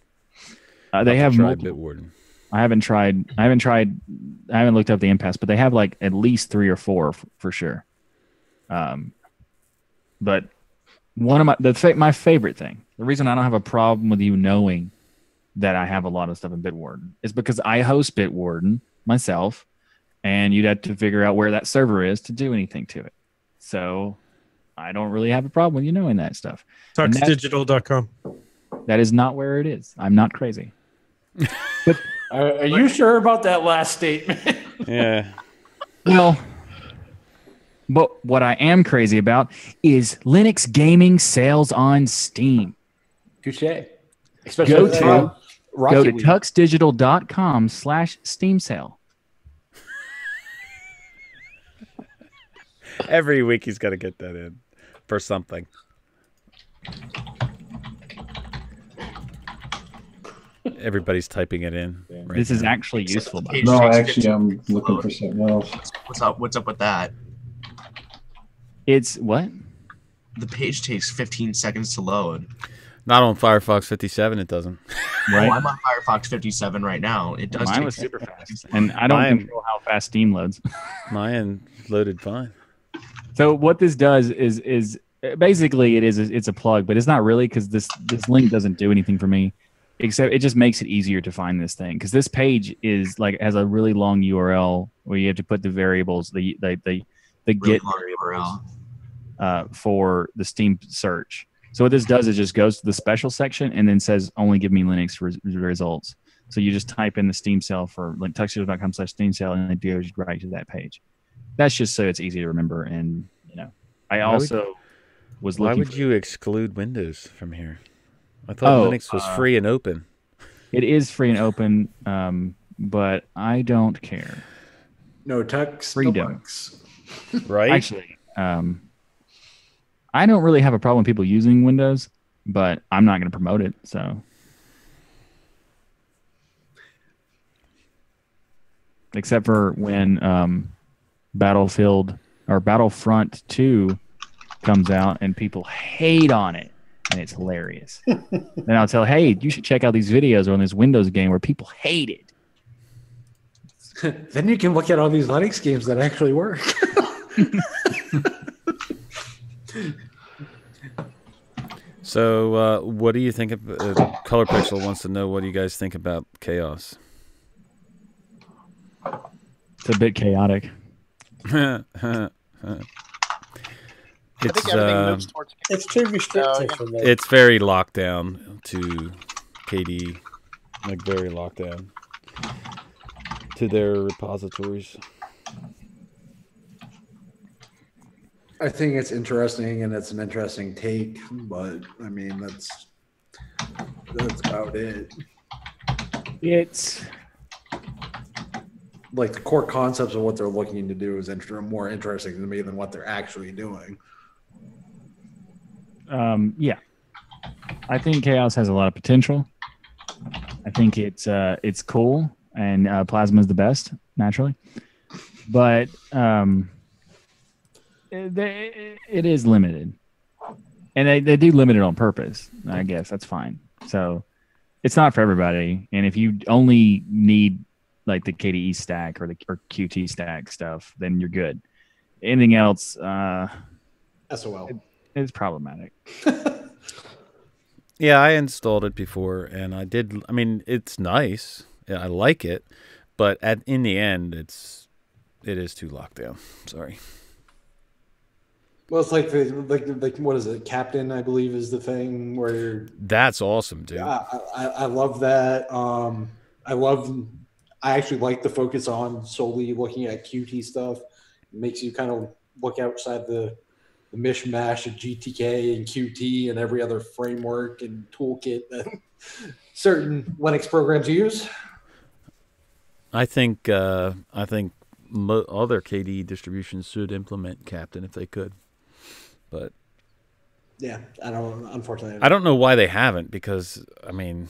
H: They have
B: try Bitwarden.
H: I haven't looked up the NPass, but they have like at least 3 or 4 for sure. But one of my favorite thing, the reason I don't have a problem with you knowing that I have a lot of stuff in Bitwarden is because I host Bitwarden myself, and you'd have to figure out where that server is to do anything to it. So I don't really have a problem with you knowing that stuff.
A: TuxDigital.com.
H: That is not where it is. I'm not crazy.
J: But are you sure about that last statement?
B: Yeah.
H: Well, but what I am crazy about is Linux gaming sales on Steam.
J: Touche. Especially
H: Go to
J: Week.
H: tuxdigital.com/Steam sale.
B: Every week he's got to get that in for something. Everybody's typing it in. Right
H: This is
B: now.
H: actually useful.
E: No, actually, I'm looking for something else.
F: What's up with that?
H: It's what?
F: The page takes 15 seconds to load.
B: Not on Firefox 57, it doesn't.
H: Right.
F: Oh, I'm on Firefox 57 right now. It does.
H: Mine was super fast, and I don't control how fast Steam loads.
B: Mine loaded fine.
H: So what this does is basically it's a plug, but it's not really, because this link doesn't do anything for me, except it just makes it easier to find this thing, because this page is like has a really long URL where you have to put the variables, the
F: Really
H: get
F: long
H: variables for the Steam search. So what this does is just goes to the special section and then says only give me Linux results. So you just type in the Steam sale for like tuxdigital.com/Steam sale, and it goes right to that page. That's just so it's easy to remember. And I also was looking.
B: Why would you exclude Windows from here? I thought Linux was free and open.
H: It is free and open, but I don't care.
G: No Tux.
H: Freedom.
G: No
B: right?
H: Actually, I don't really have a problem with people using Windows, but I'm not going to promote it. So, except for when Battlefront 2 comes out and people hate on it, and it's hilarious. Then I'll tell, hey, you should check out these videos on this Windows game where people hate it.
G: Then you can look at all these Linux games that actually work.
B: So, what do you think of Color Pixel wants to know what do you guys think about Chaos?
H: It's a bit chaotic.
C: It's too restrictive for me.
B: It's very locked down to KDE, like very locked down to their repositories.
G: I think it's interesting, and it's an interesting take, but I mean that's about it.
H: It's
G: like the core concepts of what they're looking to do is more interesting to me than what they're actually doing.
H: Yeah, I think Chaos has a lot of potential. I think it's cool, and Plasma is the best, naturally, but it is limited, and they do limit it on purpose. I guess that's fine. So it's not for everybody, and if you only need like the KDE stack or Qt stack stuff, then you're good. Anything else,
G: SOL.
H: It's problematic.
B: Yeah, I installed it before, and I did. I mean, it's nice. Yeah, I like it, but in the end, it is too locked down. Sorry.
G: Well, it's like what is it? Captain, I believe, is the thing where.
B: That's awesome, dude.
G: I love that. I actually like the focus on solely looking at Qt stuff. It makes you kind of look outside the mishmash of GTK and Qt and every other framework and toolkit that certain Linux programs use.
B: I think other KDE distributions should implement Captain if they could, but
G: yeah, unfortunately,
B: I don't know why they haven't, because I mean,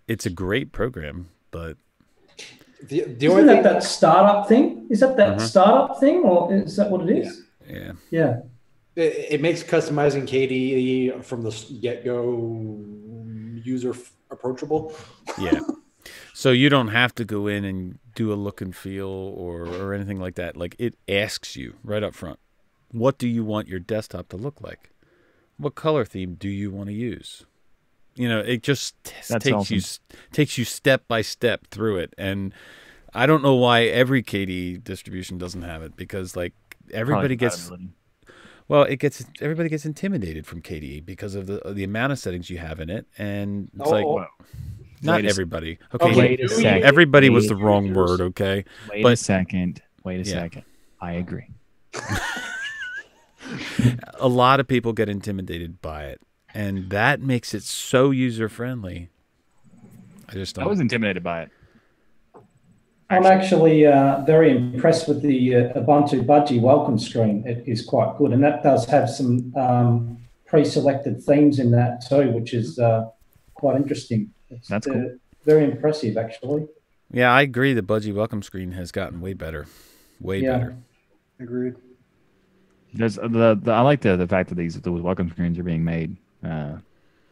B: it's a great program, but
D: Isn't that startup thing? Is that startup thing, or is that what it is?
B: Yeah.
G: It makes customizing KDE from the get-go user approachable.
B: Yeah. So you don't have to go in and do a look and feel or anything like that. Like, it asks you right up front, what do you want your desktop to look like? What color theme do you want to use? You know, it just takes you step by step through it. And I don't know why every KDE distribution doesn't have it, because like everybody gets intimidated from KDE because of the amount of settings you have in it, and it's not everybody. Okay,
H: wait a second.
B: Everybody was the wrong word. Okay,
H: wait a second. I agree.
B: A lot of people get intimidated by it, and that makes it so user friendly. I
H: was intimidated by it.
D: I'm actually very impressed with the Ubuntu Budgie welcome screen. It is quite good, and that does have some pre-selected themes in that too, which is quite interesting.
H: That's cool.
D: Very impressive, actually.
B: Yeah, I agree. The Budgie welcome screen has gotten way better, better.
G: Agreed.
H: There's I like the fact that those welcome screens are being made.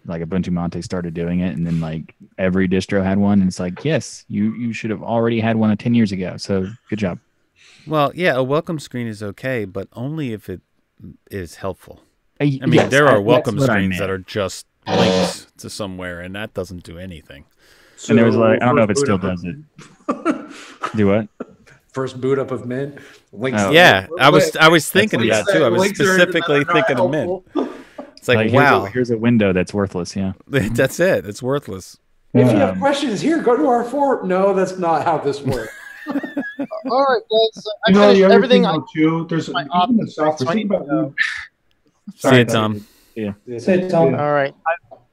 H: Like Ubuntu Monte started doing it, and then like every distro had one. And it's like, yes, you should have already had one 10 years ago. So good job.
B: Well, yeah, a welcome screen is okay, but only if it is helpful. I mean, there are welcome screens that are just links to somewhere, and that doesn't do anything.
H: So, and there was I don't know if it still does it. Do what?
G: First boot up of Mint. Links.
B: Oh. Yeah, I was thinking of that too. I was specifically thinking of Mint. It's like wow,
H: here's a window that's worthless. Yeah,
B: that's it. It's worthless.
G: If you have questions here, go to our forum. No, that's not how this works.
I: All right, guys. I finished everything.
E: There's even the software.
B: See you, Tom.
H: Yeah.
D: See you, Tom.
I: All right.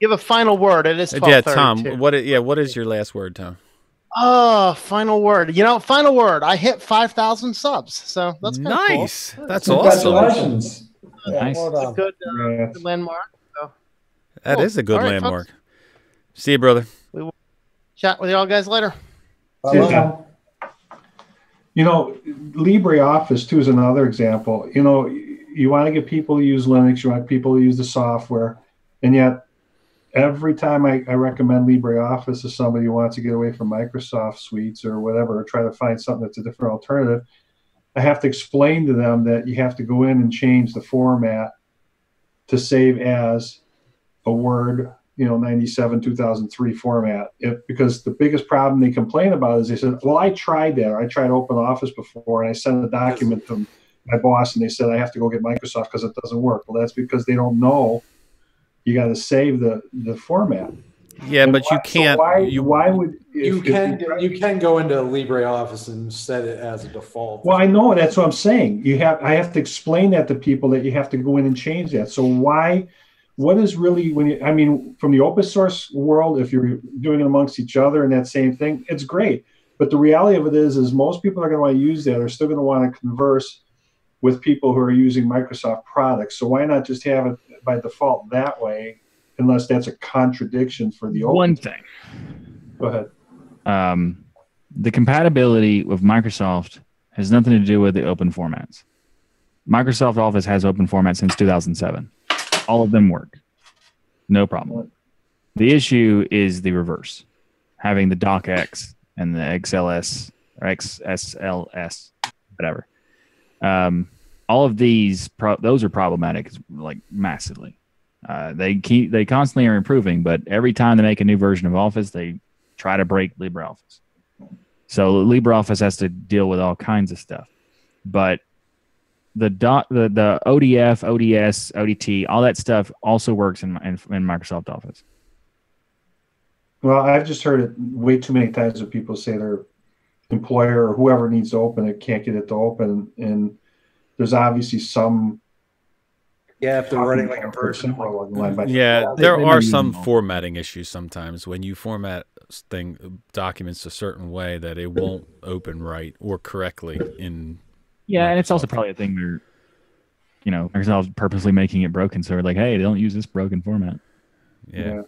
I: Give a final word. It is 12:32.
B: Yeah, Tom. What is your last word, Tom?
I: Oh, final word. Final word. I hit 5,000 subs, so that's
B: nice.
I: Cool.
B: That's awesome.
D: Congratulations.
H: Nice.
I: Well, good landmark. So.
B: That is a good landmark. Folks. See you, brother.
I: We will chat with y'all guys later.
E: LibreOffice too is another example. You want to get people to use Linux, you want people to use the software, and yet every time I recommend LibreOffice to somebody who wants to get away from Microsoft suites or whatever, or try to find something that's a different alternative, I have to explain to them that you have to go in and change the format to save as a Word, 97, 2003 format. Because the biggest problem they complain about is they said, well, I tried that. Or I tried OpenOffice before, and I sent a document to my boss, and they said I have to go get Microsoft because it doesn't work. Well, that's because they don't know you got to save the format.
B: Yeah, and but you can't.
E: So why would
G: you can go into LibreOffice and set it as a default?
E: Well, I know that's what I'm saying. I have to explain that to people that you have to go in and change that. So what is really from the open source world, if you're doing it amongst each other and that same thing, it's great. But the reality of it is most people are going to want to use that, are still going to want to converse with people who are using Microsoft products. So why not just have it by default that way, unless that's a contradiction for the open.
H: One thing.
E: Go ahead.
H: The compatibility with Microsoft has nothing to do with the open formats. Microsoft Office has open formats since 2007. All of them work. No problem. The issue is the reverse. Having the DocX and the XLS or XSLS, whatever. all of these, those are problematic, like massively. They constantly are improving, but every time they make a new version of Office, they try to break LibreOffice. So LibreOffice has to deal with all kinds of stuff. But the ODF, ODS, ODT, all that stuff also works in Microsoft Office.
E: Well, I've just heard it way too many times that people say their employer or whoever needs to open it can't get it to open, and there's obviously some.
G: Yeah, if they're running like a version.
B: Yeah, there are some formatting issues sometimes when you format documents a certain way that it won't open right or correctly in.
H: Yeah,
B: Microsoft.
H: And it's also probably a thing where, Microsoft's purposely making it broken, so we're like, hey, don't use this broken format.
B: Yeah.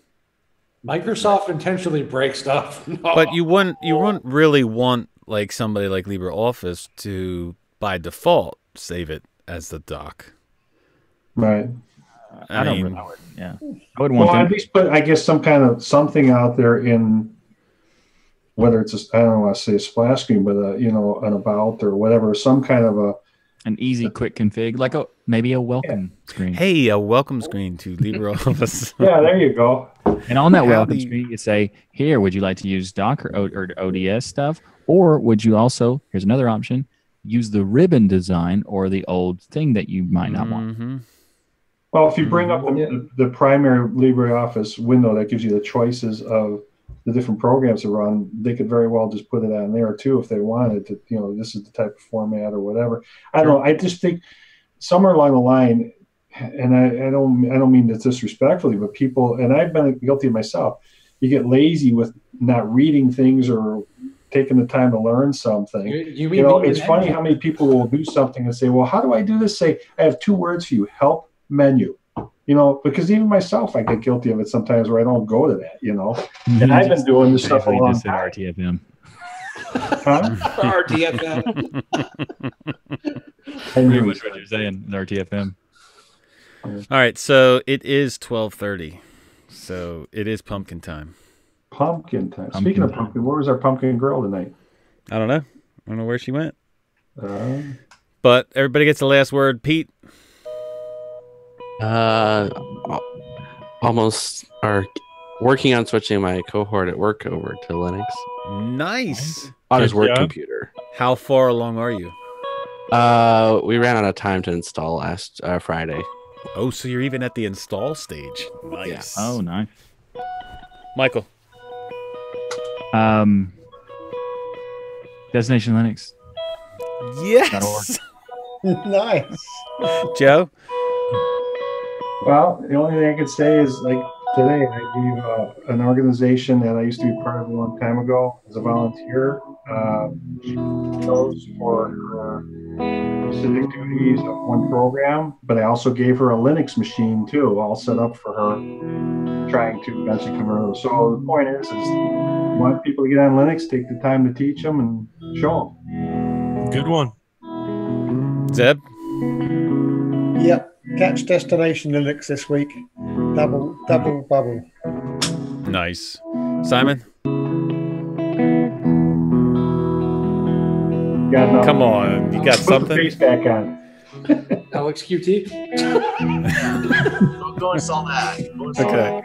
G: Microsoft intentionally breaks stuff. No.
B: But you wouldn't really want like somebody like LibreOffice to by default save it as the doc.
E: Right.
H: I don't know. Yeah. I would want
E: at least put, I guess, something out there in, whether it's I don't want to say a splash screen, but an about or whatever, some kind of
H: an easy, quick config, like maybe a welcome screen.
B: Hey, a welcome screen to LibreOffice.
E: Yeah, there you go.
H: And on that welcome screen, you say, here, would you like to use doc or ODS stuff? Or would you also, here's another option, use the ribbon design or the old thing that you might not want.
E: Well, if you bring up the primary LibreOffice window that gives you the choices of the different programs to run, they could very well just put it on there too if they wanted to. This is the type of format or whatever. I don't know. I just think somewhere along the line, and I don't mean this disrespectfully, but people, and I've been guilty of myself, you get lazy with not reading things or taking the time to learn something. It's funny how many people will do something and say, well, how do I do this? Say, I have 2 words for you, help menu. Because even myself, I get guilty of it sometimes where I don't go to that, And I've been doing this stuff a long time.
H: RTFM.
E: Huh?
G: RTFM.
H: Pretty much what you're saying, RTFM.
B: All right, so it is 12:30, so it is pumpkin time.
E: Pumpkin time. Speaking of pumpkin, where was our pumpkin girl tonight?
B: I don't know. I don't know where she went. But everybody gets the last word. Pete.
M: Almost are working on switching my cohort at work over to Linux.
B: Nice.
M: On his work computer.
B: How far along are you?
M: We ran out of time to install last Friday.
B: Oh, so you're even at the install stage. Nice.
H: Yeah. Oh, nice.
B: Michael.
H: Destination Linux.
B: Yes.
C: Nice.
B: Joe?
E: Well, the only thing I could say is, like, today I gave an organization that I used to be part of a long time ago as a volunteer. She chose for her specific duties of one program, but I also gave her a Linux machine too, all set up for her, trying to eventually convert her. So the point is you want people to get on Linux, take the time to teach them and show them.
A: Good one.
B: Zeb?
C: Yep. Catch Destination Linux this week. Double bubble.
B: Nice. Simon? Come on. You got something?
E: Put the face back on.
G: Alex QT.
F: Go install that.
B: Okay.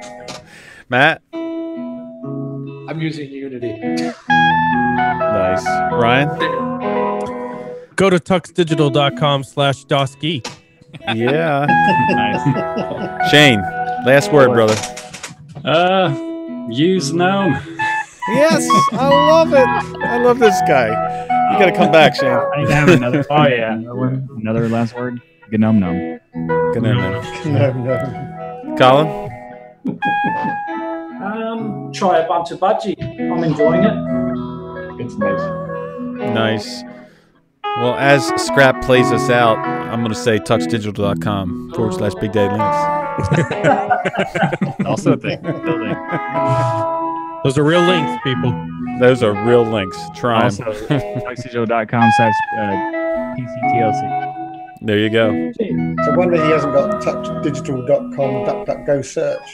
B: Matt?
G: I'm using Unity.
B: Nice. Ryan?
A: Go to tuxdigital.com/dosky.
B: Yeah. Nice. Shane, last word, brother.
J: Use GNOME.
B: Yes, I love it. I love this guy. You got to come back, Shane.
H: I need to have another. Oh yeah, another last word. GNOME.
B: GNOME.
C: Colin?
D: Try a bunch of budgie. I'm enjoying it.
E: It's nice.
B: Nice. Well, as Scrap plays us out, I'm going to say tuxdigital.com/Big Daddy Linux.
H: Also a thing.
A: Those are real links, people.
B: Those are real links. Try them.
H: Also, tuxdigital.com/PCTLC.
B: There you go.
C: It's a wonder he hasn't got tuxdigital.com DuckDuckGo search.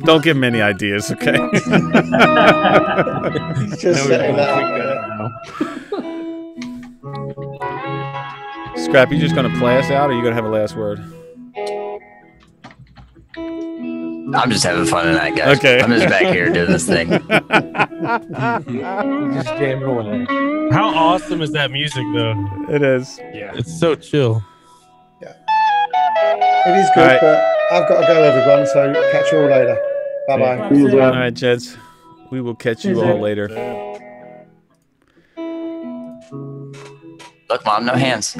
B: Don't give him any ideas, okay?
C: He's just setting that up.
B: Scrap, you just gonna play us out, or you gonna have a last word?
L: I'm just having fun tonight, guys.
B: Okay.
L: I'm just back here doing this thing.
N: Just jamming away.
A: How awesome is that music, though?
B: It is.
N: Yeah.
A: It's so chill.
C: It is good,
B: All right.
C: but I've got to go, everyone. So catch you all later. Bye bye.
B: All right, Jeds. We will catch you all later.
L: Look, Mom, no hands.